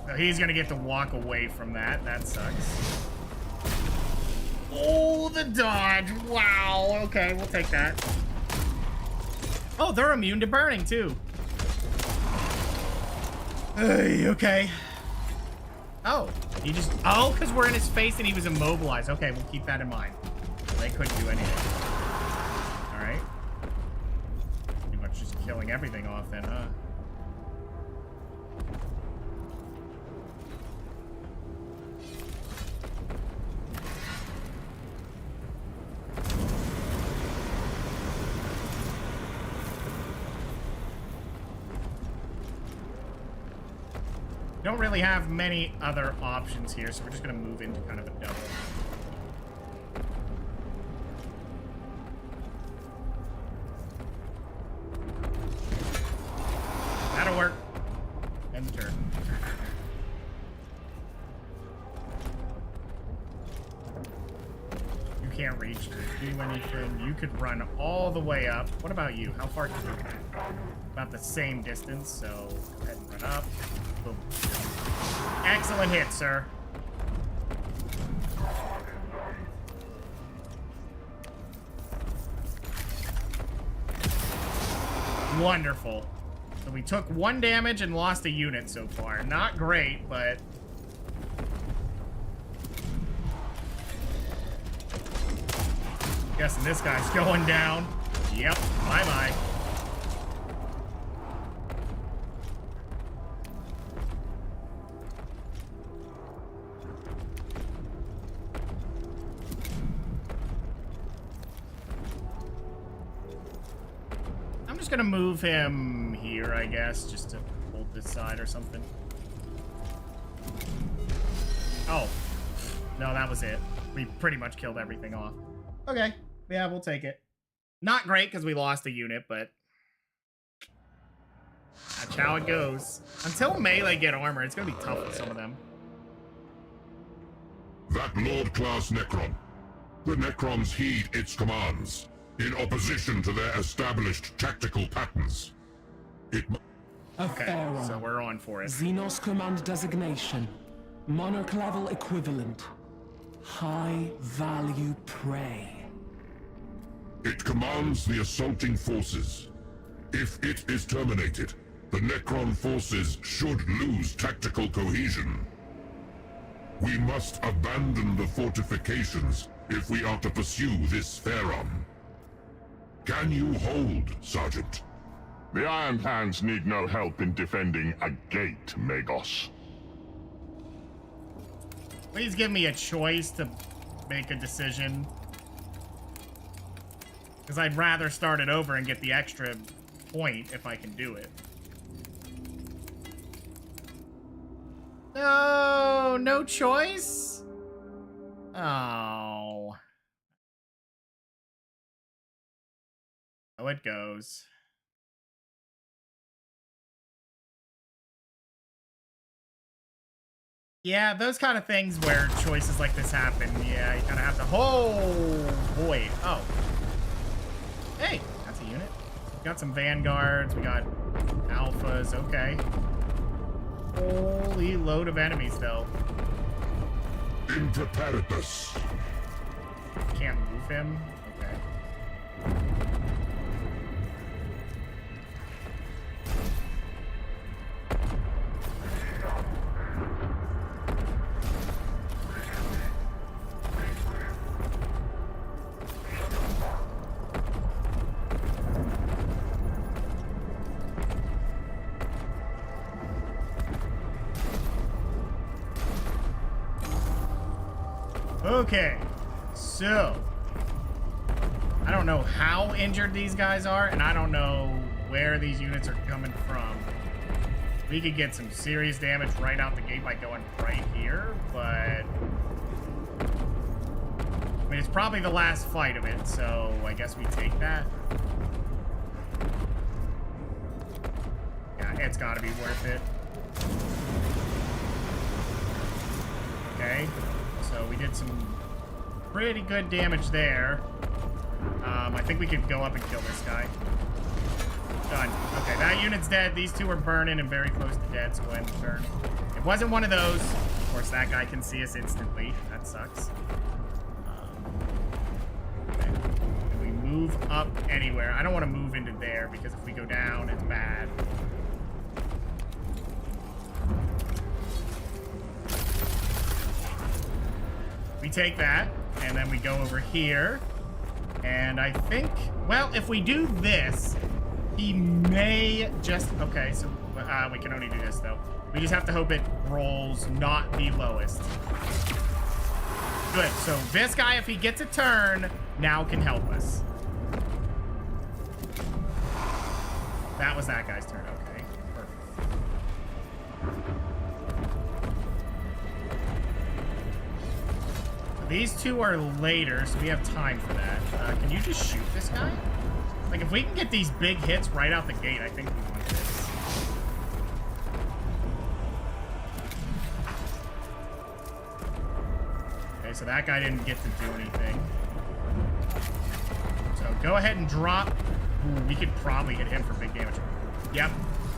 So he's gonna get to walk away from that. That sucks. Oh, the dodge. Wow. Okay, we'll take that. Oh, they're immune to burning, too. Okay. Oh, he just... Oh, because we're in his face and he was immobilized. Okay, we'll keep that in mind. They couldn't do anything. All right. Pretty much just killing everything off then, huh? Don't really have many other options here, so we're just gonna move into kind of a double. That'll work. End the turn. can't reach to do anything. You could run all the way up. What about you? How far can you run? About the same distance, so go ahead and run up. Boom. Excellent hit, sir. Wonderful. So we took 1 damage and lost a unit so far. Not great, but... Guessing this guy's going down. Yep, bye-bye. I'm just gonna move him here, I guess, just to hold this side or something. Oh. No, that was it. We pretty much killed everything off. Okay. Yeah, we'll take it. Not great because we lost a unit, but that's how it goes. Until melee get armor, it's gonna be tough with some of them. That Lord-class Necron. The Necrons heed its commands, in opposition to their established tactical patterns. Okay, so we're on for it. Xenos command designation. Monarch level equivalent. High value prey. It commands the assaulting forces. If it is terminated, the Necron forces should lose tactical cohesion. We must abandon the fortifications if we are to pursue this Pharaon. Can you hold, Sergeant? The Iron Hands need no help in defending a gate, Magos. Please give me a choice to make a decision. Because I'd rather start it over and get the extra point if I can do it. No, no choice? Oh. Oh, it goes. Yeah, those kind of things where choices like this happen. Yeah, you kind of have to... Oh, boy. Oh. Hey, that's a unit. We got some vanguards. We got alphas. Okay. Holy load of enemies, though. In preparedness. Can't move him. Okay. Okay, so I don't know how injured these guys are, and I don't know where these units are coming from. We could get some serious damage right out the gate by going right here, but I mean, it's probably the last fight of it, so I guess we take that. Yeah, it's gotta be worth it. Okay. So we did some pretty good damage there. I think we could go up and kill this guy. Done. Okay, that unit's dead. These two are burning and very close to dead, so we'll end the turn. It wasn't one of those. Of course, that guy can see us instantly. That sucks. Okay. Can we move up anywhere? I don't want to move into there because if we go down, it's bad. We take that, and then we go over here. And I think, well, if we do this, he may just... Okay, so we can only do this, though. We just have to hope it rolls not the lowest. Good, so this guy, if he gets a turn, now can help us. That was that guy's turn, okay. Perfect. These two are later, so we have time for that. Can you just shoot this guy? Like, if we can get these big hits right out the gate, I think we want this. Okay, so that guy didn't get to do anything. go ahead and drop. Ooh, we could probably hit him for big damage. Yep.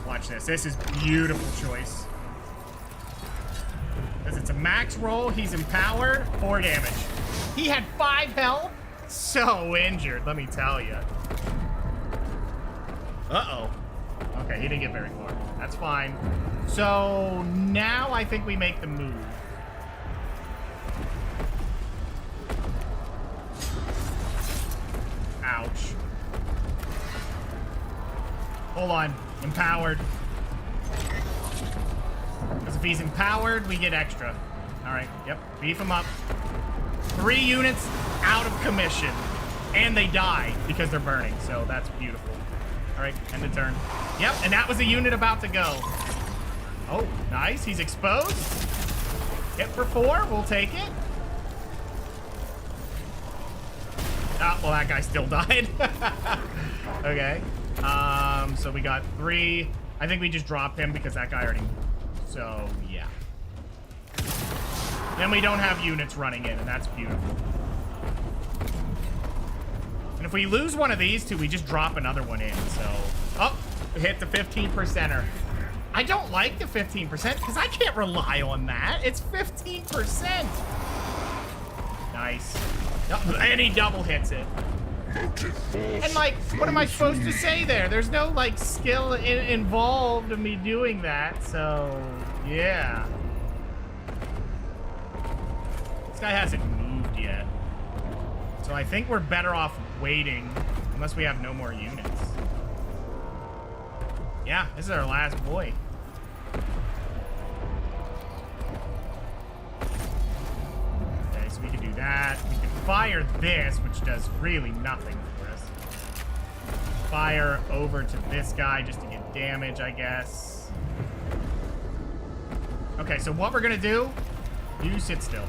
Watch this. This is beautiful choice. Because it's a max roll. He's empowered. 4 damage. He had 5 health. So injured, let me tell you. Uh-oh. Okay, he didn't get very far. That's fine. So now I think we make the move. Ouch. Hold on. Empowered. Because if he's empowered, we get extra. All right. Yep. Beef him up. 3 units out of commission. And they die because they're burning. So that's beautiful. All right. End of turn. Yep. And that was a unit about to go. Oh, nice. He's exposed. Hit for 4. We'll take it. Ah, well, that guy still died. Okay. So we got 3. I think we just dropped him because that guy already... So, yeah. Then we don't have units running in, and that's beautiful. And if we lose one of these two, we just drop another one in, so... Oh, we hit the 15%er. I don't like the 15% because I can't rely on that. It's 15%. Nice. And he double hits it. And like, what am I supposed to say there? There's no like skill involved in me doing that, so yeah. This guy hasn't moved yet. So I think we're better off waiting unless we have no more units. Yeah, this is our last boy. Okay, so we can do that. We can fire this, which does really nothing for us. Fire over to this guy just to get damage, I guess. Okay, so what we're gonna do, you sit still.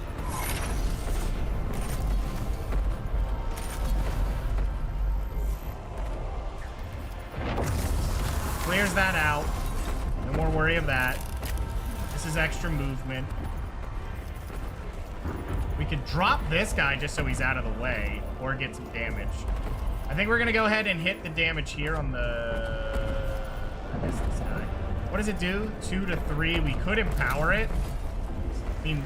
Clears that out. No more worry of that. This is extra movement. We could drop this guy just so he's out of the way or get some damage. I think we're going to go ahead and hit the damage here on the... I missed this guy. What does it do? 2 to 3. We could empower it. I mean,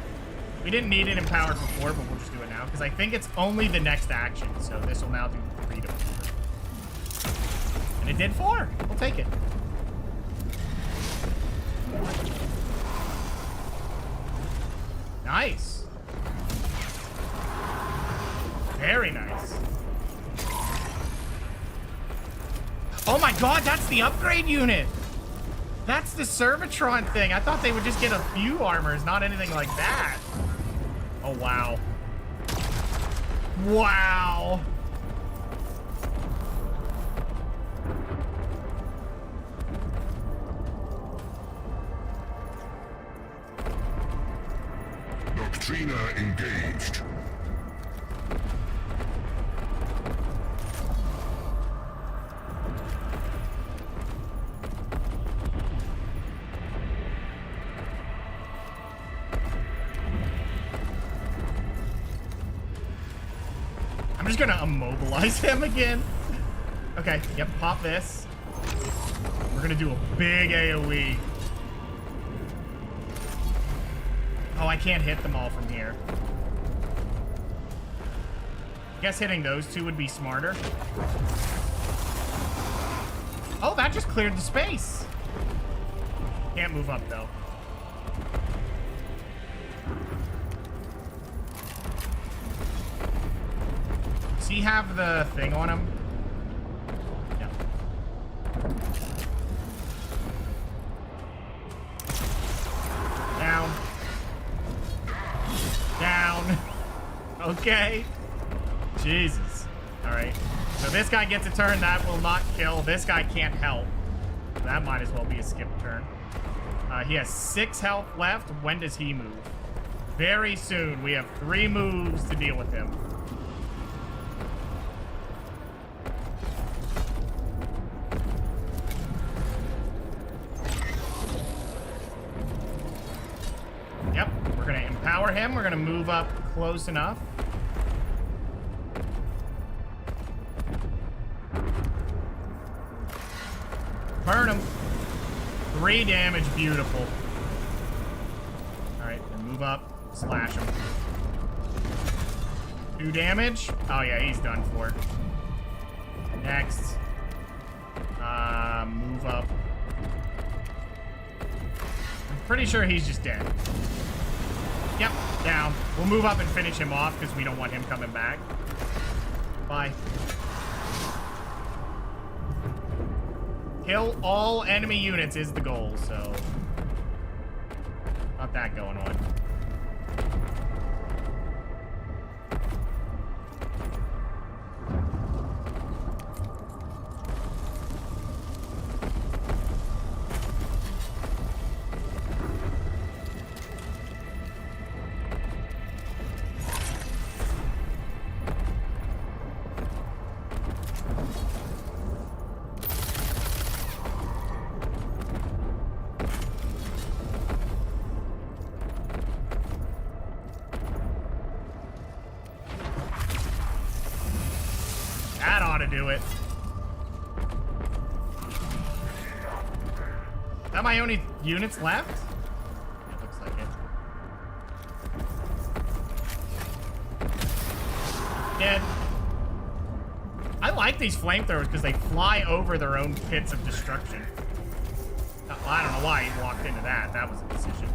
we didn't need it empowered before, but we'll just do it now because I think it's only the next action. So this will now do 3 to 4. And it did 4. We'll take it. Nice. Very nice. Oh my god, that's the upgrade unit. That's the Servitron thing. I thought they would just get a few armors, not anything like that. Oh, wow. Wow. Doctrina engaged. I'm just gonna immobilize him again. Okay, yep, pop this. We're gonna do a big AoE. Oh, I can't hit them all from here. I guess hitting those two would be smarter. Oh, that just cleared the space. Can't move up, though. Does he have the thing on him? No. Down. Down. Okay. Jesus. All right. So this guy gets a turn. That will not kill. This guy can't help. That might as well be a skip turn. He has 6 health left. When does he move? Very soon. We have 3 moves to deal with him. Yep. We're going to empower him. We're going to move up close enough. Burn him. 3 damage, beautiful. Alright, then move up. Slash him. 2 damage. Oh yeah, he's done for. Next. Move up. I'm pretty sure he's just dead. Yep, down. We'll move up and finish him off because we don't want him coming back. Bye. Kill all enemy units is the goal, so... Got that going on. That ought to do it. Is that my only units left? It looks like it. Dead. I like these flamethrowers because they fly over their own pits of destruction. I don't know why he walked into that. That was a decision.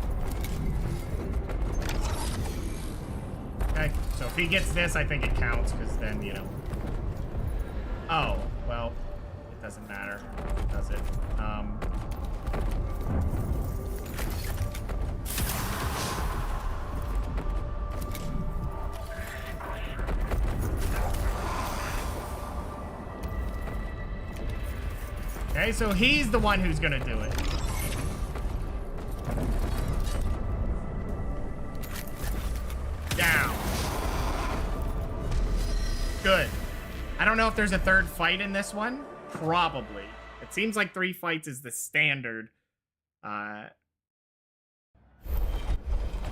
Okay, so if he gets this, I think it counts because then, you know. Oh, well, it doesn't matter, does it? Okay, so he's the one who's gonna do it. Down. Good. I don't know if there's a third fight in this one. Probably. It seems like 3 fights is the standard.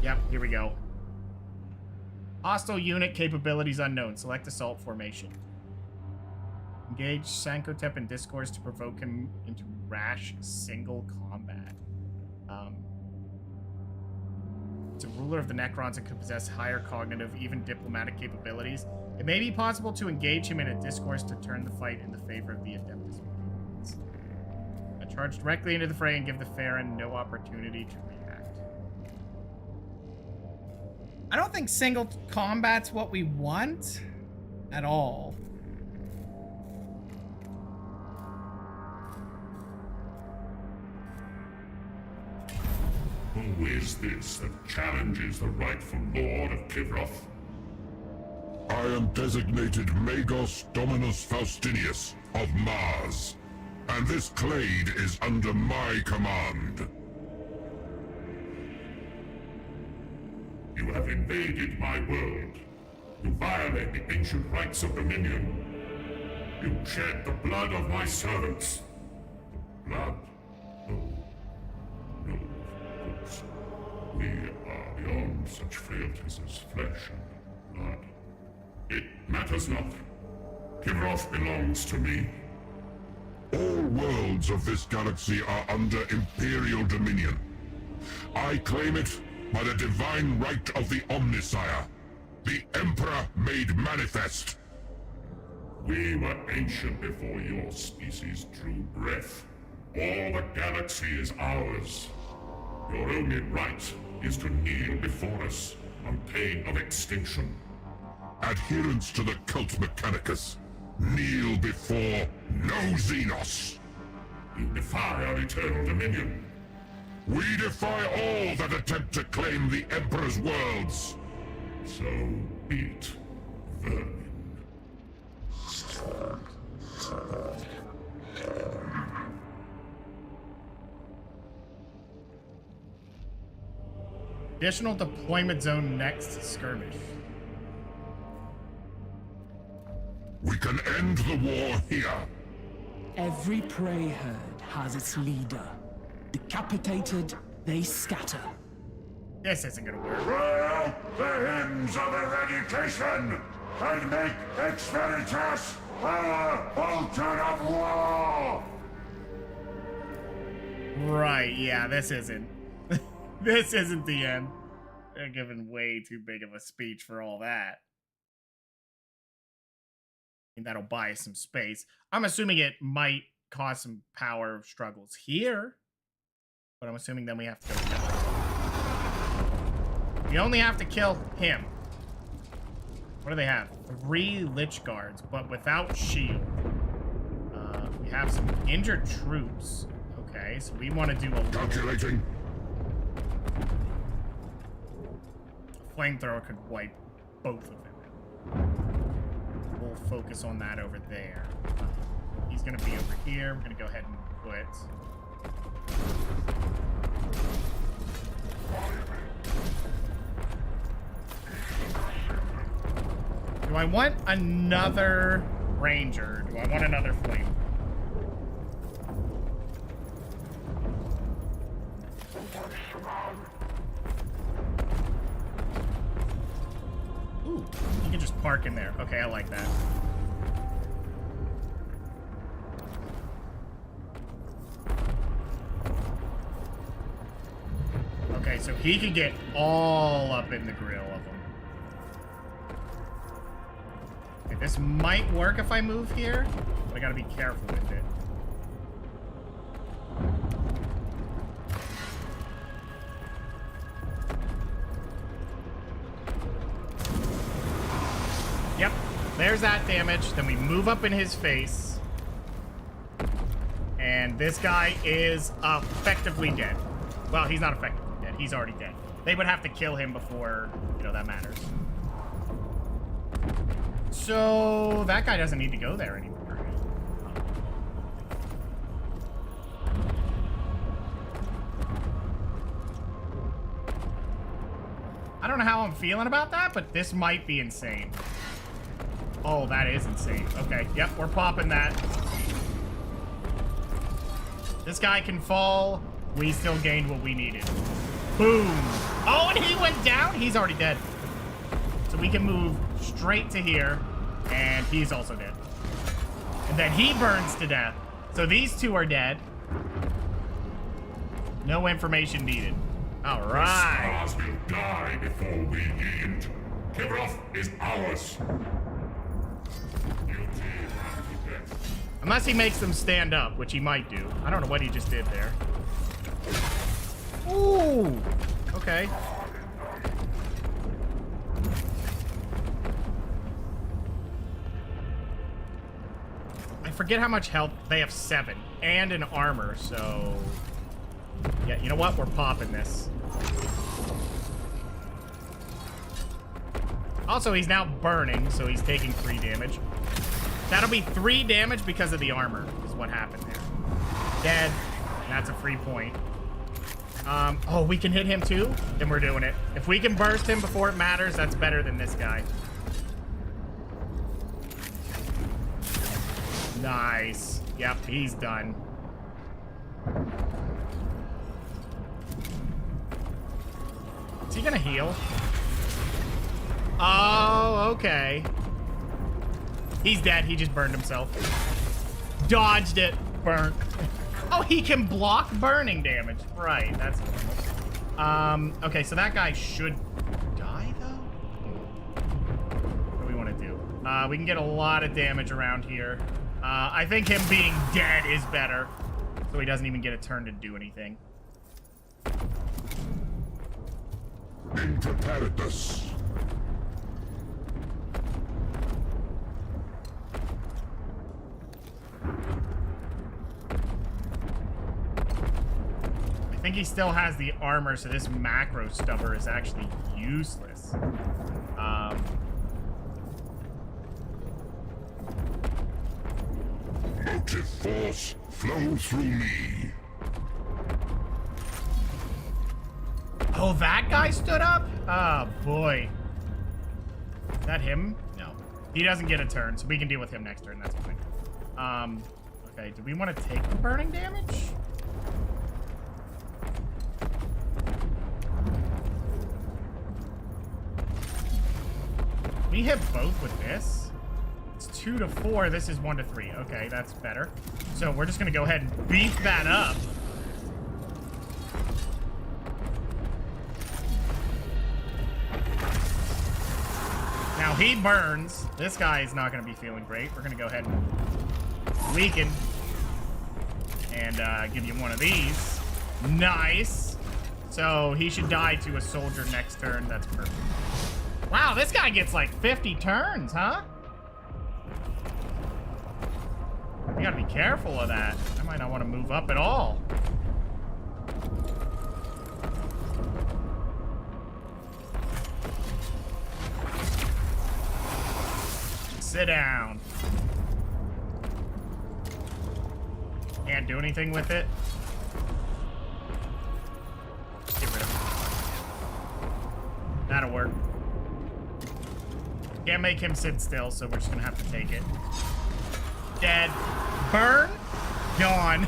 Yep, here we go. Hostile unit capabilities unknown. Select assault formation. Engage Sankotep in discourse to provoke him into rash single combat. It's a ruler of the Necrons and could possess higher cognitive, even diplomatic capabilities. It may be possible to engage him in a discourse to turn the fight in the favor of the Adeptus. Charge directly into the fray and give the Farron no opportunity to react. I don't think single combat's what we want at all. Who is this that challenges the rightful lord of Kivroth? I am designated Magos Dominus Faustinius of Mars, and this clade is under my command. You have invaded my world. You violate the ancient rights of Dominion. You shed the blood of my servants. Blood? No, of course. We are beyond such frailties as flesh and blood. It matters not. Kivroth belongs to me. All worlds of this galaxy are under Imperial dominion. I claim it by the divine right of the Omnisire, the Emperor made manifest. We were ancient before your species drew breath. All the galaxy is ours. Your only right is to kneel before us on pain of extinction. Adherents to the cult Mechanicus, kneel before no Xenos. You defy our eternal dominion. We defy all that attempt to claim the Emperor's worlds. So be it, vermin. Additional deployment zone next skirmish. We can end the war here. Every prey herd has its leader. Decapitated, they scatter. This isn't gonna work. Well, the hymns of eradication, and make Experitus our altar of war! Right, yeah, this isn't. This isn't the end. They're giving way too big of a speech for all that. I mean, that'll buy us some space. I'm assuming it might cause some power struggles here. But I'm assuming then we have to go kill him. We only have to kill him. What do they have? 3 Lich Guards, but without shield. We have some injured troops. Okay, so we want to do a Calculating. Flamethrower could wipe both of them. We'll focus on that over there. He's going to be over here. We're going to go ahead and put... Do I want another ranger? Do I want another flame? Ooh, you can just park in there. Okay, I like that. Okay, so he can get all up in the grill of them. Okay, this might work if I move here, but I gotta be careful with it. Yep, there's that damage. Then we move up in his face. And this guy is effectively dead. Well, he's not effectively dead. He's already dead. They would have to kill him before, you know, that matters. So, that guy doesn't need to go there anymore. I don't know how I'm feeling about that, but this might be insane. Oh, that is insane. Okay, yep, we're popping that. This guy can fall. We still gained what we needed. Boom. Oh, and he went down? He's already dead. So we can move straight to here, and he's also dead. And then he burns to death. So these two are dead. No information needed. All right. The stars will die before we yield. Kivrov is ours. Unless he makes them stand up, which he might do. I don't know what he just did there. Ooh. Okay. I forget how much health. They have 7 and an armor, so... Yeah, you know what? We're popping this. Also, he's now burning, so he's taking 3 damage. That'll be 3 damage because of the armor, is what happened there. Dead. That's a free point. Oh, we can hit him too? Then we're doing it. If we can burst him before it matters, that's better than this guy. Nice. Yep, he's done. Is he gonna heal? Oh, okay. He's dead. He just burned himself. Dodged it. Burnt. Oh, he can block burning damage. Right, that's normal. Okay, so that guy should die, though? What do we want to do? We can get a lot of damage around here. I think him being dead is better. So he doesn't even get a turn to do anything. Mechanicus. I think he still has the armor, so this macro stubber is actually useless. Motive force, flow through me. Oh, that guy stood up? Oh, boy. Is that him? No. He doesn't get a turn, so we can deal with him next turn. That's fine. Okay, do we want to take the burning damage? We hit both with this. It's 2 to 4. This is 1 to 3. Okay, that's better. So we're just going to go ahead and beef that up. he burns. This guy is not going to be feeling great. We're going to go ahead and weaken. And give you one of these. Nice. So he should die to a soldier next turn. That's perfect. Wow, this guy gets like 50 turns, huh? You gotta be careful of that. I might not want to move up at all. Sit down. Can't do anything with it. Just get rid of it. That'll work. Can't make him sit still, so we're just gonna have to take it. Dead. Burn. Gone.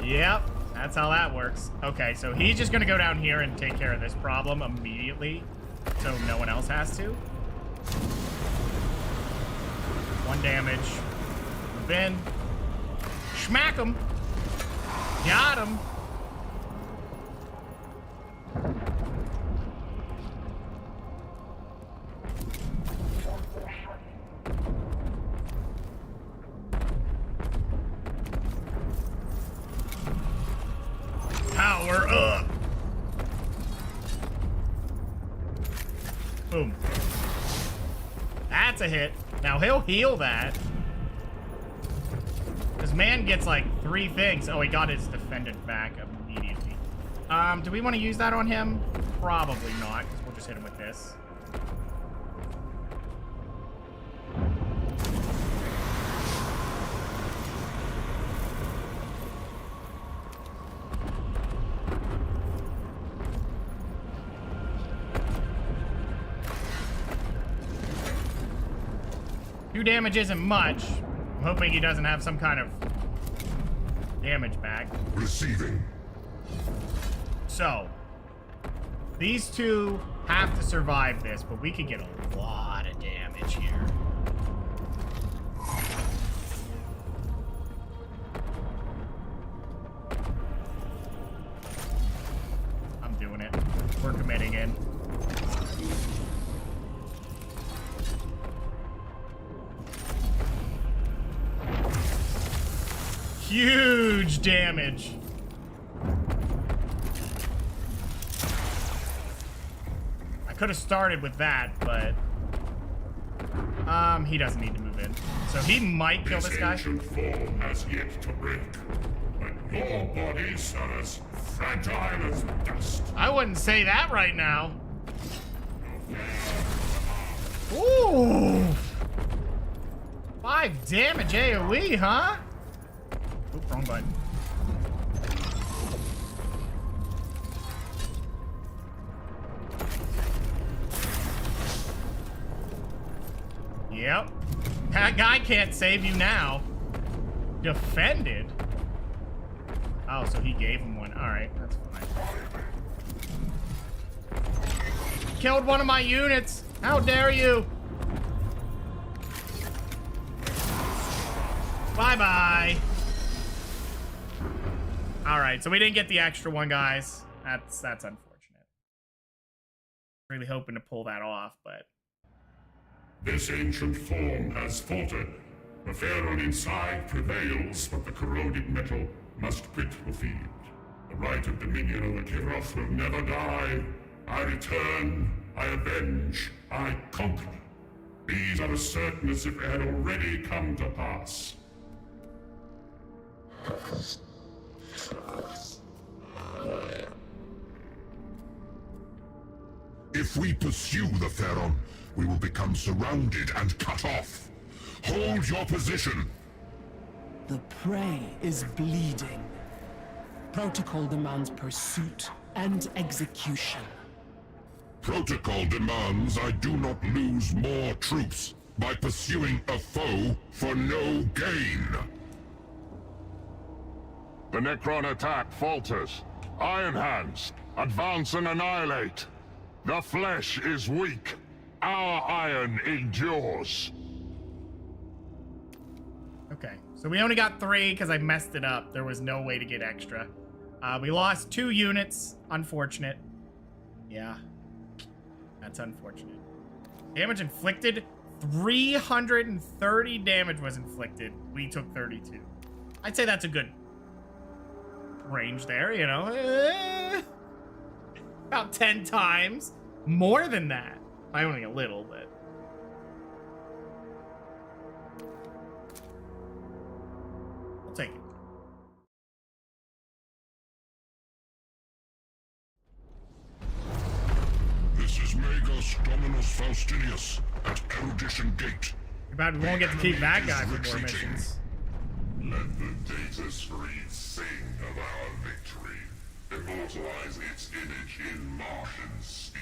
Yep, that's how that works. Okay, so he's just gonna go down here and take care of this problem immediately, so no one else has to. 1 damage. Move in. Smack him. Got him. Power up. Boom. That's a hit. Now he'll heal that. This man gets like 3 things. Oh, he got his defendant back immediately. Do we want to use that on him? Probably not, because we'll just hit him with this. Two damage isn't much. I'm hoping he doesn't have some kind of damage back. Receiving. So, these two have to survive this, but we could get a lot of damage here. I'm doing it. We're committing in. Huge damage. I could have started with that, but he doesn't need to move in. So he might kill this guy. Ancient form has yet to break, but your bodies are as fragile as dust. I wouldn't say that right now. Ooh. 5 damage AoE, huh? Oop, wrong button. Yep. That guy can't save you now. Defended? Oh, so he gave him one. Alright, that's fine. Killed one of my units. How dare you? Bye-bye. Alright, so we didn't get the extra one, guys. That's unfortunate. Really hoping to pull that off, but... This ancient form has faltered. The pharaoh inside prevails, but the corroded metal must quit the field. The right of dominion over Kiroth will never die. I return, I avenge, I conquer. These are as certain as if they had already come to pass. If we pursue the Theron, we will become surrounded and cut off. Hold your position. The prey is bleeding. Protocol demands pursuit and execution. Protocol demands I do not lose more troops by pursuing a foe for no gain. The Necron attack falters. Iron Hands, advance and annihilate. The flesh is weak. Our iron endures. Okay, so we only got 3 because I messed it up. There was no way to get extra. We lost 2 units. Unfortunate. Yeah. That's unfortunate. Damage inflicted. 330 damage was inflicted. We took 32. I'd say that's a good range there, you know. About 10 times. More than that. I only a little, but... I'll take it. This is Magos Dominus Faustinius at Erudition Gate. Too bad we won't get to keep that guy for more missions. Let the data screen sing of our victory. Immortalize its image in Martian steel.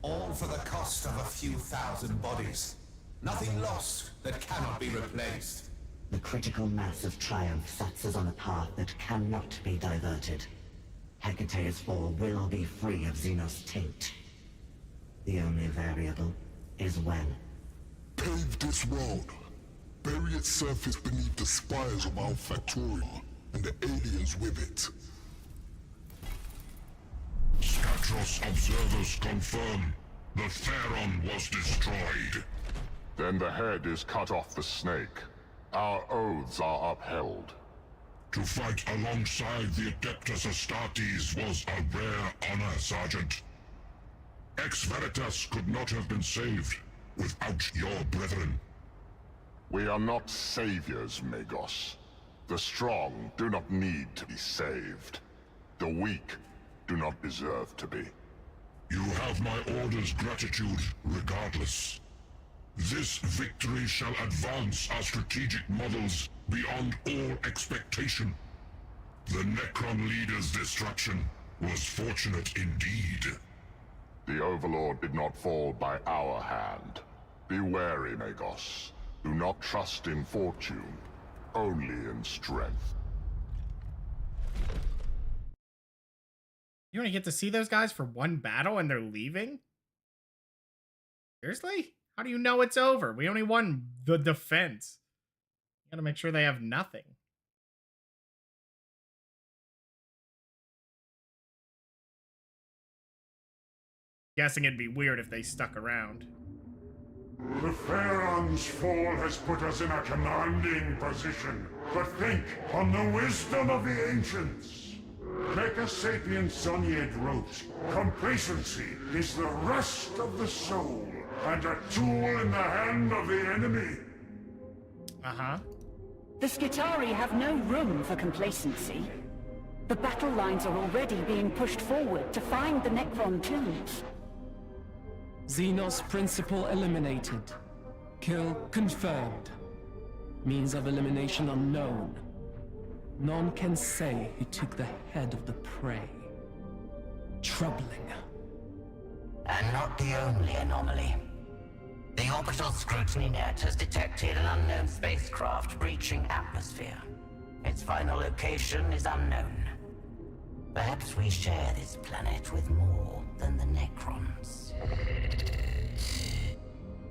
All for the cost of a few thousand bodies. Nothing lost that cannot be replaced. The critical mass of triumph sets us on a path that cannot be diverted. Hecate's fall will be free of Xenos taint. The only variable is when. Pave this road. Bury its surface beneath the spires of our Factorio, and the aliens with it. Skatros observers confirm the Theron was destroyed. Then the head is cut off the snake. Our oaths are upheld. To fight alongside the Adeptus Astartes was a rare honor, Sergeant. Ex Veritas could not have been saved without your brethren. We are not saviors, Magos. The strong do not need to be saved. The weak do not deserve to be. You have my order's gratitude regardless. This victory shall advance our strategic models beyond all expectation. The Necron leader's destruction was fortunate indeed. The Overlord did not fall by our hand. Be wary, Magos. Do not trust in fortune, only in strength. You only get to see those guys for one battle and they're leaving? Seriously? How do you know it's over? We only won the defense. You gotta make sure they have nothing. Guessing it'd be weird if they stuck around. The Pharaon's fall has put us in a commanding position, but think on the wisdom of the ancients. Mecha-sapien Sonied wrote, complacency is the rust of the soul, and a tool in the hand of the enemy. Uh-huh. The Skitari have no room for complacency. The battle lines are already being pushed forward to find the Necron tombs. Xenos principle eliminated. Kill confirmed. Means of elimination unknown. None can say who took the head of the prey. Troubling. And not the only anomaly. The orbital scrutiny net has detected an unknown spacecraft breaching atmosphere. Its final location is unknown. Perhaps we share this planet with more than the Necrons.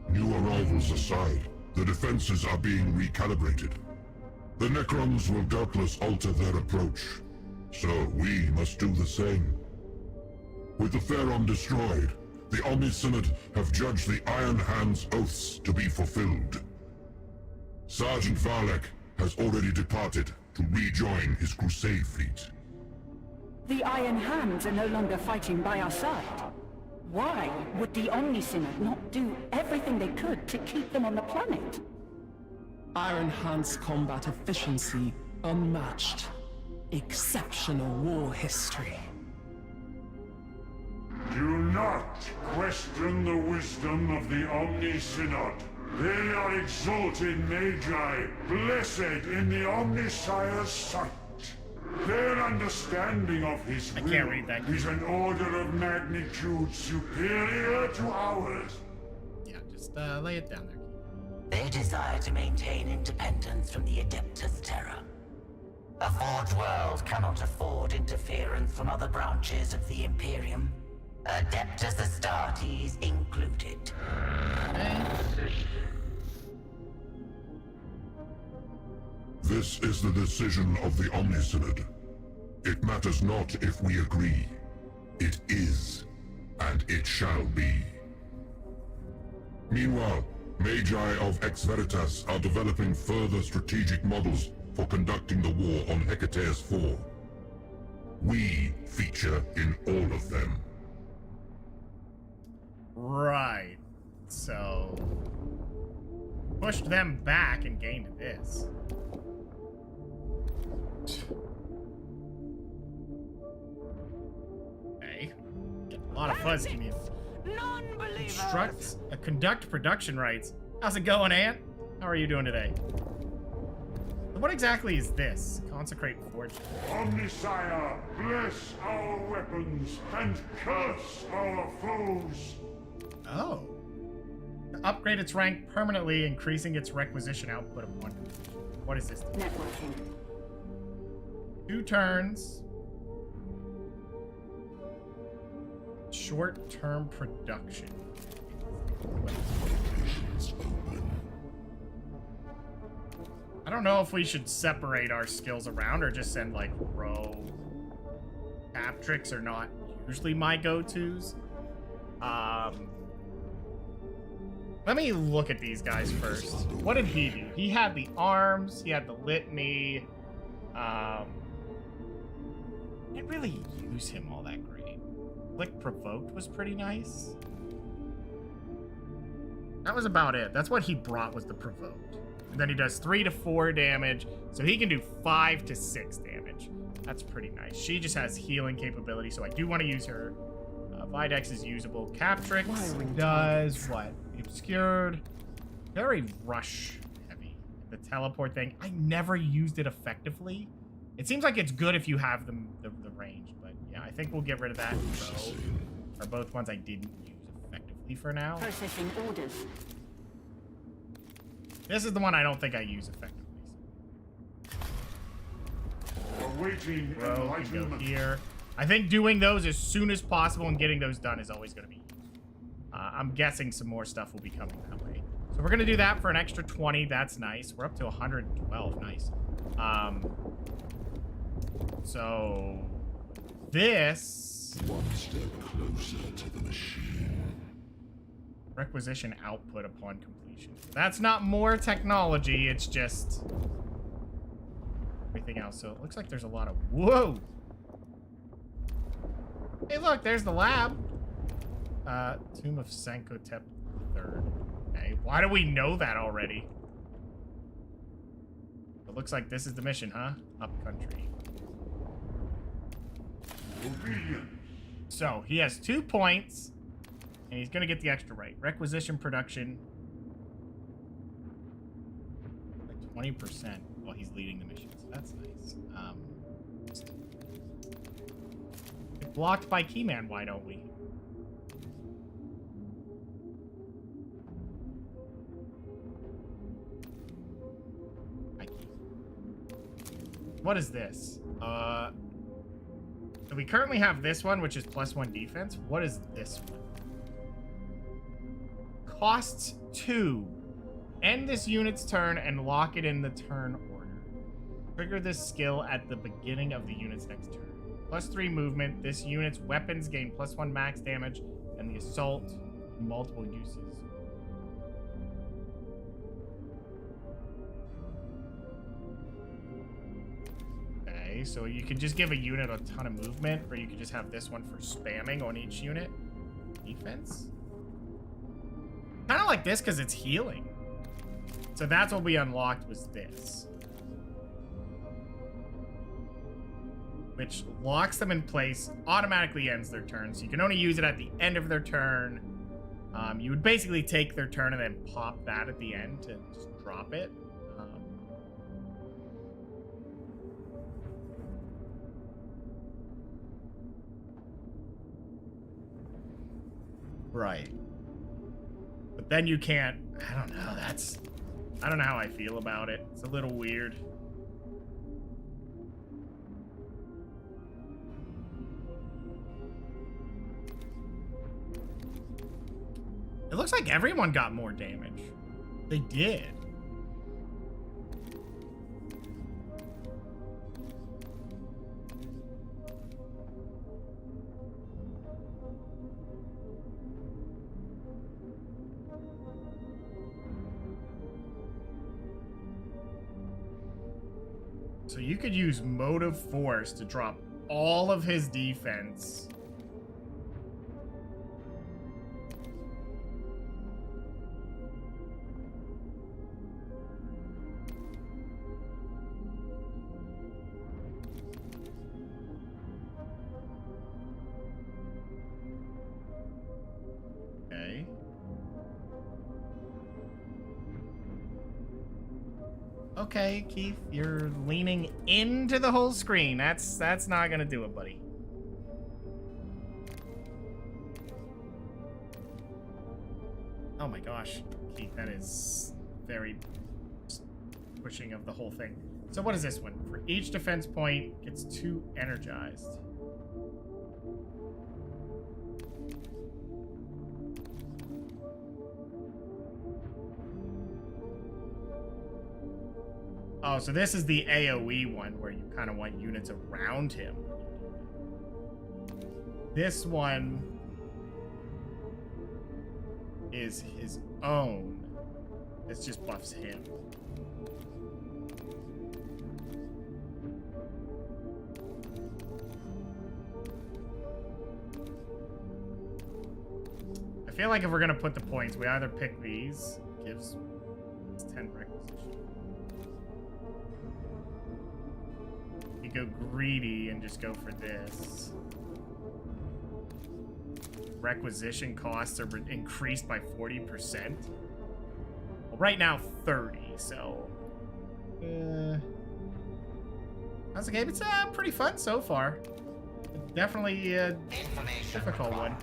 New arrivals aside, the defenses are being recalibrated. The Necrons will doubtless alter their approach, so we must do the same. With the Theron destroyed, the Omni-Synod have judged the Iron Hand's oaths to be fulfilled. Sergeant Valek has already departed to rejoin his Crusade fleet. The Iron Hands are no longer fighting by our side. Why would the Omni-Synod not do everything they could to keep them on the planet? Iron Hand's combat efficiency unmatched. Exceptional war history. Do not question the wisdom of the Omni-Synod. They are exalted Magi, blessed in the Omnissire's sight. Their understanding of his will is an order of magnitude superior to ours. Yeah, just lay it down there. They desire to maintain independence from the Adeptus Terra. A forged world cannot afford interference from other branches of the Imperium, Adeptus Astartes included. This is the decision of the Omni-Synod. It matters not if we agree. It is, and it shall be. Meanwhile, Magi of Ex Veritas are developing further strategic models for conducting the war on Hecateus 4. We feature in all of them. Right. So... pushed them back and gained this. Okay. Get a lot of fuzz community. Conduct production rights. How's it going, Ant? How are you doing today? What exactly is this? Consecrate forge. Omnisire, bless our weapons and curse our foes. Oh. Upgrade its rank permanently, increasing its requisition output of 1. What is this? Networking. 2 turns. Short-term production. I don't know if we should separate our skills around or just send like row. Tap tricks are not usually my go-tos. Let me look at these guys first. What did he do? He had the arms, he had the litany. Didn't really use him all that great. Click provoked was pretty nice. That was about it. That's what he brought, was the provoked. And then he does 3 to 4 damage, so he can do 5 to 6 damage. That's pretty nice. She just has healing capability, so I do want to use her. Videx is usable. Captrix does what? Obscured. Very rush heavy. The teleport thing, I never used it effectively. It seems like it's good if you have the range, but yeah, I think we'll get rid of that. So, are both ones I didn't use effectively for now. Processing orders. This is the one I don't think I use effectively. Awaiting Bro, we go here. I think doing those as soon as possible and getting those done is always going to be useful. I'm guessing some more stuff will be coming that way. So we're going to do that for an extra 20. That's nice. We're up to 112. Nice. So this... One step closer to the machine. Requisition output upon completion. That's not more technology. It's just everything else. So it looks like there's a lot of... Whoa! Hey, look, there's the lab. Tomb of Sankotep III. Okay, why do we know that already? It looks like this is the mission, huh? Up country. So, he has 2 points, and he's gonna get the extra right. Requisition production. Like 20% while he's leading the mission, so that's nice. Blocked by Keyman, why don't we? What is this? So we currently have this one, which is +1 defense. What is this one? Costs 2. End this unit's turn and lock it in the turn order. Trigger this skill at the beginning of the unit's next turn. +3 movement. This unit's weapons gain +1 max damage, and the assault multiple uses. Okay, so you can just give a unit a ton of movement, or you could just have this one for spamming on each unit. Defense? Kind of like this because it's healing. So that's what we unlocked, was this. Which locks them in place, automatically ends their turn. So you can only use it at the end of their turn. You would basically take their turn and then pop that at the end to just drop it. Right. But then you can't, I don't know, I don't know how I feel about it. It's a little weird. It looks like everyone got more damage. They did. So you could use motive force to drop all of his defense. Okay. Okay, Keith, you're leaning into the whole screen. That's not gonna do it, buddy. Oh my gosh, Keith, that is very pushing of the whole thing. So what is this one? For each defense point, gets 2 energized. Oh, so this is the AoE one where you kind of want units around him. This one is his own. This just buffs him. I feel like if we're gonna put the points, we either pick these, gives 10 requisition. You go greedy and just go for this. Requisition costs are increased by 40%. Well, right now 30, so how's the game? It's pretty fun so far. Definitely a difficult one.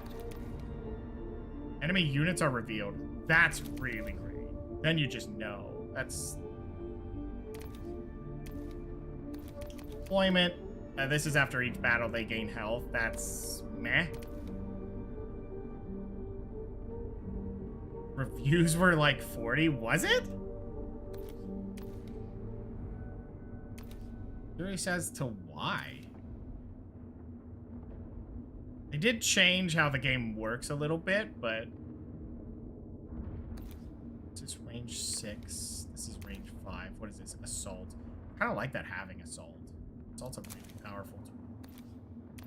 Enemy units are revealed. That's really great. Then you just know. That's deployment. This is after each battle they gain health. That's meh. Reviews were like 40. Was it? Jury says to why. They did change how the game works a little bit, but this is range 6. This is range 5. What is this? Assault. Kind of like that having assault. Assault's a really powerful tool.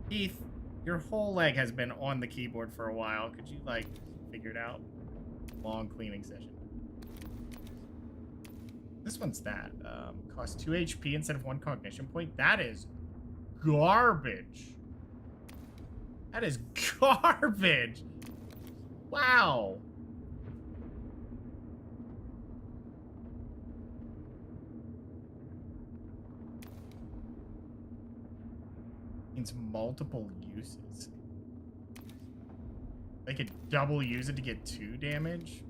Keith, your whole leg has been on the keyboard for a while. Could you, like, figure it out? Long cleaning session. This one's that. Costs 2 HP instead of 1 cognition point. That is garbage. That is garbage. Wow. Means multiple uses. They could double use it to get 2 damage.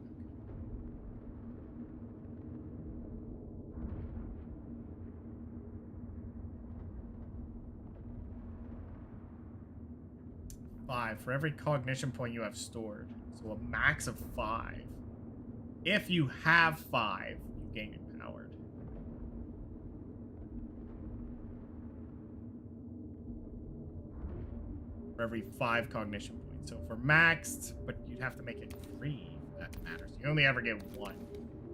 For every cognition point you have stored. So a max of 5. If you have 5, you gain empowered. For every 5 cognition points. So for maxed, but you'd have to make it 3 if that matters. You only ever get 1.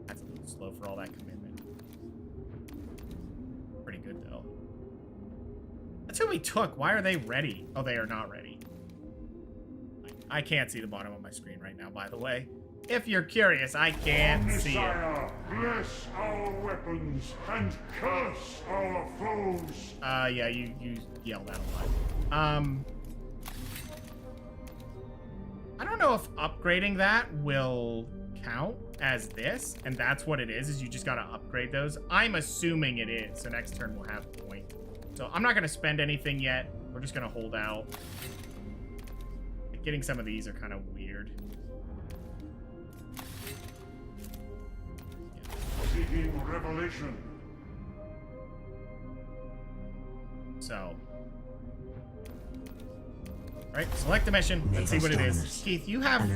That's a little slow for all that commitment. Pretty good though. That's who we took. Why are they ready? Oh, they are not ready. I can't see the bottom of my screen right now, by the way. If you're curious, I can't see it. Bless our weapons and curse our foes. Yeah, you yelled that a lot. I don't know if upgrading that will count as this, and that's what it is you just gotta upgrade those. I'm assuming it is, so next turn we'll have point. So I'm not gonna spend anything yet. We're just gonna hold out. Getting some of these are kind of weird. Seeking revelation. So. Alright, select the mission. Let's see what it is. Keith, you have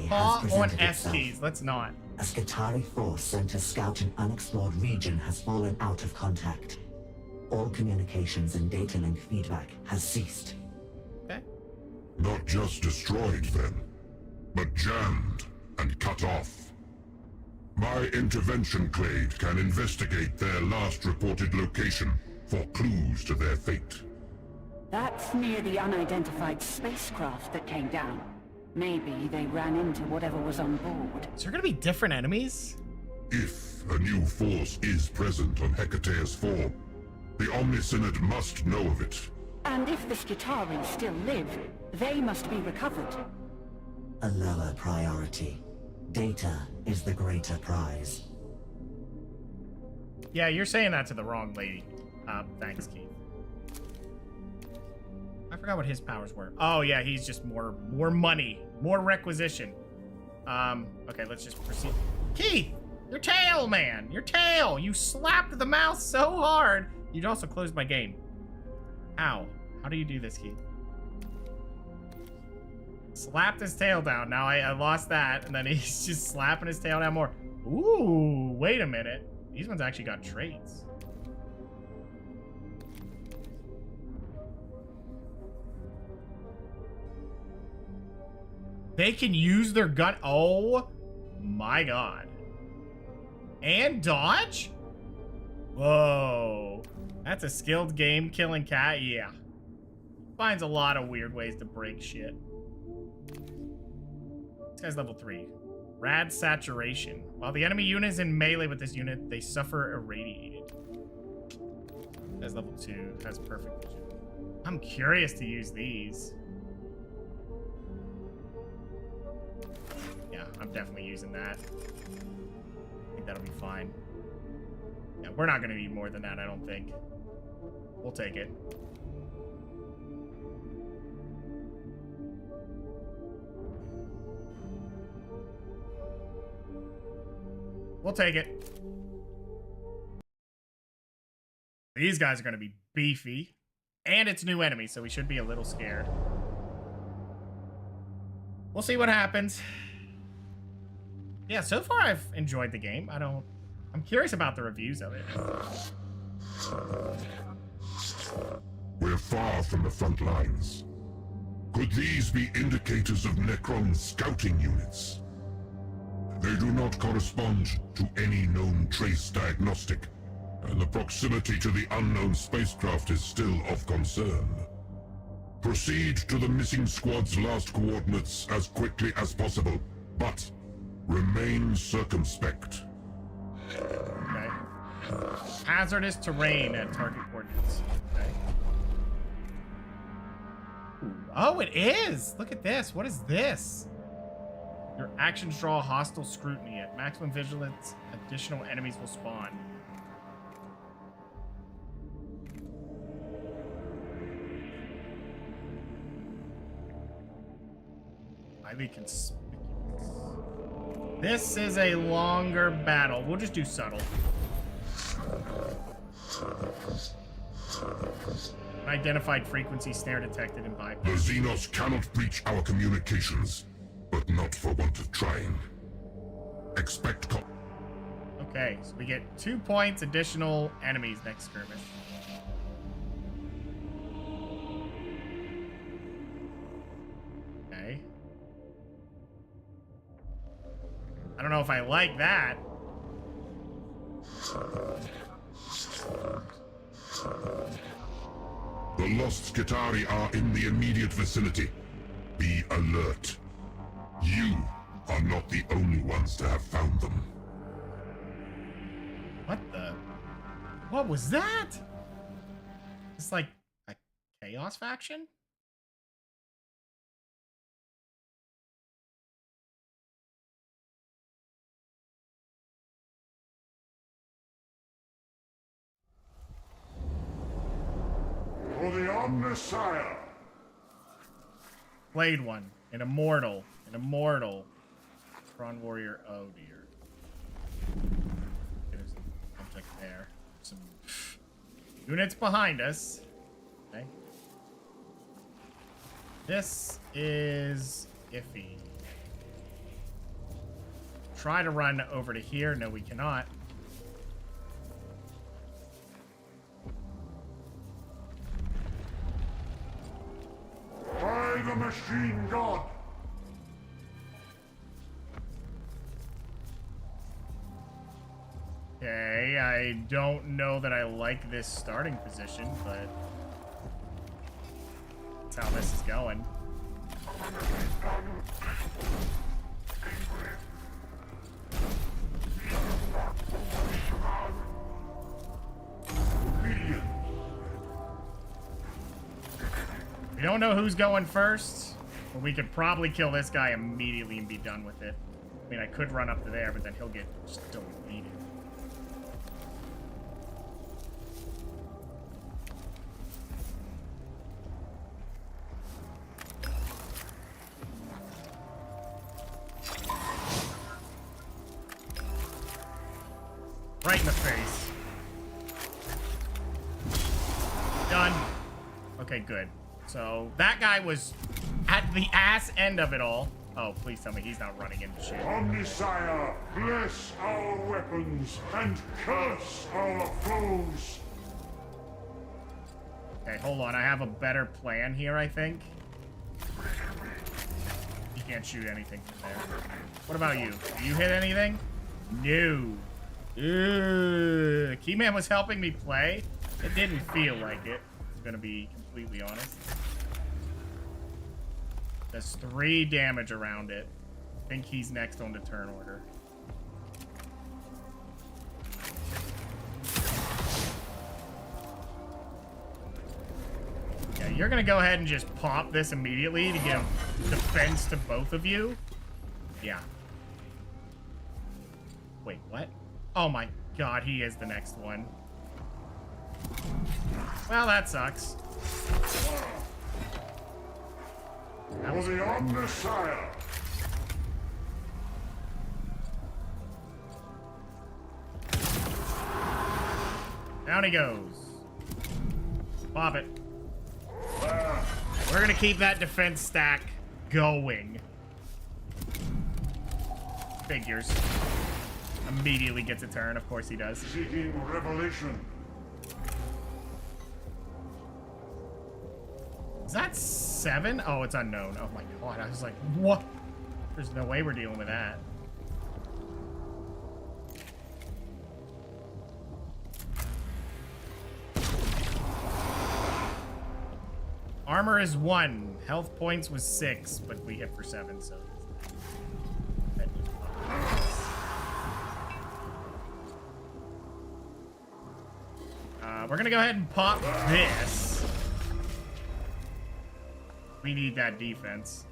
paw on S keys. Let's not. A Skitarii force sent to scout an unexplored region has fallen out of contact. All communications and data link feedback has ceased. Okay. Not just destroyed, then, but jammed and cut off. My intervention clade can investigate their last reported location for clues to their fate. That's near the unidentified spacecraft that came down. Maybe they ran into whatever was on board. Is there gonna be different enemies? If a new force is present on Hecatea's 4, the Omnisynod must know of it. And if the Skitarii still live, they must be recovered. A lower priority. Data is the greater prize. Yeah, you're saying that to the wrong lady. Thanks, Keith. I forgot what his powers were. Oh yeah, he's just more money, more requisition. Okay, let's just proceed. Keith, your tail, man, your tail! You slapped the mouse so hard. You'd also closed my game. How? How do you do this, Keith? Slapped his tail down. Now I lost that, and then he's just slapping his tail down more. Ooh, wait a minute. These ones actually got traits. They can use their gun. Oh my god. And dodge? Whoa. That's a skilled game killing cat. Yeah. Finds a lot of weird ways to break shit. This guy's level 3. Rad saturation. While the enemy unit is in melee with this unit, they suffer irradiated. This guy's level 2. Has perfect vision. I'm curious to use these. Yeah, I'm definitely using that. I think that'll be fine. Yeah, we're not going to need more than that, I don't think. We'll take it. We'll take it. These guys are going to be beefy. And it's new enemy, so we should be a little scared. We'll see what happens. Yeah, so far I've enjoyed the game. I'm curious about the reviews of it. We're far from the front lines. Could these be indicators of Necron scouting units? They do not correspond to any known trace diagnostic, and the proximity to the unknown spacecraft is still of concern. Proceed to the missing squad's last coordinates as quickly as possible, but remain circumspect. Okay. Hazardous terrain at target coordinates. Okay. Ooh. Oh, it is! Look at this. What is this? Your actions draw hostile scrutiny. At maximum vigilance, additional enemies will spawn. Highly conspicuous. This is a longer battle. We'll just do subtle. Identified frequency snare detected in bypass. The Xenos cannot breach our communications, but not for want of trying. Expect Okay, so we get 2 points, additional enemies next skirmish. Okay. I don't know if I like that. The lost Skitarii are in the immediate vicinity. Be alert. You are not the only ones to have found them. What the? What was that? It's like a chaos faction? For the Omnissiah! Played one. An immortal. An immortal. Tron Warrior. Oh dear. There's a object there. Some units behind us. Okay. This is iffy. Try to run over to here. No, we cannot. By the machine god! Okay, I don't know that I like this starting position, but that's how this is going. We don't know who's going first, but we could probably kill this guy immediately and be done with it. I mean, I could run up to there, but then he'll get just deleted. Right in the face. Done. Okay, good. So that guy was at the ass end of it all. Oh, please tell me he's not running into shit. Omnisire, bless our weapons and curse our foes. Okay, hold on. I have a better plan here, I think. You can't shoot anything from there. What about you? Do you hit anything? No. Ugh. Keyman was helping me play. It didn't feel like it. I'm gonna be completely honest. There's 3 damage around it. I think he's next on the turn order. Yeah, you're gonna go ahead and just pop this immediately to give defense to both of you. Yeah. Wait, what? Oh my god, he is the next one. Well, that sucks. That was For the Omnisire. Down he goes. Pop it. We're gonna keep that defense stack going. Figures. Immediately gets a turn. Of course he does. Seeking revelation. Is that 7? Oh, it's unknown. Oh my god. I was like, what? There's no way we're dealing with that. Armor is 1. Health points was 6, but we hit for 7, so... we're gonna go ahead and pop this. We need that defense.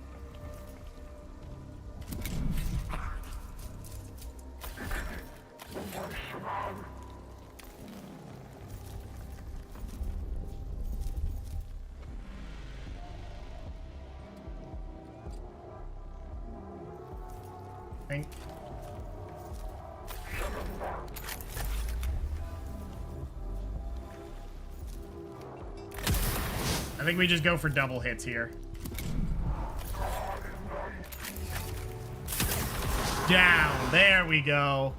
I think we just go for double hits here. Down. There we go.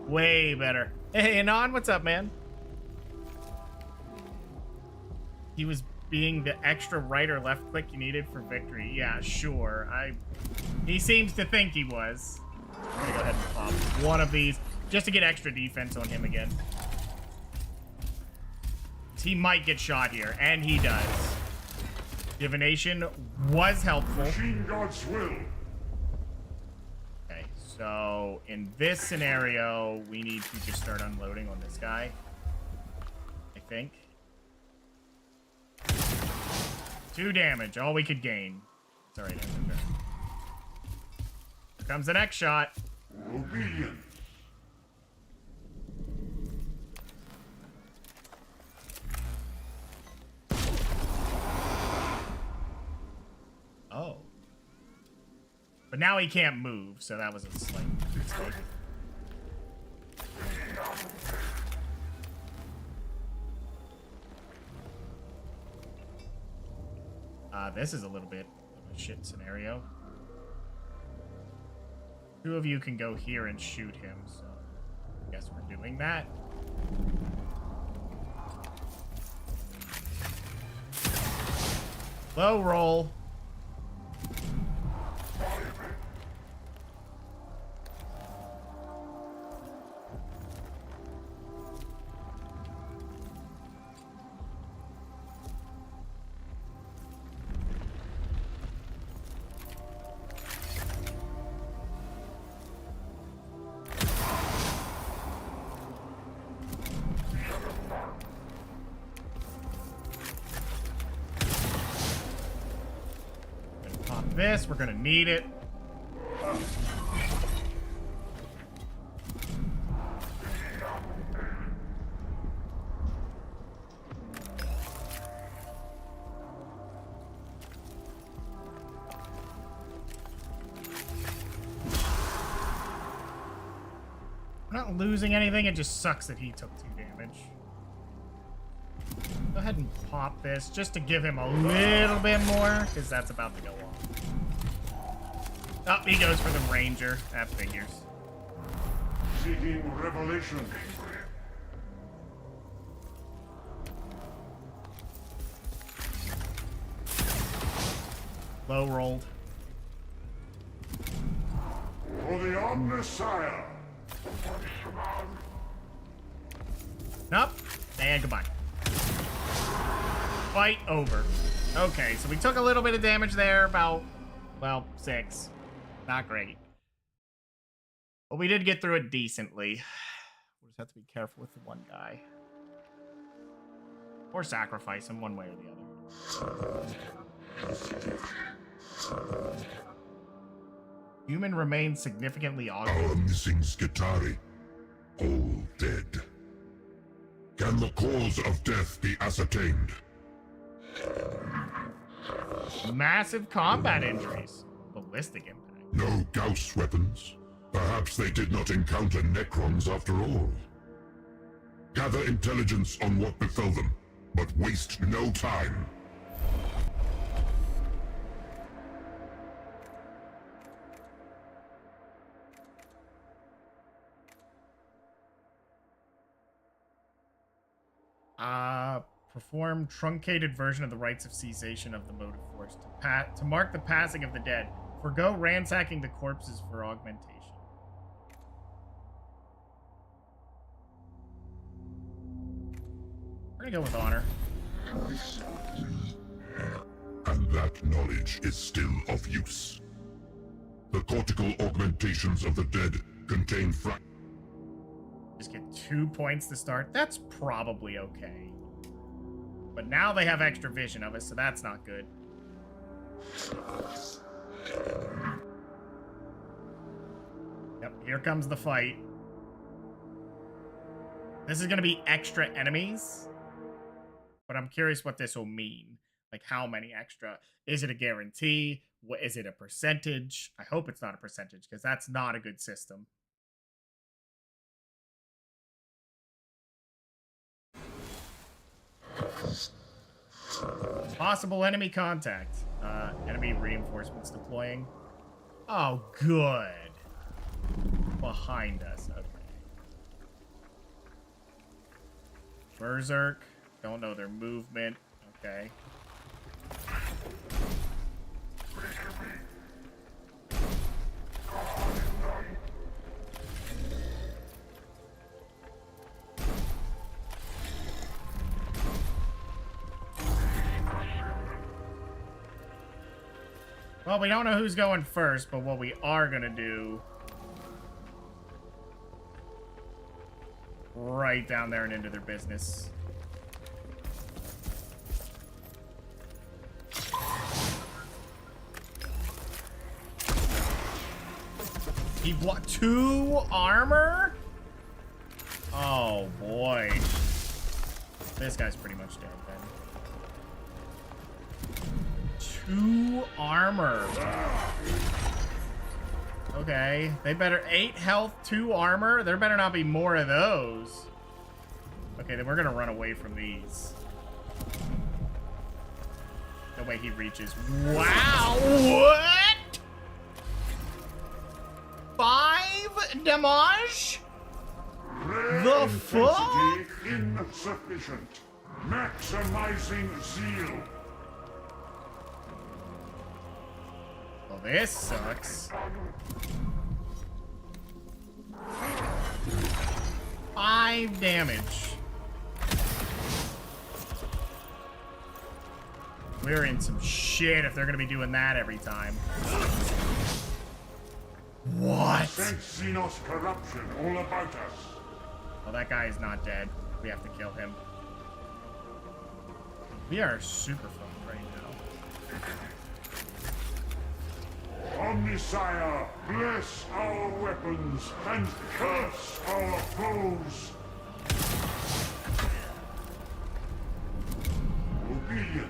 Way better. Hey, Anon, what's up, man? He was being the extra right or left click you needed for victory. Yeah, sure. He seems to think he was. I'm gonna go ahead and pop one of these just to get extra defense on him again. He might get shot here, and he does. Divination was helpful. Machine God's will. Okay, so in this scenario, we need to just start unloading on this guy. I think. 2 damage, all we could gain. It's alright, Here comes the next shot. Obedient. Oh. But now he can't move, so that was a slight mistake. This is a little bit of a shit scenario. 2 of you can go here and shoot him, so I guess we're doing that. Low roll. this. We're gonna need it. We're not losing anything. It just sucks that he took 2 damage. Go ahead and pop this just to give him a little bit more, because that's about to go off. Oh, he goes for the ranger. That figures. Seeking revelation. Low rolled. For the Omnissiah. Nope. And goodbye. Fight over. Okay, so we took a little bit of damage there, about, well, 6. Not great. But we did get through it decently. We'll just have to be careful with the one guy. Or sacrifice him one way or the other. Human remains significantly augmented. Our missing Skitari, all dead. Can the cause of death be ascertained? Massive combat injuries. Ballistic impact. No Gauss weapons. Perhaps they did not encounter Necrons after all. Gather intelligence on what befell them, but waste no time. Perform truncated version of the rites of cessation of the motive force to mark the passing of the dead. Forgo ransacking the corpses for augmentation. We're gonna go with honor. And that knowledge is still of use. The cortical augmentations of the dead contain Just get 2 points to start. That's probably okay. But now they have extra vision of us, so that's not good. Yep, here comes the fight. This is going to be extra enemies. But I'm curious what this will mean. Like, how many extra? Is it a guarantee? What, is it a percentage? I hope it's not a percentage, because that's not a good system. Possible enemy contact. Enemy reinforcements deploying. Oh, good. Behind us. Okay. Berserk. Don't know their movement. Okay. Well, we don't know who's going first, but what we are gonna do... right down there and into their business. He blocked 2 armor? Oh, boy. This guy's pretty much dead, then. 2 armor. Okay, they better 8 health, 2 armor. There better not be more of those. Okay, then we're gonna run away from these. No way he reaches. Wow, what? 5 damage? The fuck? Insufficient. Maximizing zeal. Well, this sucks. 5 damage. We're in some shit if they're gonna be doing that every time. What? Sense Xenos corruption all about us. Well, that guy is not dead. We have to kill him. We are super fucked right now. sire, bless our weapons and curse our foes. Obedient.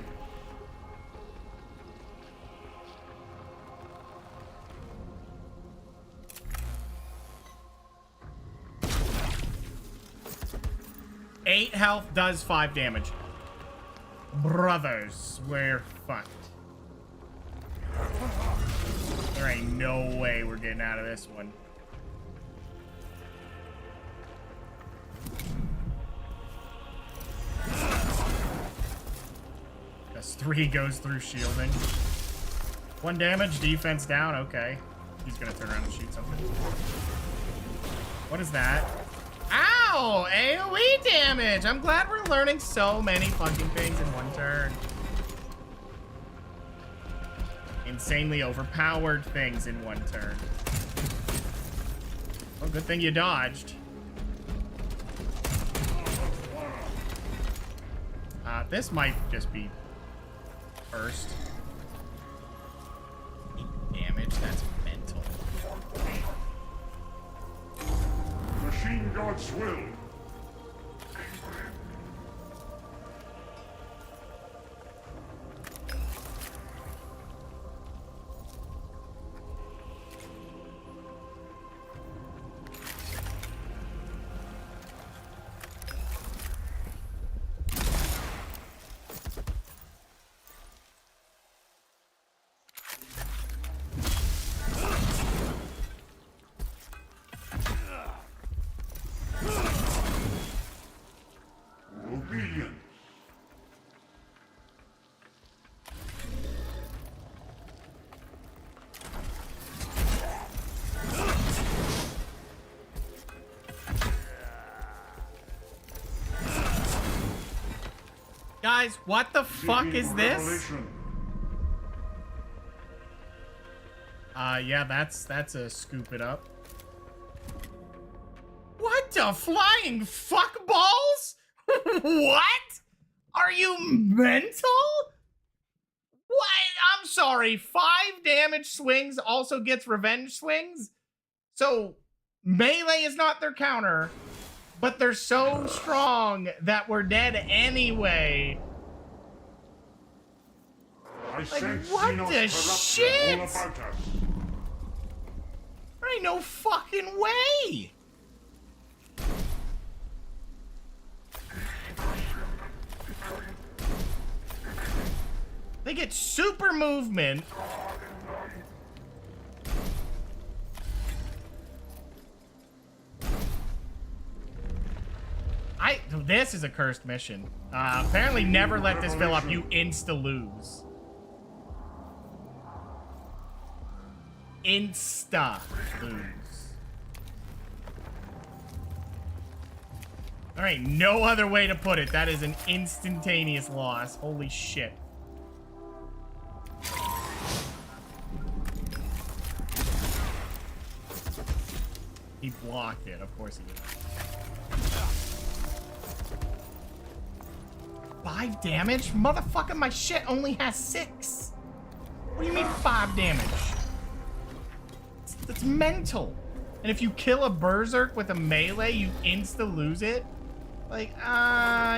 Eight health does 5 damage. Brothers, we're fucked. There ain't no way we're getting out of this one. +3 goes through shielding. 1 damage, defense down, okay. He's gonna turn around and shoot something. What is that? Ow! AoE damage! I'm glad we're learning so many fucking things in one turn. Insanely overpowered things in one turn. Well, good thing you dodged. This might just be first. 8 damage, that's mental. Machine God's will. Guys, what the fuck is this? Yeah, that's a scoop it up. What the flying fuck balls? What? Are you mental? What? I'm sorry. 5 damage swings also gets revenge swings? So, melee is not their counter, but they're so strong that we're dead anyway. Like, what the shit? There ain't no fucking way. They get super movement. This is a cursed mission. Apparently never let this fill up. You insta-lose. Insta-lose. There ain't no other way to put it. That is an instantaneous loss. Holy shit. He blocked it. Of course he did. 5 damage? Motherfucker, my shit only has 6. What do you mean 5 damage? That's mental. And if you kill a berserk with a melee, you insta-lose it? Like,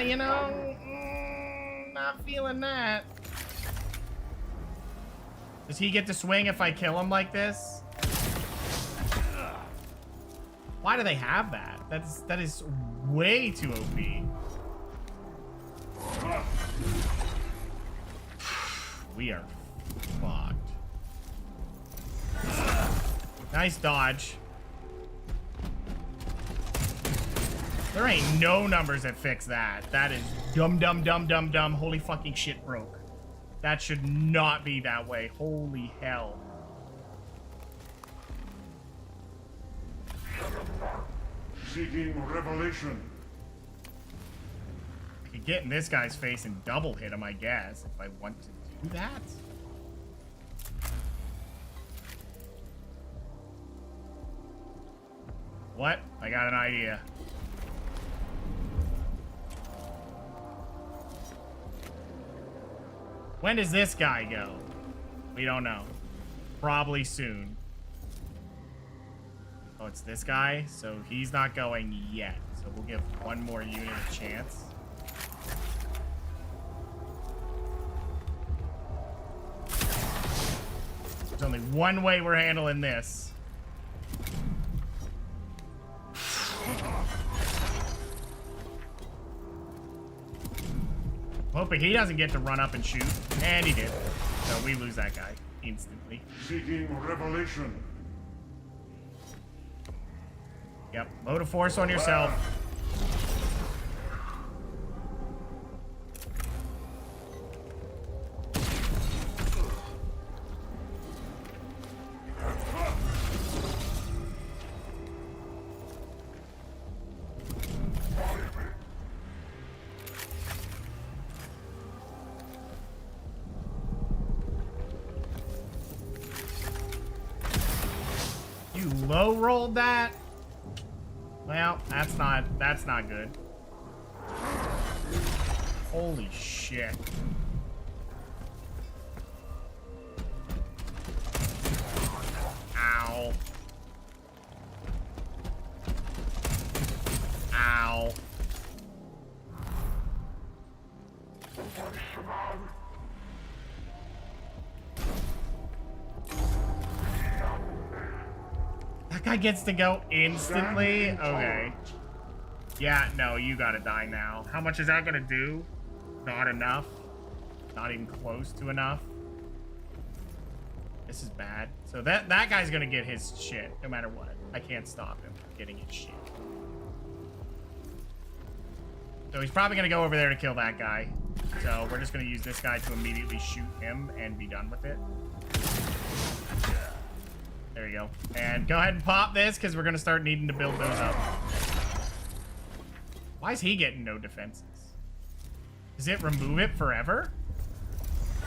you know, not feeling that. Does he get to swing if I kill him like this? Why do they have that? That is way too OP. We are fucked. Nice dodge. There ain't no numbers that fix that. That is dumb. Holy fucking shit broke. That should not be that way. Holy hell. Seeking revelation. I could get in this guy's face and double hit him, I guess, if I want to do that. What? I got an idea. When does this guy go? We don't know. probably soon. Oh, it's this guy, so he's not going yet. So we'll give one more unit a chance. There's only one way we're handling this. Hoping he doesn't get to run up and shoot. And he did. So we lose that guy instantly. Seeking revelation. Yep. Load of force on yourself. You low rolled that? Well, that's not good. Holy shit. Ow. Ow. That guy gets to go instantly? Okay. Yeah, no, you gotta die now. How much is that gonna do? Not enough. Not even close to enough. This is bad. So that guy's gonna get his shit, no matter what. I can't stop him from getting his shit. So he's probably gonna go over there to kill that guy. So we're just gonna use this guy to immediately shoot him and be done with it. There you go. And go ahead and pop this, because we're gonna start needing to build those up. Why is he getting no defenses? Does it remove it forever?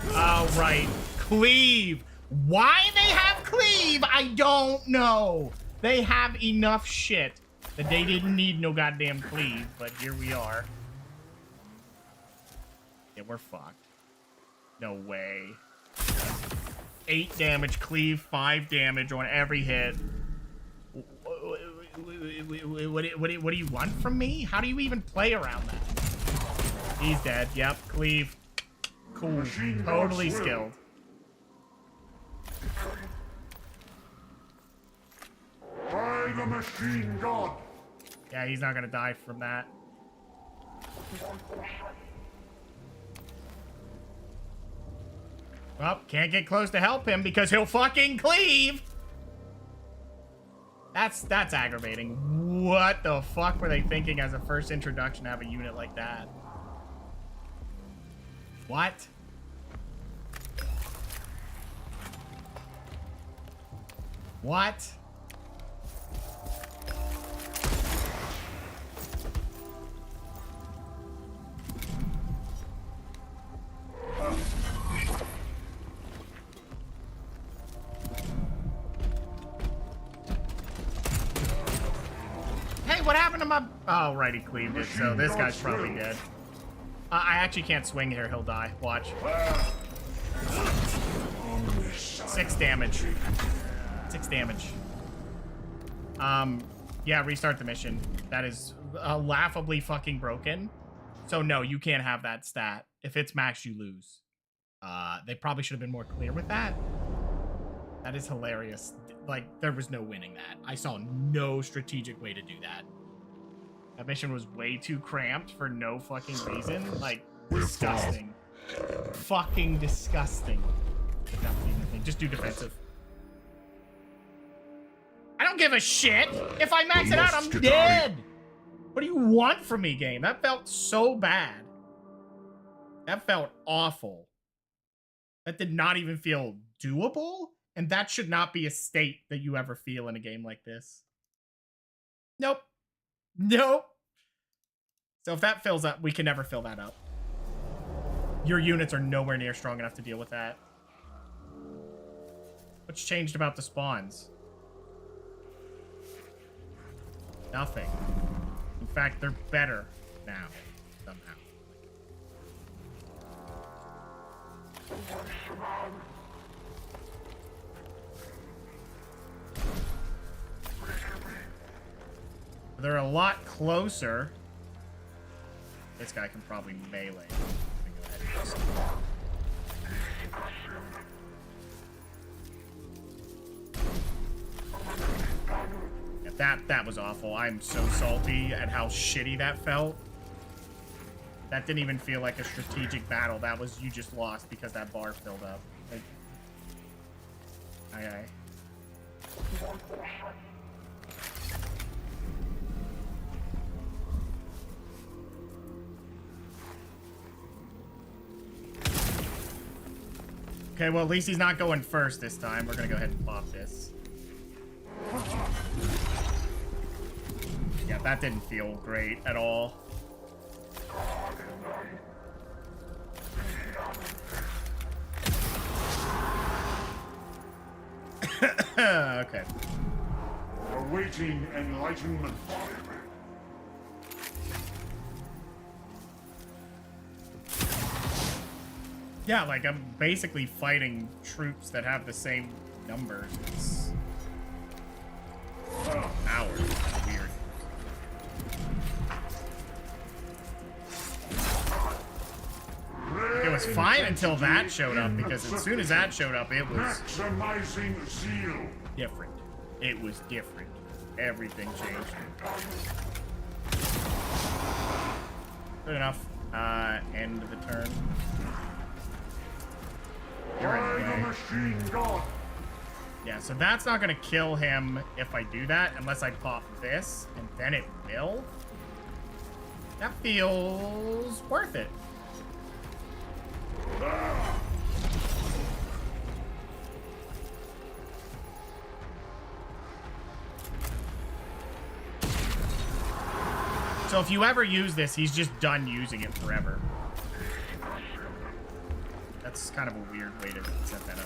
Oh, right. Cleave. Why they have cleave, I don't know. They have enough shit that they didn't need no goddamn cleave, but here we are. Yeah, we're fucked. No way. 8 damage, cleave, 5 damage on every hit. What do you want from me? How do you even play around that? He's dead. Yep, cleave. Cool. Totally skilled. By the machine god. Yeah, he's not gonna die from that. Well, can't get close to help him because he'll fucking cleave. That's aggravating. What the fuck were they thinking as a first introduction to have a unit like that? What? What? Hey, what happened to my... Oh, right, he cleaved it, so this guy's probably dead. I actually can't swing here. He'll die. Watch. 6 damage. 6 damage. Yeah, restart the mission. That is laughably fucking broken. So, no, you can't have that stat. If it's max, you lose. They probably should have been more clear with that. That is hilarious. Like, there was no winning that. I saw no strategic way to do that. That mission was way too cramped for no fucking reason. Like, disgusting. Fucking disgusting. If that was even a thing. Just do defensive. I don't give a shit. If I max it out, I'm dead. What do you want from me, game? That felt so bad. That felt awful. That did not even feel doable. And that should not be a state that you ever feel in a game like this. Nope. Nope. So if that fills up, we can never fill that up. Your units are nowhere near strong enough to deal with that. What's changed about the spawns? Nothing. In fact, they're better now, somehow. They're a lot closer. This guy can probably melee. Let me go ahead and just... Yeah, that was awful. I'm so salty at how shitty that felt. That didn't even feel like a strategic battle. That was, you just lost because that bar filled up. Like, aye. Okay, well, at least he's not going first this time. We're gonna go ahead and pop this. Yeah, that didn't feel great at all. Okay. Awaiting enlightenment. Yeah, like, I'm basically fighting troops that have the same numbers. It's... hours. That's weird. It was fine until that showed up, because as soon as that showed up, it was different. It was different. Everything changed. Good enough. End of the turn. Yeah, so that's not gonna kill him if I do that, unless I pop this, and then it will. That feels worth it. So if you ever use this, he's just done using it forever. That's kind of a weird way to set that up.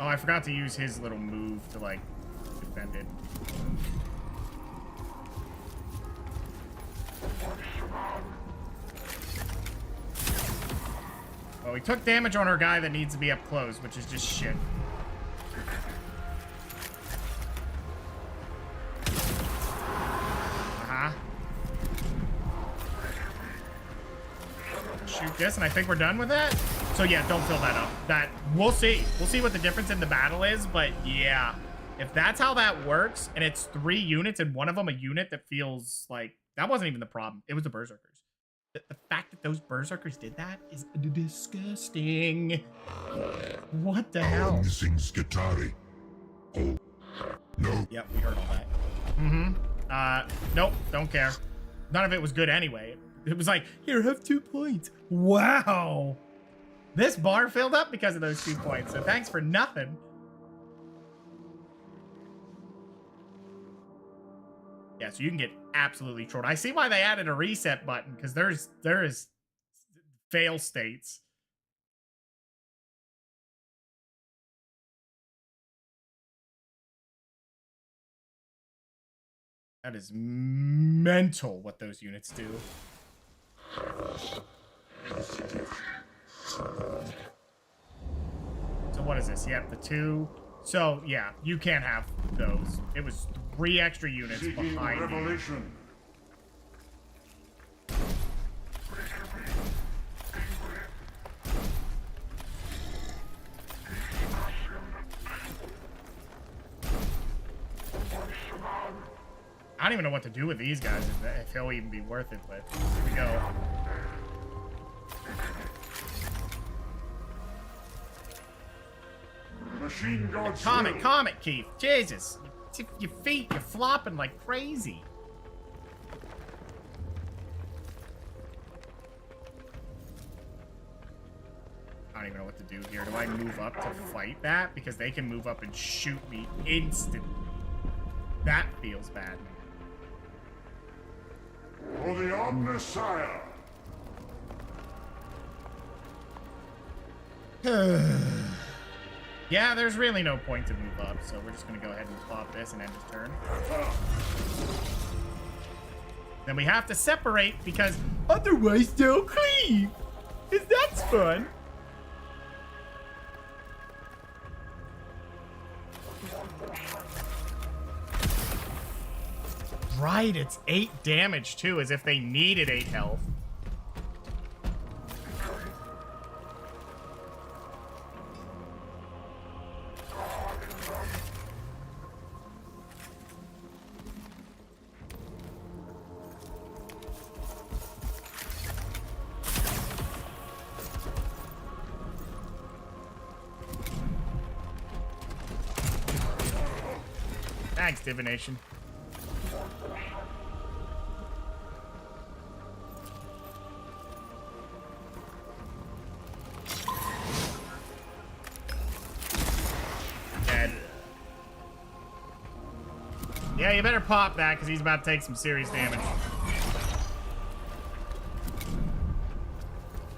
Oh, I forgot to use his little move to, like, defend it. Well, we took damage on our guy that needs to be up close, which is just shit. Shoot this, and I think we're done with that. So yeah, don't fill that up. That, we'll see. We'll see what the difference in the battle is, but yeah. If that's how that works, and it's 3 units, and one of them a unit that feels like... That wasn't even the problem. It was the Berserkers. The fact that those Berserkers did that is disgusting. What the hell? Missing Skitari. Oh, no. Yep, we heard all that. Nope, don't care. None of it was good anyway. It was like, here, have 2 points. Wow. This bar filled up because of those 2 points, so thanks for nothing. Yeah, so you can get absolutely trolled. I see why they added a reset button, because there is fail states. That is mental what those units do. So what is this? Yep, the 2. So yeah, you can't have those. It was 3 extra units behind you. I don't even know what to do with these guys, if he'll even be worth it, but here we go. Machine gun. Comet, Keith. Jesus. Your feet, you're flopping like crazy. I don't even know what to do here. Do I move up to fight that? Because they can move up and shoot me instantly. That feels bad. For the Omnissiah. Yeah, there's really no point to move up, so we're just gonna go ahead and pop this and end his turn. Then we have to separate because otherwise they'll cleave. Because that's fun. Right, it's 8 damage too, as if they needed 8 health. Thanks, divination. Dead. Yeah, you better pop that because he's about to take some serious damage.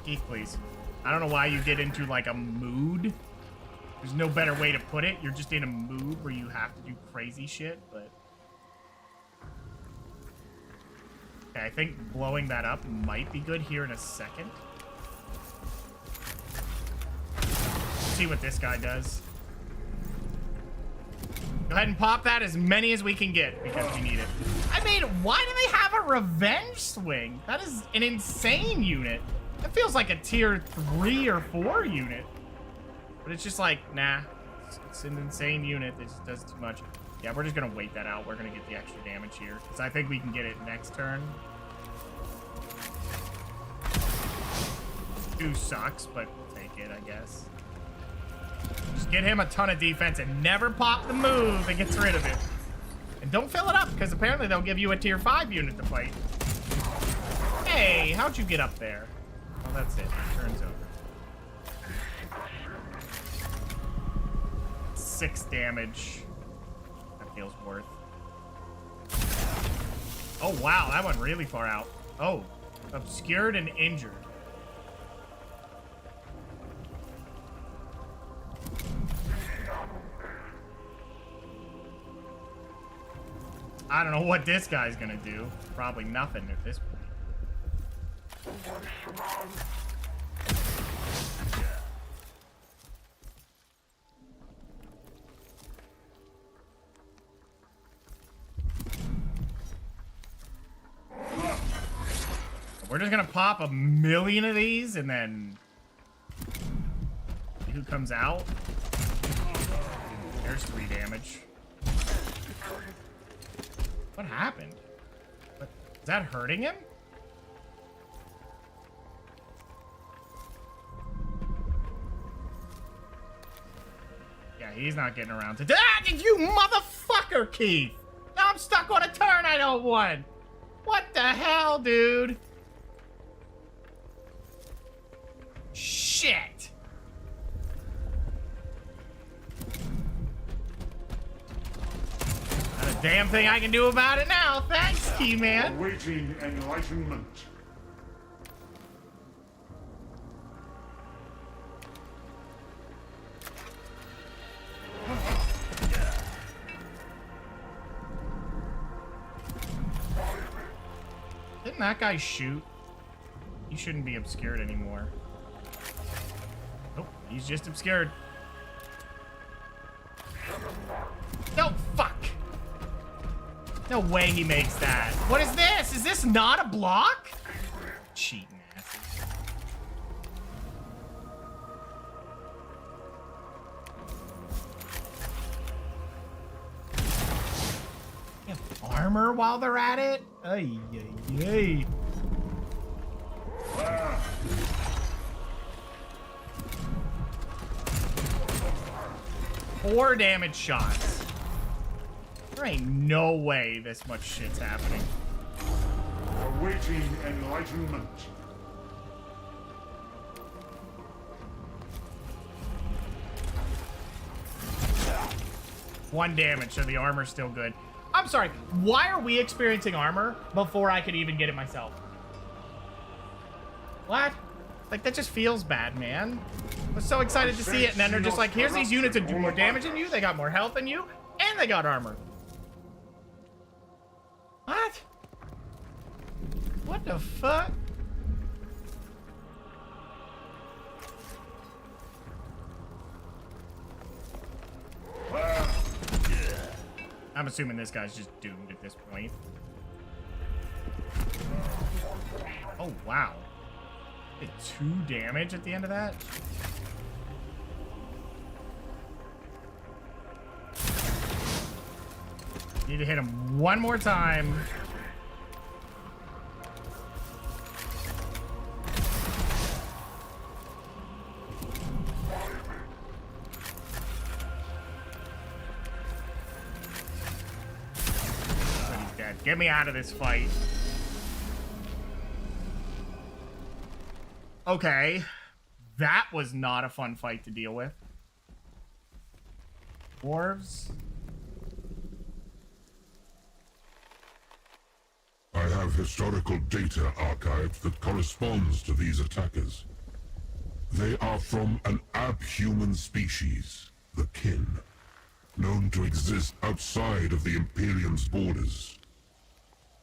Keith, please. I don't know why you get into like a mood. There's no better way to put it. You're just in a mood where you have to do crazy shit, but... Okay, I think blowing that up might be good here in a second. See what this guy does. Go ahead and pop that as many as we can get, because we need it. I mean, why do they have a revenge swing? That is an insane unit. That feels like a tier 3 or 4 unit. But it's just like, nah. It's an insane unit that just does too much. Yeah, we're just going to wait that out. We're going to get the extra damage here. Because I think we can get it next turn. 2 sucks, but we'll take it, I guess. Just get him a ton of defense and never pop the move that gets rid of it. And don't fill it up, because apparently they'll give you a tier 5 unit to fight. Hey, how'd you get up there? Well, that's it. Turn's over. 6 damage. That feels worth. Oh, wow. That went really far out. Oh. Obscured and injured. I don't know what this guy's gonna do. Probably nothing at this point. We're just gonna pop 1,000,000 of these and then see who comes out. There's 3 damage. What happened? What, is that hurting him? Yeah, he's not getting around to that. You motherfucker, Keith! Now I'm stuck on a turn I don't want. What the hell, dude? Shit! Not a damn thing I can do about it now. Thanks, Key-Man. Awaiting enlightenment. Didn't that guy shoot? He shouldn't be obscured anymore. Nope, he's just obscured. No, fuck! No way he makes that. What is this? Is this not a block? Cheating asses. They have armor while they're at it? Ay, ay, ay. 4 damage shots. There ain't no way this much shit's happening. Awaiting enlightenment. One damage, so the armor's still good. I'm sorry, why are we experiencing armor before I could even get it myself? What? Like, that just feels bad, man. I was so excited to see it, and then they're just like, here's these units that do more damage than you, they got more health than you, and they got armor. What? What the fuck? I'm assuming this guy's just doomed at this point. Oh, wow. Did 2 damage at the end of that? Need to hit him one more time. He's dead. Get me out of this fight. Okay, that was not a fun fight to deal with. Dwarves. I have historical data archived that corresponds to these attackers. They are from an abhuman species, the Kin, known to exist outside of the Imperium's borders.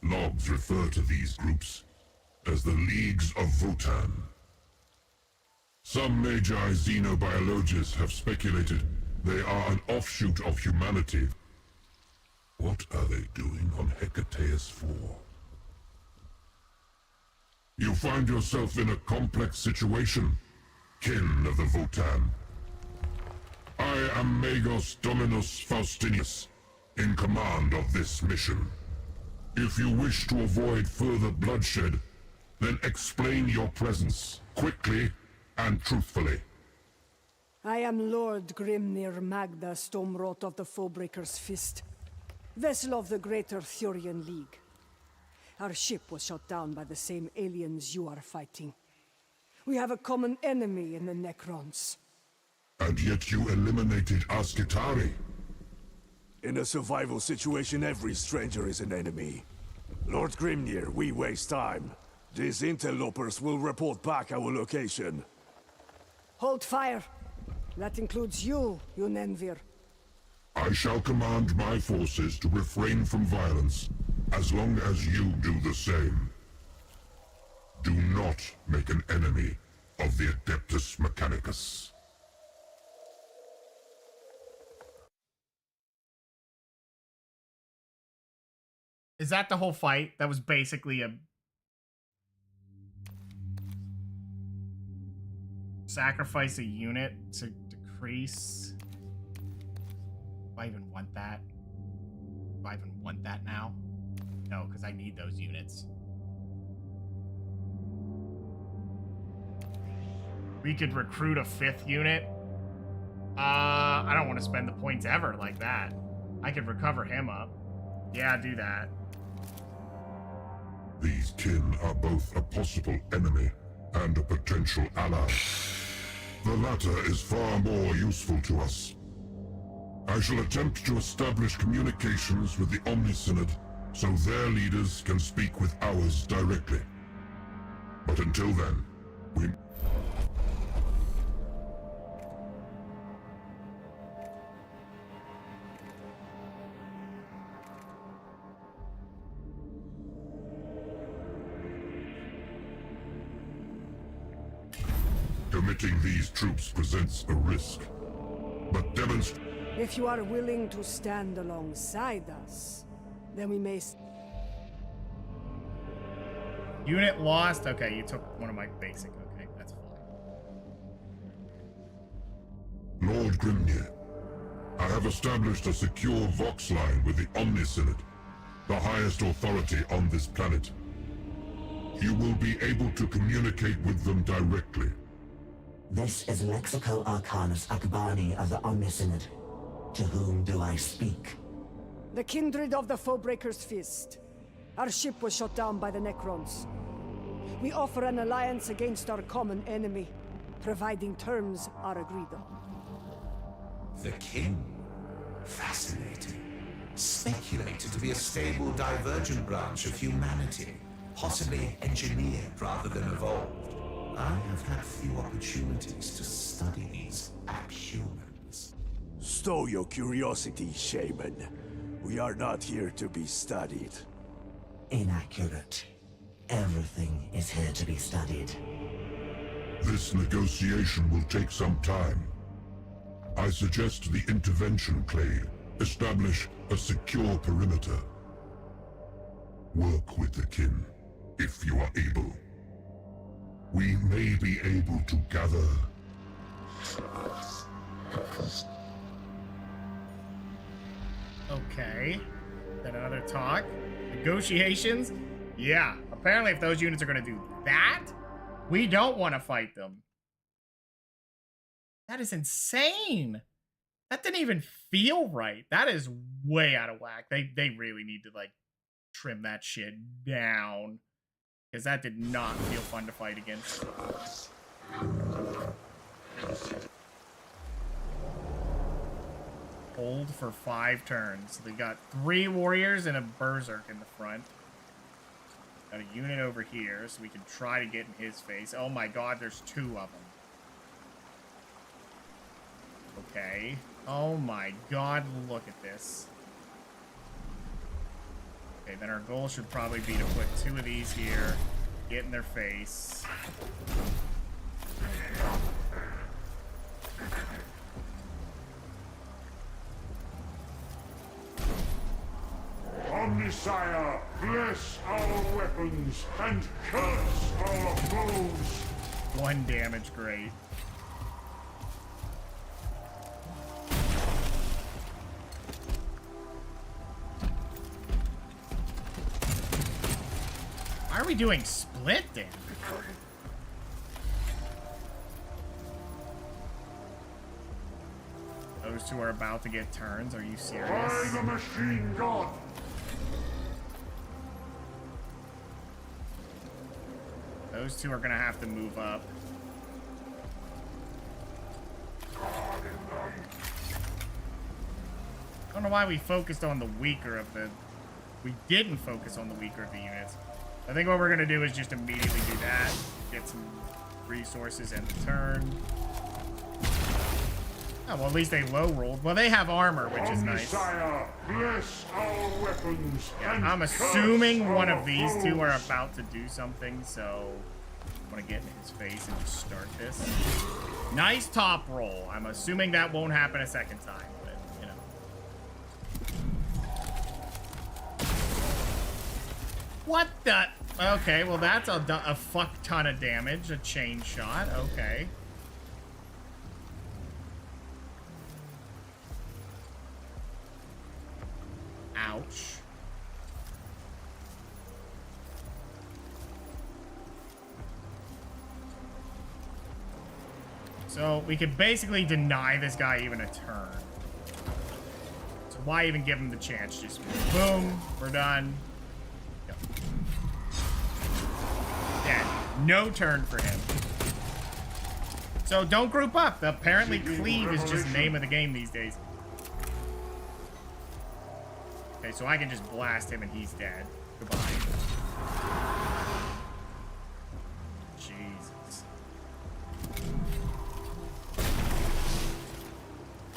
Logs refer to these groups as the Leagues of Votan. Some Magi xenobiologists have speculated they are an offshoot of humanity. What are they doing on Hecateus 4? You find yourself in a complex situation, kin of the Votan. I am Magos Dominus Faustinius, in command of this mission. If you wish to avoid further bloodshed, then explain your presence, quickly and truthfully. I am Lord Grimnir Magda Stormrot of the Foebreaker's Fist, vessel of the Greater Thurian League. Our ship was shot down by the same aliens you are fighting. We have a common enemy in the Necrons. And yet you eliminated Askitari. In a survival situation, every stranger is an enemy. Lord Grimnir, we waste time. These interlopers will report back our location. Hold fire. That includes you, Unenvir. I shall command my forces to refrain from violence, as long as you do the same. Do not make an enemy of the Adeptus Mechanicus. Is that the whole fight? That was basically a... sacrifice a unit to decrease. Do I even want that? Do I even want that now? No, because I need those units. We could recruit a 5th unit. I don't want to spend the points ever like that. I could recover him up. Yeah, do that. These kin are both a possible enemy and a potential ally. The latter is far more useful to us. I shall attempt to establish communications with the Omnisynod so their leaders can speak with ours directly. But until then, we... Committing these troops presents a risk, but demonstrate... If you are willing to stand alongside us, then we may... Unit lost? Okay, you took one of my basic. Okay, that's fine. Lord Grimnir, I have established a secure Vox line with the Omnisynod, the highest authority on this planet. You will be able to communicate with them directly. This is Lexico Arcanus Akbani of the Omnisynod. To whom do I speak? The kindred of the Foebreaker's Fist. Our ship was shot down by the Necrons. We offer an alliance against our common enemy, providing terms are agreed on. The Kin? Fascinating. Speculated to be a stable, divergent branch of humanity, possibly engineered rather than evolved. I have had few opportunities to study these abhumans. Stow your curiosity, shaman. We are not here to be studied. Inaccurate. Everything is here to be studied. This negotiation will take some time. I suggest the intervention clade establish a secure perimeter. Work with the kin, if you are able. We may be able to gather... Okay. Then another talk. Negotiations? Yeah. Apparently if those units are going to do that, we don't want to fight them. That is insane. That didn't even feel right. That is way out of whack. They really need to, like, trim that shit down. Because that did not feel fun to fight against. Hold for 5 turns. They got 3 warriors and a berserk in the front. Got a unit over here, so we can try to get in his face. Oh my god, there's 2 of them. Okay. Oh my god, look at this. Okay, then our goal should probably be to put 2 of these here. Get in their face. Omnisire, bless our weapons and curse our foes. 1 damage, great. Why are we doing split damage? Those 2 are about to get turns. Are you serious? By the machine god. Those 2 are gonna have to move up. I don't know why we focused on the weaker of the... We didn't focus on the weaker of the units. I think what we're gonna do is just immediately do that. Get some resources and the turn. Oh, well, at least they low rolled. Well, they have armor, which is nice. Bless our weapons. Yeah, I'm assuming one of these 2 are about to do something, so I'm gonna get in his face and just start this. Nice top roll. I'm assuming that won't happen a second time, but you know. What the? Okay, well that's a fuck ton of damage. A chain shot. Okay. Ouch. So we could basically deny this guy even a turn. So why even give him the chance? Just boom, we're done. Go. Dead. No turn for him. So don't group up. Apparently cleave is just the name of the game these days. Okay, so I can just blast him and he's dead. Goodbye. Jesus.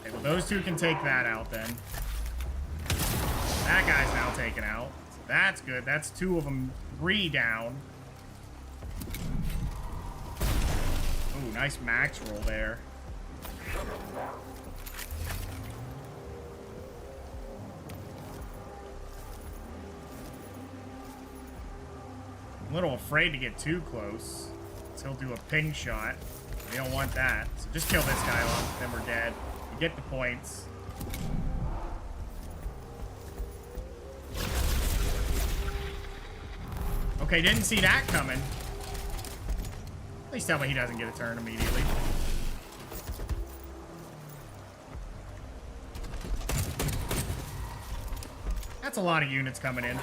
Okay, well those 2 can take that out then. That guy's now taken out. So that's good. That's 2 of them. 3 down. Ooh, nice max roll there. I'm a little afraid to get too close. So he'll do a ping shot. We don't want that. So just kill this guy off, then we're dead. We get the points. Okay, didn't see that coming. Please tell me he doesn't get a turn immediately. That's a lot of units coming in.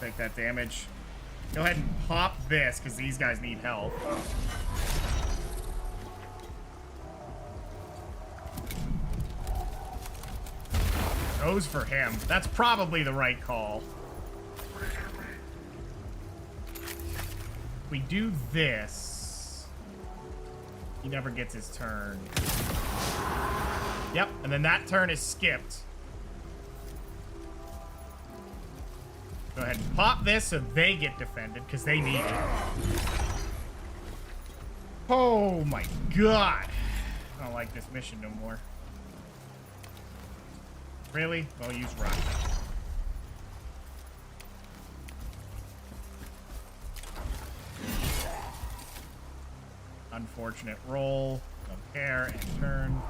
Take that damage. Go ahead and pop this, because these guys need help. goes for him. That's probably the right call. We do this. He never gets his turn. Yep, and then that turn is skipped. Go ahead and pop this so they get defended, because they need it. Oh my god. I don't like this mission no more. Really? Well, use rock. Unfortunate roll. Don't care. And turn.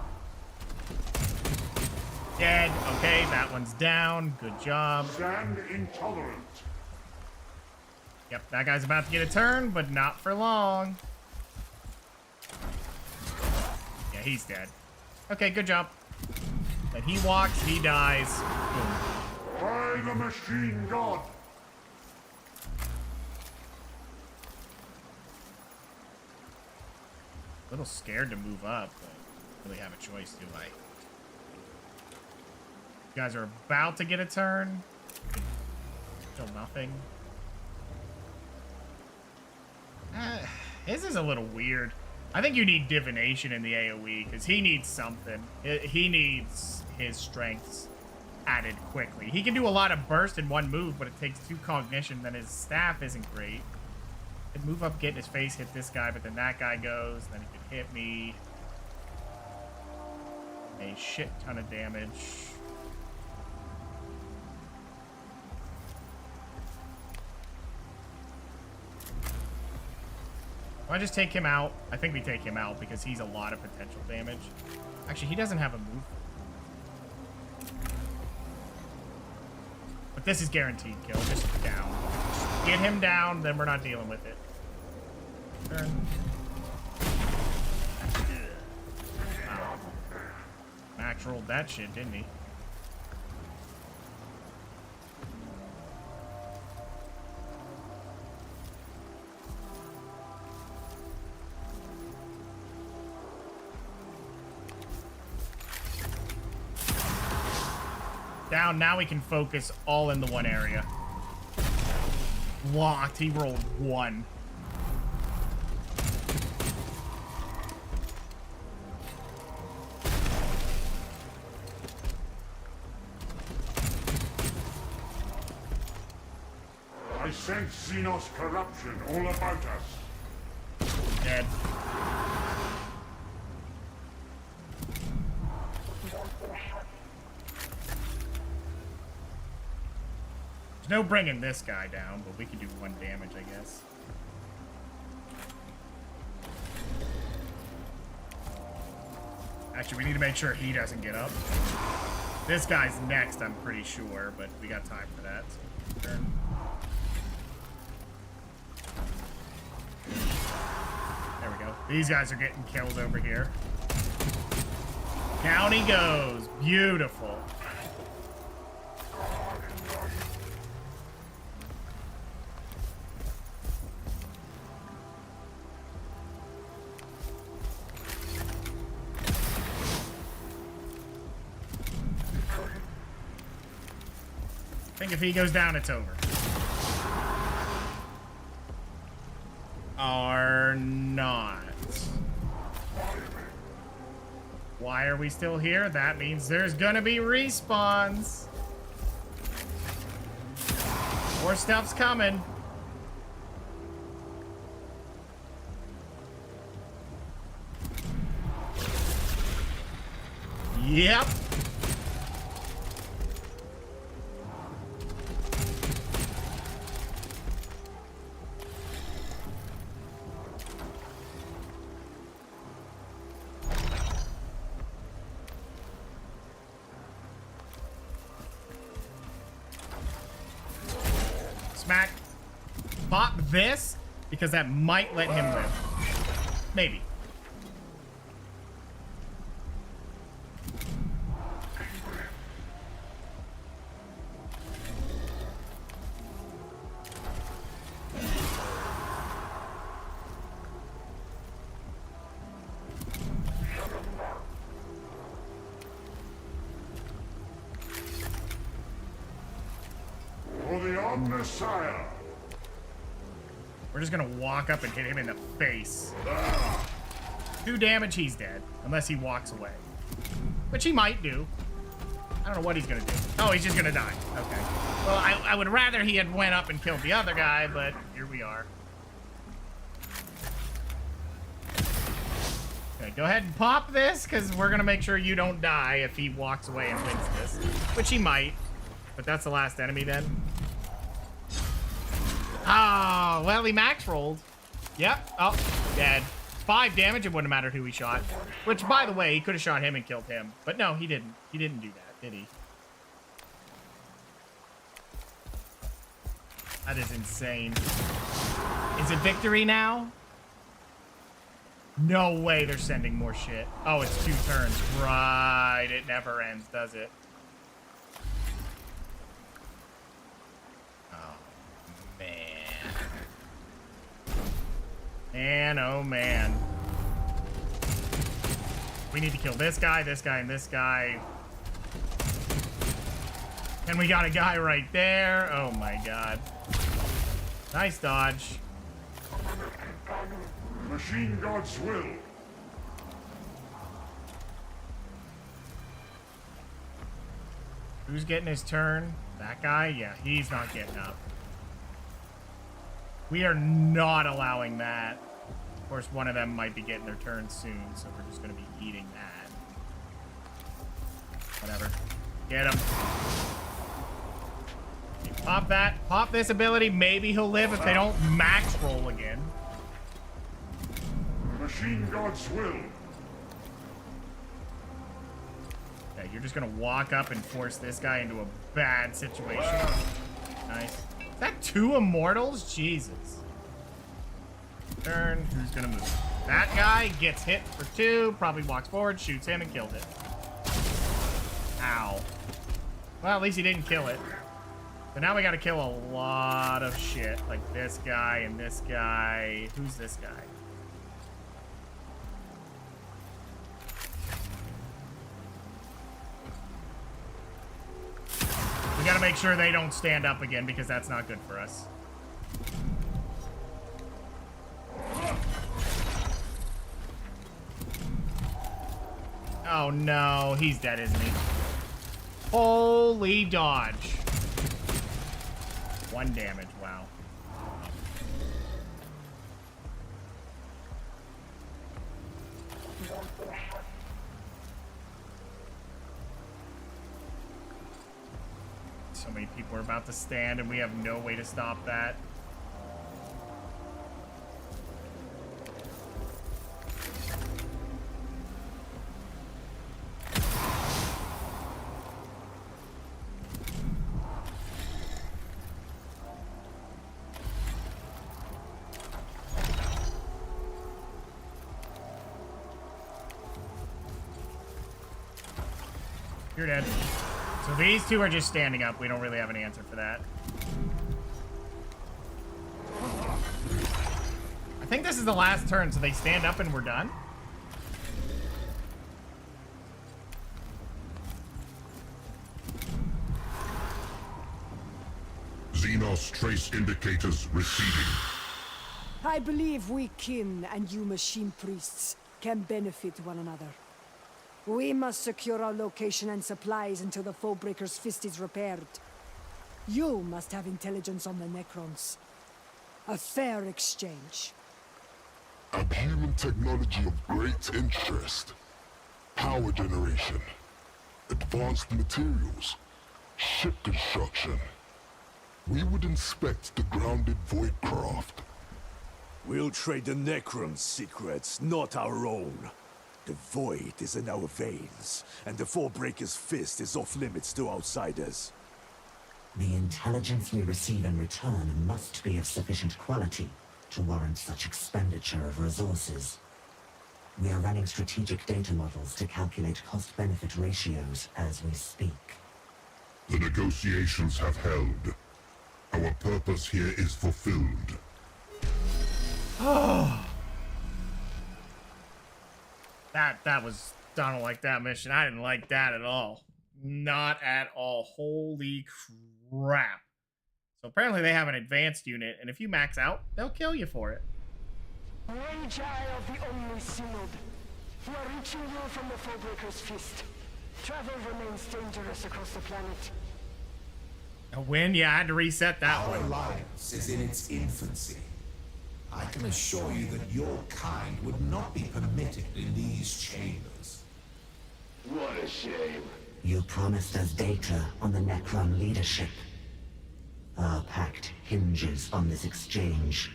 Dead. Okay, that one's down. Good job. Stand intolerant. Yep, that guy's about to get a turn, but not for long. Yeah, he's dead. Okay, good job. Then he walks, he dies. Boom. By the machine god. A little scared to move up, but don't really have a choice, do I? You guys are about to get a turn. Still nothing. His is a little weird. I think you need divination in the AoE, because he needs something. He needs his strengths added quickly. He can do a lot of burst in one move, but it takes 2 cognition, then his staff isn't great. He'd move up, get in his face, hit this guy, but then that guy goes, then he could hit me. A shit ton of damage. Do I just take him out? I think we take him out because he's a lot of potential damage. Actually, he doesn't have a move. But this is guaranteed kill. Just down. Get him down, then we're not dealing with it. Turn. Wow. Max rolled that shit, didn't he? Down, now we can focus all in the one area. Locked, he rolled 1. I sense Xenos corruption all about us. Dead. There's no bringing this guy down, but we can do 1 damage, I guess. Actually, we need to make sure he doesn't get up. This guy's next, I'm pretty sure, but we got time for that. So turn. There we go. These guys are getting killed over here. Down he goes. Beautiful. I think if he goes down, it's over. Or not. Why are we still here? That means there's gonna be respawns. More stuff's coming. Yep. Smack. Pop this, because that might let him live. Maybe. Messiah. We're just gonna walk up and hit him in the face. 2 damage, he's dead. Unless he walks away. Which he might do. I don't know what he's gonna do. Oh, he's just gonna die. Okay. Well, I would rather he had went up and killed the other guy, but here we are. Okay, go ahead and pop this, because we're gonna make sure you don't die if he walks away and wins this. Which he might. But that's the last enemy then. Oh, well, he max rolled. Yep. Oh, dead. 5 damage, it wouldn't have mattered who he shot. Which, by the way, he could have shot him and killed him. But no, he didn't. He didn't do that, did he? That is insane. Is it victory now? No way they're sending more shit. Oh, it's 2 turns. Right. It never ends, does it? Man, oh man. We need to kill this guy, and this guy. And we got a guy right there. Oh my god. Nice dodge. Machine God's will. Who's getting his turn? That guy? Yeah, he's not getting up. We are not allowing that. Of course, one of them might be getting their turn soon, so we're just going to be eating that. Whatever. Get him. Okay, pop that. Pop this ability. Maybe he'll live if they don't max roll again. Machine God's will. Okay, you're just going to walk up and force this guy into a bad situation. Nice. Is that 2 immortals? Jesus. Turn. Who's gonna move? That guy gets hit for 2. Probably walks forward, shoots him, and kills it. Ow. Well, at least he didn't kill it. So now we gotta kill a lot of shit. Like this guy and this guy. Who's this guy? We gotta make sure they don't stand up again because that's not good for us. Oh no, he's dead, isn't he? Holy dodge. 1 damage, wow. So many people are about to stand and we have no way to stop that. You're dead. So these 2 are just standing up. We don't really have an answer for that. I think this is the last turn, so they stand up and we're done. Xenos trace indicators receiving. I believe we kin and you machine priests can benefit one another. We must secure our location and supplies until the Foebreaker's fist is repaired. You must have intelligence on the Necrons. A fair exchange. Abhuman technology of great interest. Power generation. Advanced materials. Ship construction. We would inspect the grounded void craft. We'll trade the Necron's secrets, not our own. The void is in our veins, and the Foebreaker's fist is off limits to outsiders. The intelligence we receive in return must be of sufficient quality to warrant such expenditure of resources. We are running strategic data models to calculate cost-benefit ratios as we speak. The negotiations have held. Our purpose here is fulfilled. Oh. That was... I don't like that mission. I didn't like that at all. Not at all. Holy crap. So apparently they have an advanced unit, and if you max out, they'll kill you for it. Magi of the Omni Synod, we are reaching you from the Forebreaker's Fist. Travel remains dangerous across the planet. A win? Yeah, I had to reset that Our one. alliance is in its infancy. I can assure you that your kind would not be permitted in these chambers. What a shame. You promised us data on the Necron leadership. Our pact hinges on this exchange.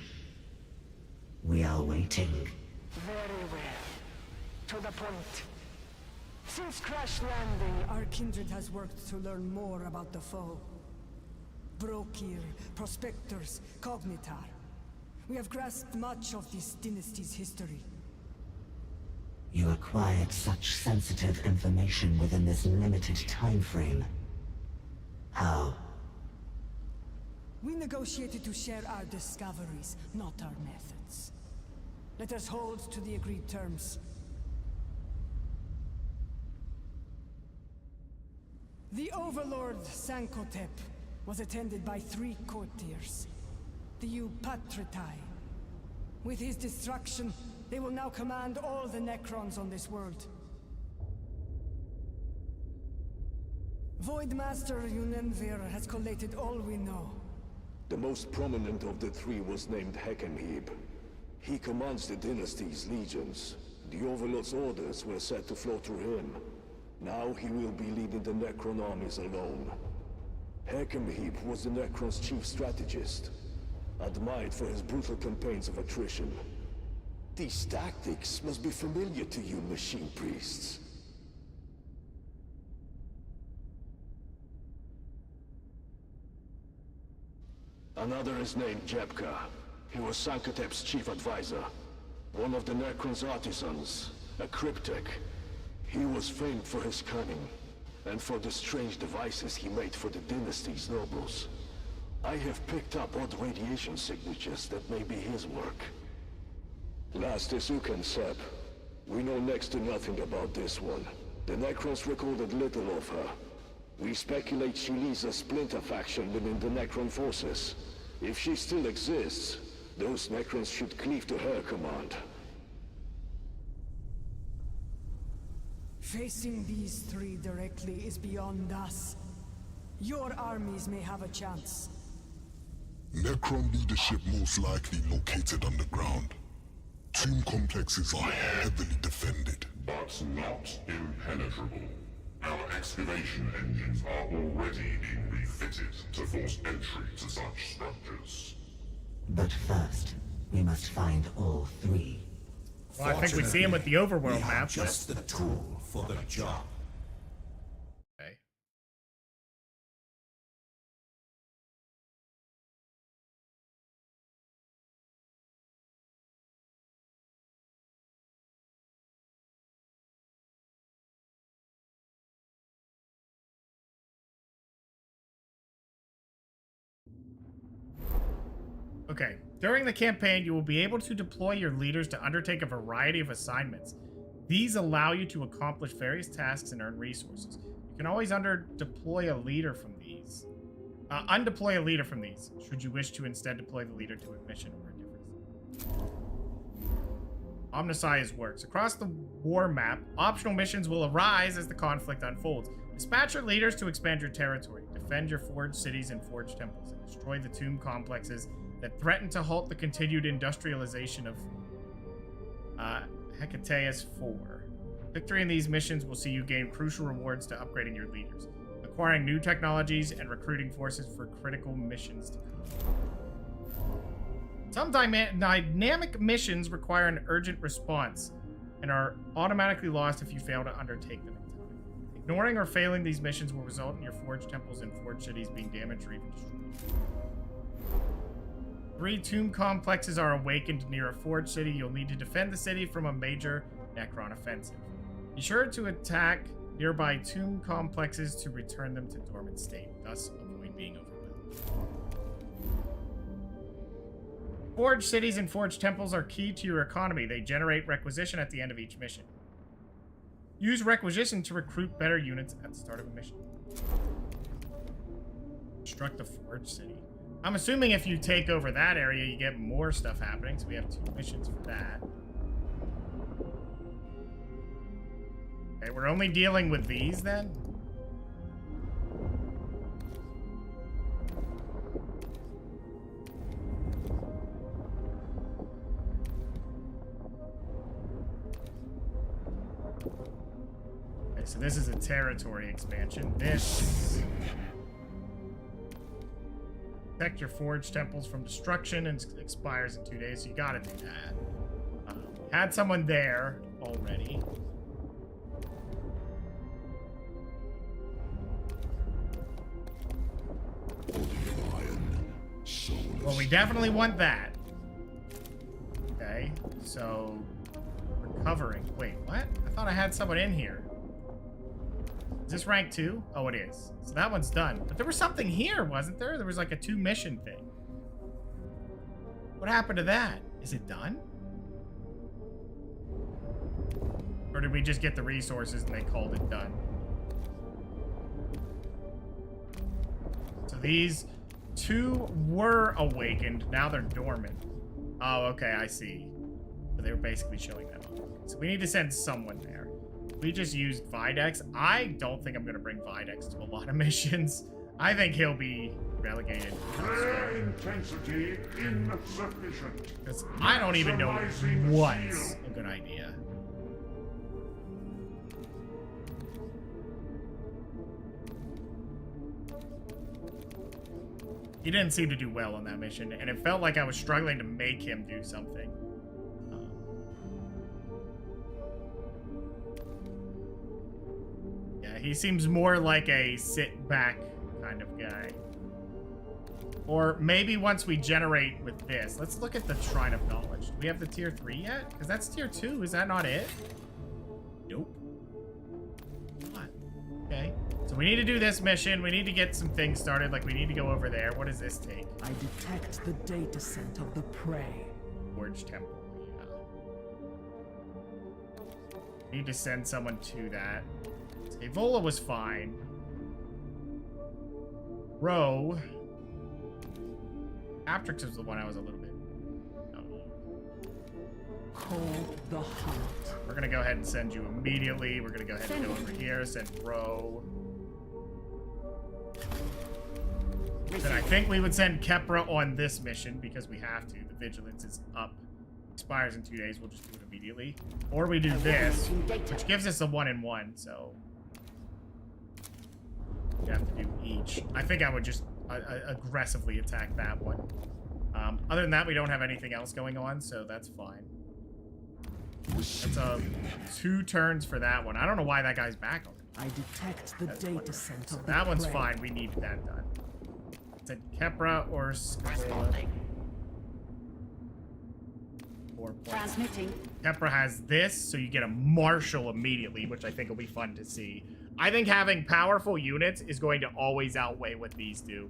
We are waiting. Very well. To the point. Since Crash Landing, our kindred has worked to learn more about the foe. Brokir, Prospectors, Cognitar. We have grasped much of this dynasty's history. You acquired such sensitive information within this limited time frame. How? We negotiated to share our discoveries, not our methods. Let us hold to the agreed terms. The Overlord Sankotep was attended by 3 courtiers. The Eupatritai. With his destruction, they will now command all the Necrons on this world. Voidmaster Unenvir has collated all we know. The most prominent of the 3 was named Heckenheeb. He commands the dynasty's legions. The Overlord's orders were set to flow through him. Now he will be leading the Necron armies alone. Heckenheeb was the Necron's chief strategist, admired for his brutal campaigns of attrition. These tactics must be familiar to you, machine priests. Another is named Jebka. He was Sankotep's chief advisor. One of the Necron's artisans, a cryptech. He was famed for his cunning, and for the strange devices he made for the dynasty's nobles. I have picked up odd radiation signatures that may be his work. Last is Ukensep. We know next to nothing about this one. The Necrons recorded little of her. We speculate she leads a splinter faction within the Necron forces. If she still exists, those Necrons should cleave to her command. Facing these 3 directly is beyond us. Your armies may have a chance. Necron leadership most likely located underground. Tomb complexes are heavily defended. But not impenetrable. Our excavation engines are already being refitted to force entry to such structures. But first, we must find all 3. Well, I think we see him with the overworld we have map. just the tool for the job. Okay. Okay. During the campaign, you will be able to deploy your leaders to undertake a variety of assignments. These allow you to accomplish various tasks and earn resources. You can always undeploy a leader from these, should you wish to instead deploy the leader to a mission or a different. Omnissiah's works. Across the war map, optional missions will arise as the conflict unfolds. Dispatch your leaders to expand your territory, defend your forged cities and forged temples, and destroy the tomb complexes that threaten to halt the continued industrialization of Hecateus IV. Victory in these missions will see you gain crucial rewards to upgrading your leaders, acquiring new technologies, and recruiting forces for critical missions to come. Some dynamic missions require an urgent response and are automatically lost if you fail to undertake them in time. Ignoring or failing these missions will result in your forged temples and forged cities being damaged or even destroyed. 3 tomb complexes are awakened near a forged city. You'll need to defend the city from a major Necron offensive. Be sure to attack nearby tomb complexes to return them to dormant state, thus avoid being overwhelmed. Forged cities and forged temples are key to your economy. They generate requisition at the end of each mission. Use requisition to recruit better units at the start of a mission. Construct a forged city. I'm assuming if you take over that area, you get more stuff happening. So we have 2 missions for that. Okay, we're only dealing with these then? Okay, so this is a territory expansion. This... Protect your forge temples from destruction and expires in 2 days, so you gotta do that. Had someone there already. Well, we definitely want that. Okay, so recovering. Wait, what? I thought I had someone in here. Is this rank 2? Oh, it is. So that one's done. But there was something here, wasn't there? There was like a 2 mission thing. What happened to that? Is it done? Or did we just get the resources and they called it done? So these 2 were awakened. Now they're dormant. Oh, okay, I see. So they were basically showing them off. So we need to send someone there. We just used Videx. I don't think I'm going to bring Videx to a lot of missions. I think he'll be relegated. Intensity insufficient. Because I don't even know what's a good idea. He didn't seem to do well on that mission, and it felt like I was struggling to make him do something. He seems more like a sit-back kind of guy. Or maybe once we generate with this. Let's look at the Shrine of Knowledge. Do we have the tier 3 yet? Because that's tier 2. Is that not it? Nope. What? Okay. So we need to do this mission. We need to get some things started. Like, we need to go over there. What does this take? I detect the data scent of the prey. Forge Temple. Yeah. Need to send someone to that. Evola was fine. Row. Aptrix was the one I was a little bit... Call the hunt. We're gonna go ahead and send you immediately. We're gonna go ahead and go over here. Send Row. Then I think we would send Kepra on this mission because we have to. The vigilance is up. Expires in 2 days. We'll just do it immediately. Or we do this, which gives us a 1-in-1, so... You have to do each. I think I would just aggressively attack that one. Other than that, we don't have anything else going on, so that's fine. It's 2 turns for that one. I don't know why that guy's back on it. I detect the data scent of the that one's prey. fine. We need that done. It's a Kepra or Scabola. 4 points. Transmitting. Kepra has this, so you get a Marshal immediately, which I think will be fun to see. I think having powerful units is going to always outweigh what these do.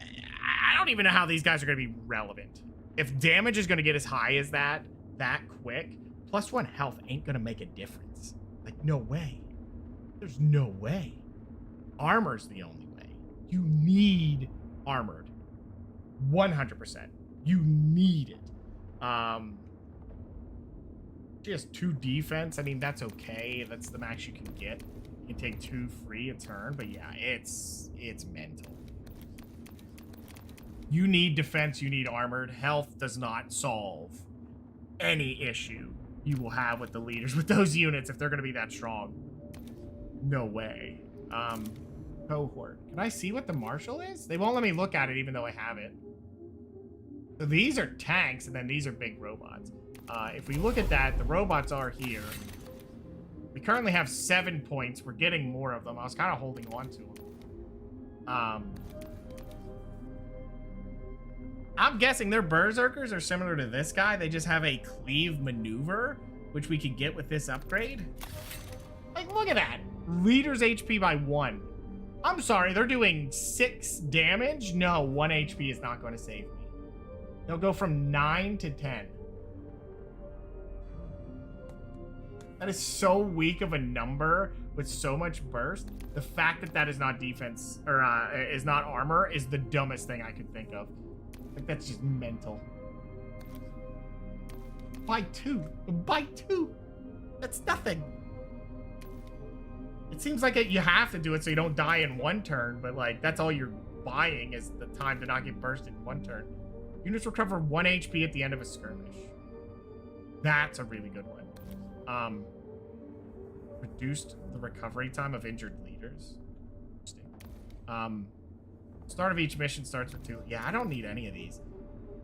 I don't even know how these guys are going to be relevant. If damage is going to get as high as that quick, +1 health ain't going to make a difference. Like, no way. There's no way. Armor's the only way. You need armored. 100%. You need it. Just 2 defense. I mean, that's okay. That's the max you can get. You can take 2 free a turn, but yeah, it's mental. You need defense, you need armored. Health does not solve any issue you will have with the leaders with those units if they're going to be that strong. No way. Cohort. Can I see what the Marshal is? They won't let me look at it even though I have it. So these are tanks, and then these are big robots. If we look at that, the robots are here. We currently have 7 points. We're getting more of them. I was kind of holding on to them. I'm guessing their Berserkers are similar to this guy. They just have a cleave maneuver, which we can get with this upgrade. Like, look at that. Leader's HP by 1. I'm sorry, they're doing 6 damage? No, 1 HP is not going to save me. They'll go from 9 to 10. That is so weak of a number with so much burst, the fact that that is not defense, or is not armor, is the dumbest thing I could think of. Like, that's just mental. Buy 2. Buy 2. That's nothing. It seems like you have to do it so you don't die in one turn, but like, that's all you're buying is the time to not get bursted in one turn. Units recover 1 HP at the end of a skirmish. That's a really good one. Reduced the recovery time of injured leaders. Interesting. Start of each mission starts with 2. Yeah, I don't need any of these.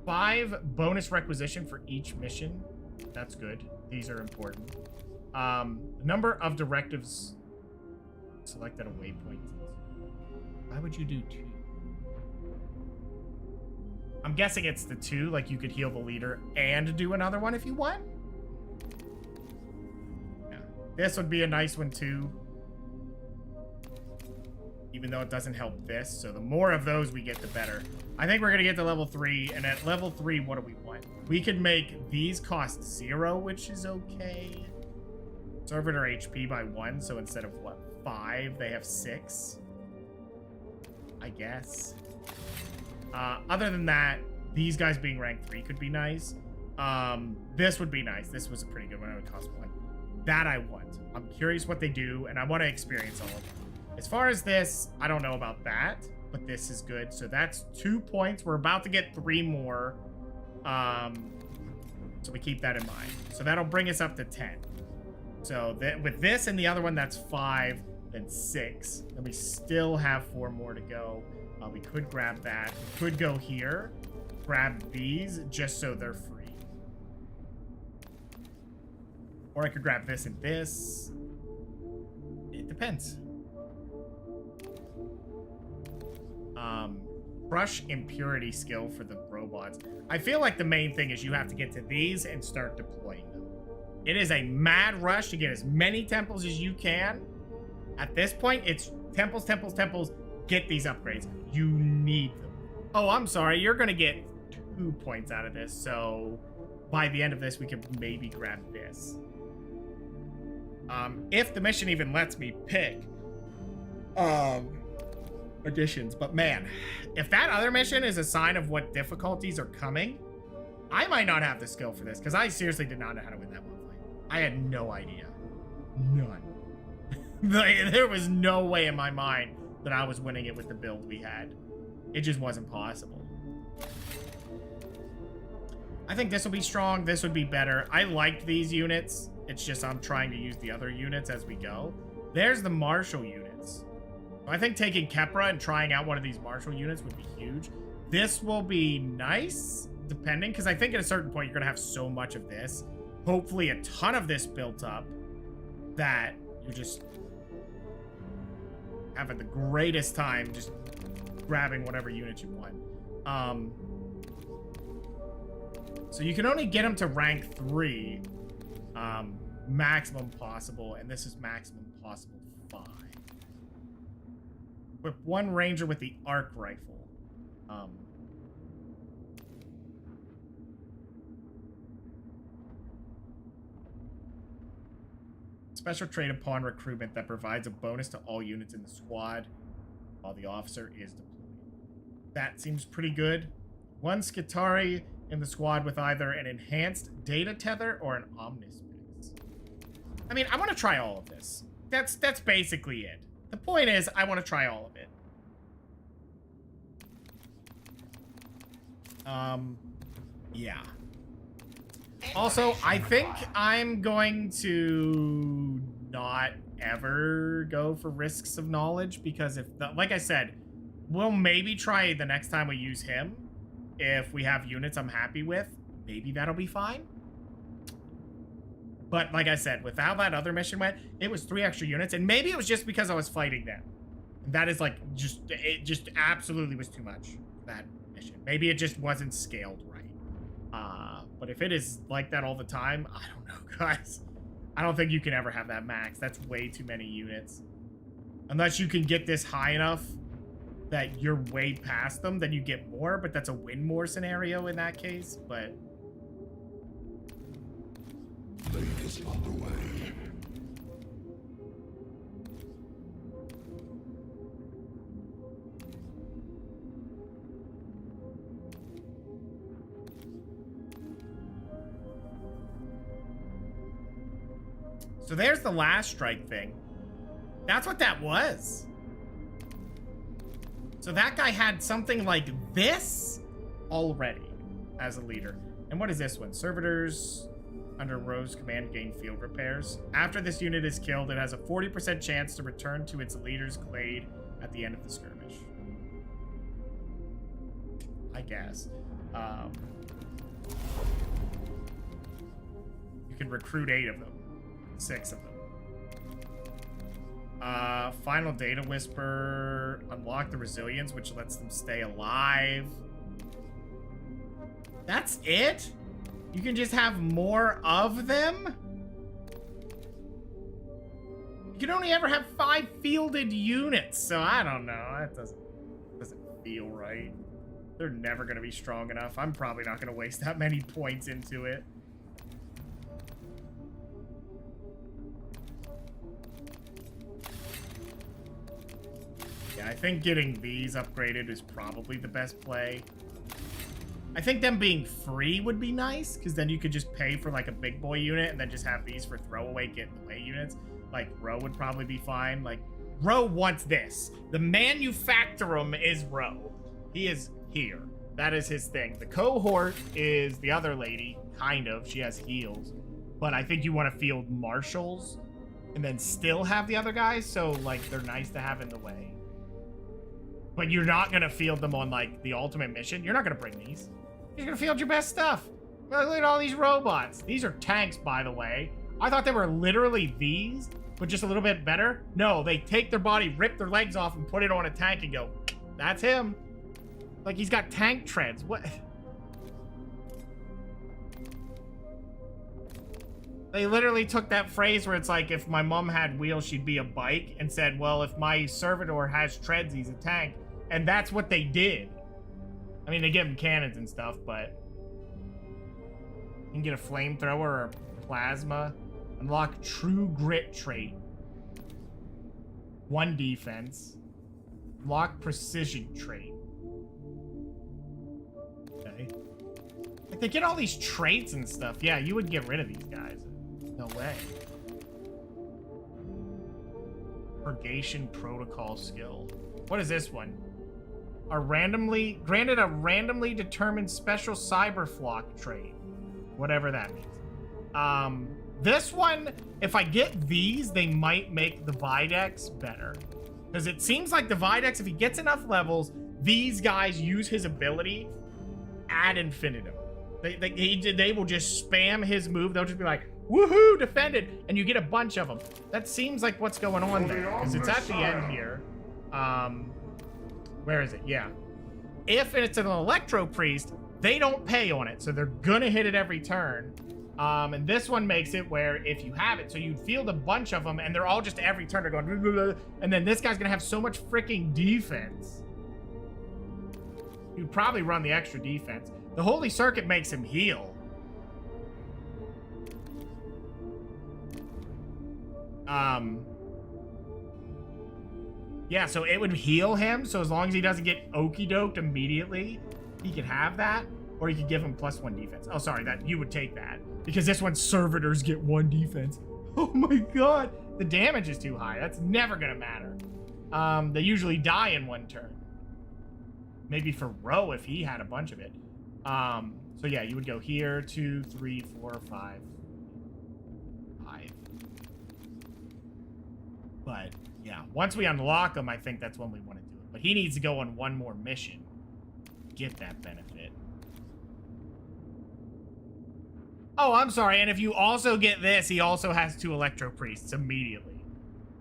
5 bonus requisition for each mission. That's good. These are important. Number of directives selected a waypoint. Why would you do 2? I'm guessing it's the 2, like you could heal the leader and do another one if you want. Yeah. This would be a nice one too. Even though it doesn't help this. So the more of those we get, the better. I think we're going to get to level 3. And at level 3, what do we want? We could make these cost 0, which is okay. Servitor HP by 1. So instead of, what, 5, they have 6. I guess. Other than that, these guys being rank 3 could be nice. This would be nice. This was a pretty good one. It would cost 1. That I want. I'm curious what they do, and I want to experience all of them. As far as this, I don't know about that, but this is good. So that's 2 points. We're about to get 3 more. So we keep that in mind. So that'll bring us up to 10. So with this and the other one, that's 5, then 6. Then we still have 4 more to go. We could grab that. We could go here, grab these, just so they're free. Or I could grab this and this. It depends. Crush impurity skill for the robots. I feel like the main thing is you have to get to these and start deploying them. It is a mad rush to get as many temples as you can. At this point, it's temples, temples, temples. Get these upgrades. You need them. Oh, I'm sorry. You're going to get 2 points out of this. So by the end of this, we can maybe grab this. If the mission even lets me pick additions. But man, if that other mission is a sign of what difficulties are coming, I might not have the skill for this because I seriously did not know how to win that one fight. I had no idea. None. There was no way in my mind that I was winning it with the build we had. It just wasn't possible. I think this will be strong. This would be better. I liked these units. It's just I'm trying to use the other units as we go. There's the martial units. I think taking Kepra and trying out one of these martial units would be huge. This will be nice, depending, because I think at a certain point you're going to have so much of this. Hopefully a ton of this built up that you're just having the greatest time just grabbing whatever unit you want. So you can only get them to rank 3 maximum possible, and this is maximum possible 5. With 1 ranger with the arc rifle. Special trait upon recruitment that provides a bonus to all units in the squad while the officer is deployed. That seems pretty good. 1 Skitari in the squad with either an enhanced data tether or an omnis mix. I mean, I want to try all of this. That's basically it. The point is, I want to try all of it. Yeah. Also, I think I'm going to not ever go for risks of knowledge because like I said, we'll maybe try the next time we use him. If we have units I'm happy with, maybe that'll be fine. But like I said, with how that other mission went, it was 3 extra units, and maybe it was just because I was fighting them. And that is like, it just absolutely was too much, that mission. Maybe it just wasn't scaled right. But if it is like that all the time, I don't know, guys. I don't think you can ever have that max. That's way too many units. Unless you can get this high enough that you're way past them, then you get more, but that's a win more scenario in that case, but... Blade is on the way. So there's the last strike thing. That's what that was. So that guy had something like this already as a leader. And what is this one? Servitors under Rose's command gain field repairs. After this unit is killed, it has a 40% chance to return to its leader's glade at the end of the skirmish. I guess. You can recruit 8 of them. 6 of them. Final Data Whisper. Unlock the resilience, which lets them stay alive. That's it? You can just have more of them? You can only ever have 5 fielded units, so I don't know. That doesn't feel right. They're never gonna be strong enough. I'm probably not gonna waste that many points into it. Yeah, I think getting these upgraded is probably the best play. I think them being free would be nice, because then you could just pay for like a big boy unit and then just have these for throwaway get in the way units. Like Ro would probably be fine. Like Ro wants this. The manufacturum is Ro. He is here. That is his thing. The cohort is the other lady, kind of. She has heals. But I think you want to field marshals and then still have the other guys, so like they're nice to have in the way. But you're not going to field them on like the ultimate mission. You're not going to bring these. You're going to field your best stuff. Look at all these robots. These are tanks, by the way. I thought they were literally these, but just a little bit better. No, they take their body, rip their legs off, and put it on a tank and go, that's him. Like, he's got tank treads. What? They literally took that phrase where it's like, if my mom had wheels, she'd be a bike, and said, well, if my servitor has treads, he's a tank. And that's what they did. I mean, they give him cannons and stuff, but you can get a flamethrower or plasma. Unlock true grit trait. 1 defense. Unlock precision trait. Okay. If they get all these traits and stuff, yeah, you would get rid of these guys. No way. Purgation protocol skill. What is this one? Granted a randomly determined special cyber flock trait. Whatever that means. This one, if I get these, they might make the Videx better. Because it seems like the Videx, if he gets enough levels, these guys use his ability ad infinitum. They will just spam his move. They'll just be like, woohoo, defended, and you get a bunch of them. That seems like what's going on there, because it's at the end here. Where is it? Yeah. If it's an Electro Priest, they don't pay on it, so they're gonna hit it every turn. And this one makes it where if you have it, so you'd field a bunch of them, and they're all just every turn they're going, blah, blah, blah, and then this guy's gonna have so much freaking defense. You'd probably run the extra defense. The Holy Circuit makes him heal. Yeah, so it would heal him, so as long as he doesn't get okey-doked immediately, he could have that, or you could give him +1 defense. Oh, sorry, that you would take that, because this one servitors get 1 defense. Oh my god, the damage is too high. That's never gonna matter. They usually die in 1 turn. Maybe for Ro if he had a bunch of it. So yeah, you would go here, 2, 3, 4, 5. But yeah, once we unlock him, I think that's when we want to do it. But he needs to go on 1 more mission to get that benefit. Oh, I'm sorry. And if you also get this, he also has 2 Electro Priests immediately.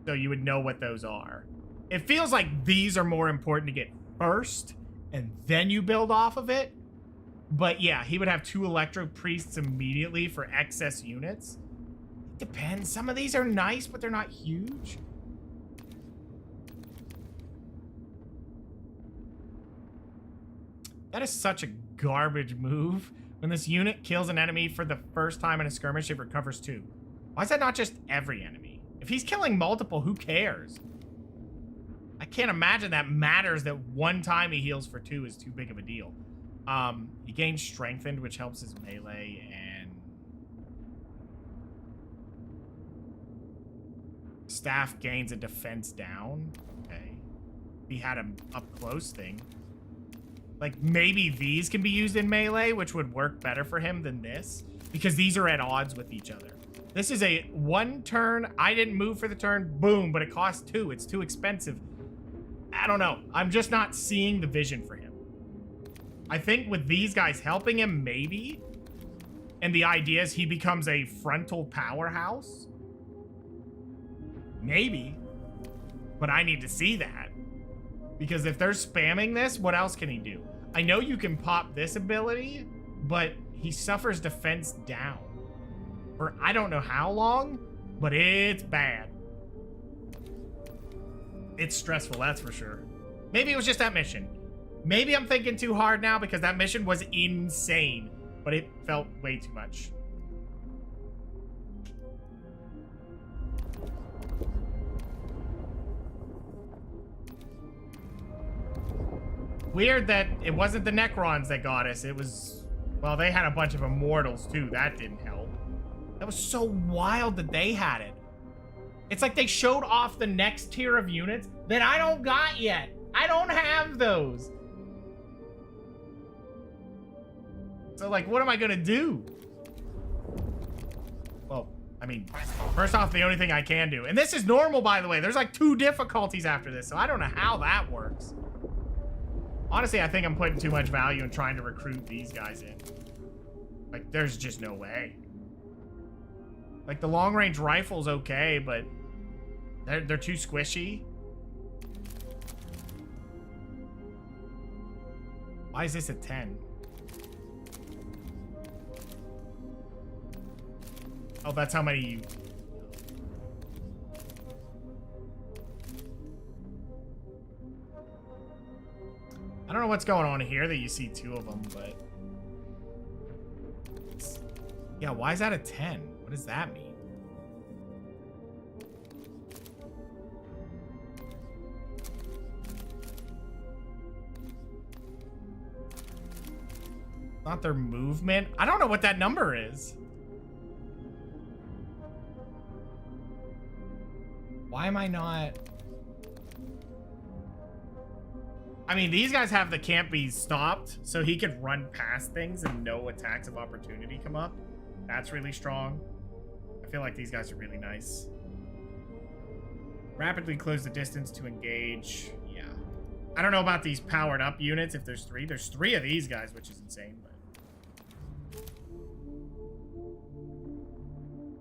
So you would know what those are. It feels like these are more important to get first, and then you build off of it. But yeah, he would have 2 Electro Priests immediately for excess units. It depends. Some of these are nice, but they're not huge. That is such a garbage move. When this unit kills an enemy for the first time in a skirmish, it recovers 2. Why is that not just every enemy? If he's killing multiple, who cares? I can't imagine that matters that 1 time he heals for 2 is too big of a deal. He gains strengthened, which helps his melee, and Staff gains a defense down. Okay. He had an up close thing. Like, maybe these can be used in melee, which would work better for him than this. Because these are at odds with each other. This is a 1 turn. I didn't move for the turn. Boom. But it costs 2. It's too expensive. I don't know. I'm just not seeing the vision for him. I think with these guys helping him, maybe. And the idea is he becomes a frontal powerhouse. Maybe. But I need to see that. Because if they're spamming this, what else can he do? I know you can pop this ability, but he suffers defense down. For I don't know how long, but it's bad. It's stressful, that's for sure. Maybe it was just that mission. Maybe I'm thinking too hard now because that mission was insane, but it felt way too much. Weird that it wasn't the Necrons that got us. It was, well, they had a bunch of immortals too. That didn't help. That was so wild that they had it. It's like they showed off the next tier of units that I don't got yet. I don't have those. So, like, what am I gonna do? Well, I mean, first off, the only thing I can do, and this is normal, by the way. There's like 2 difficulties after this, so I don't know how that works. Honestly, I think I'm putting too much value in trying to recruit these guys in. Like, there's just no way. Like, the long-range rifle's okay, but they're too squishy. Why is this a 10? Oh, that's how many you... I don't know what's going on here that you see 2 of them, but... Yeah, why is that a 10? What does that mean? Not their movement? I don't know what that number is. Why am I not... I mean, these guys have the can't be stopped, so he could run past things and no attacks of opportunity come up. That's really strong. I feel like these guys are really nice. Rapidly close the distance to engage. Yeah. I don't know about these powered up units, if there's 3. There's 3 of these guys, which is insane, but...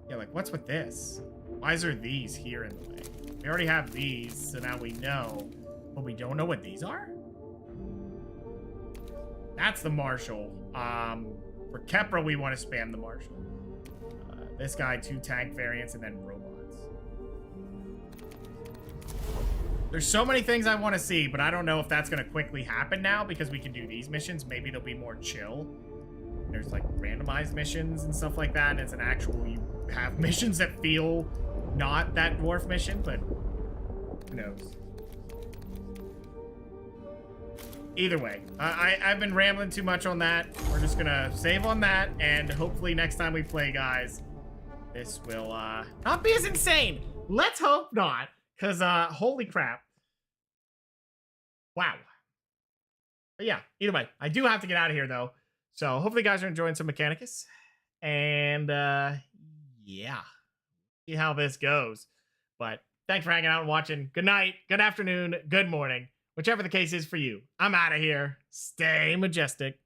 Yeah, like, what's with this? Why is there these here in the way? We already have these, so now we know. But we don't know what these are? That's the Marshal. For Kepra, we want to spam the Marshal. This guy, 2 tank variants, and then robots. There's so many things I want to see, but I don't know if that's going to quickly happen now because we can do these missions. Maybe they'll be more chill. There's like randomized missions and stuff like that, and it's an actual, you have missions that feel not that dwarf mission, but who knows? Either way, I've been rambling too much on that. We're just gonna save on that, and hopefully next time we play, guys, this will not be as insane. Let's hope not, because holy crap. Wow. But yeah, either way, I do have to get out of here, though. So hopefully you guys are enjoying some Mechanicus. And yeah, see how this goes. But thanks for hanging out and watching. Good night, good afternoon, good morning. Whichever the case is for you. I'm out of here. Stay majestic.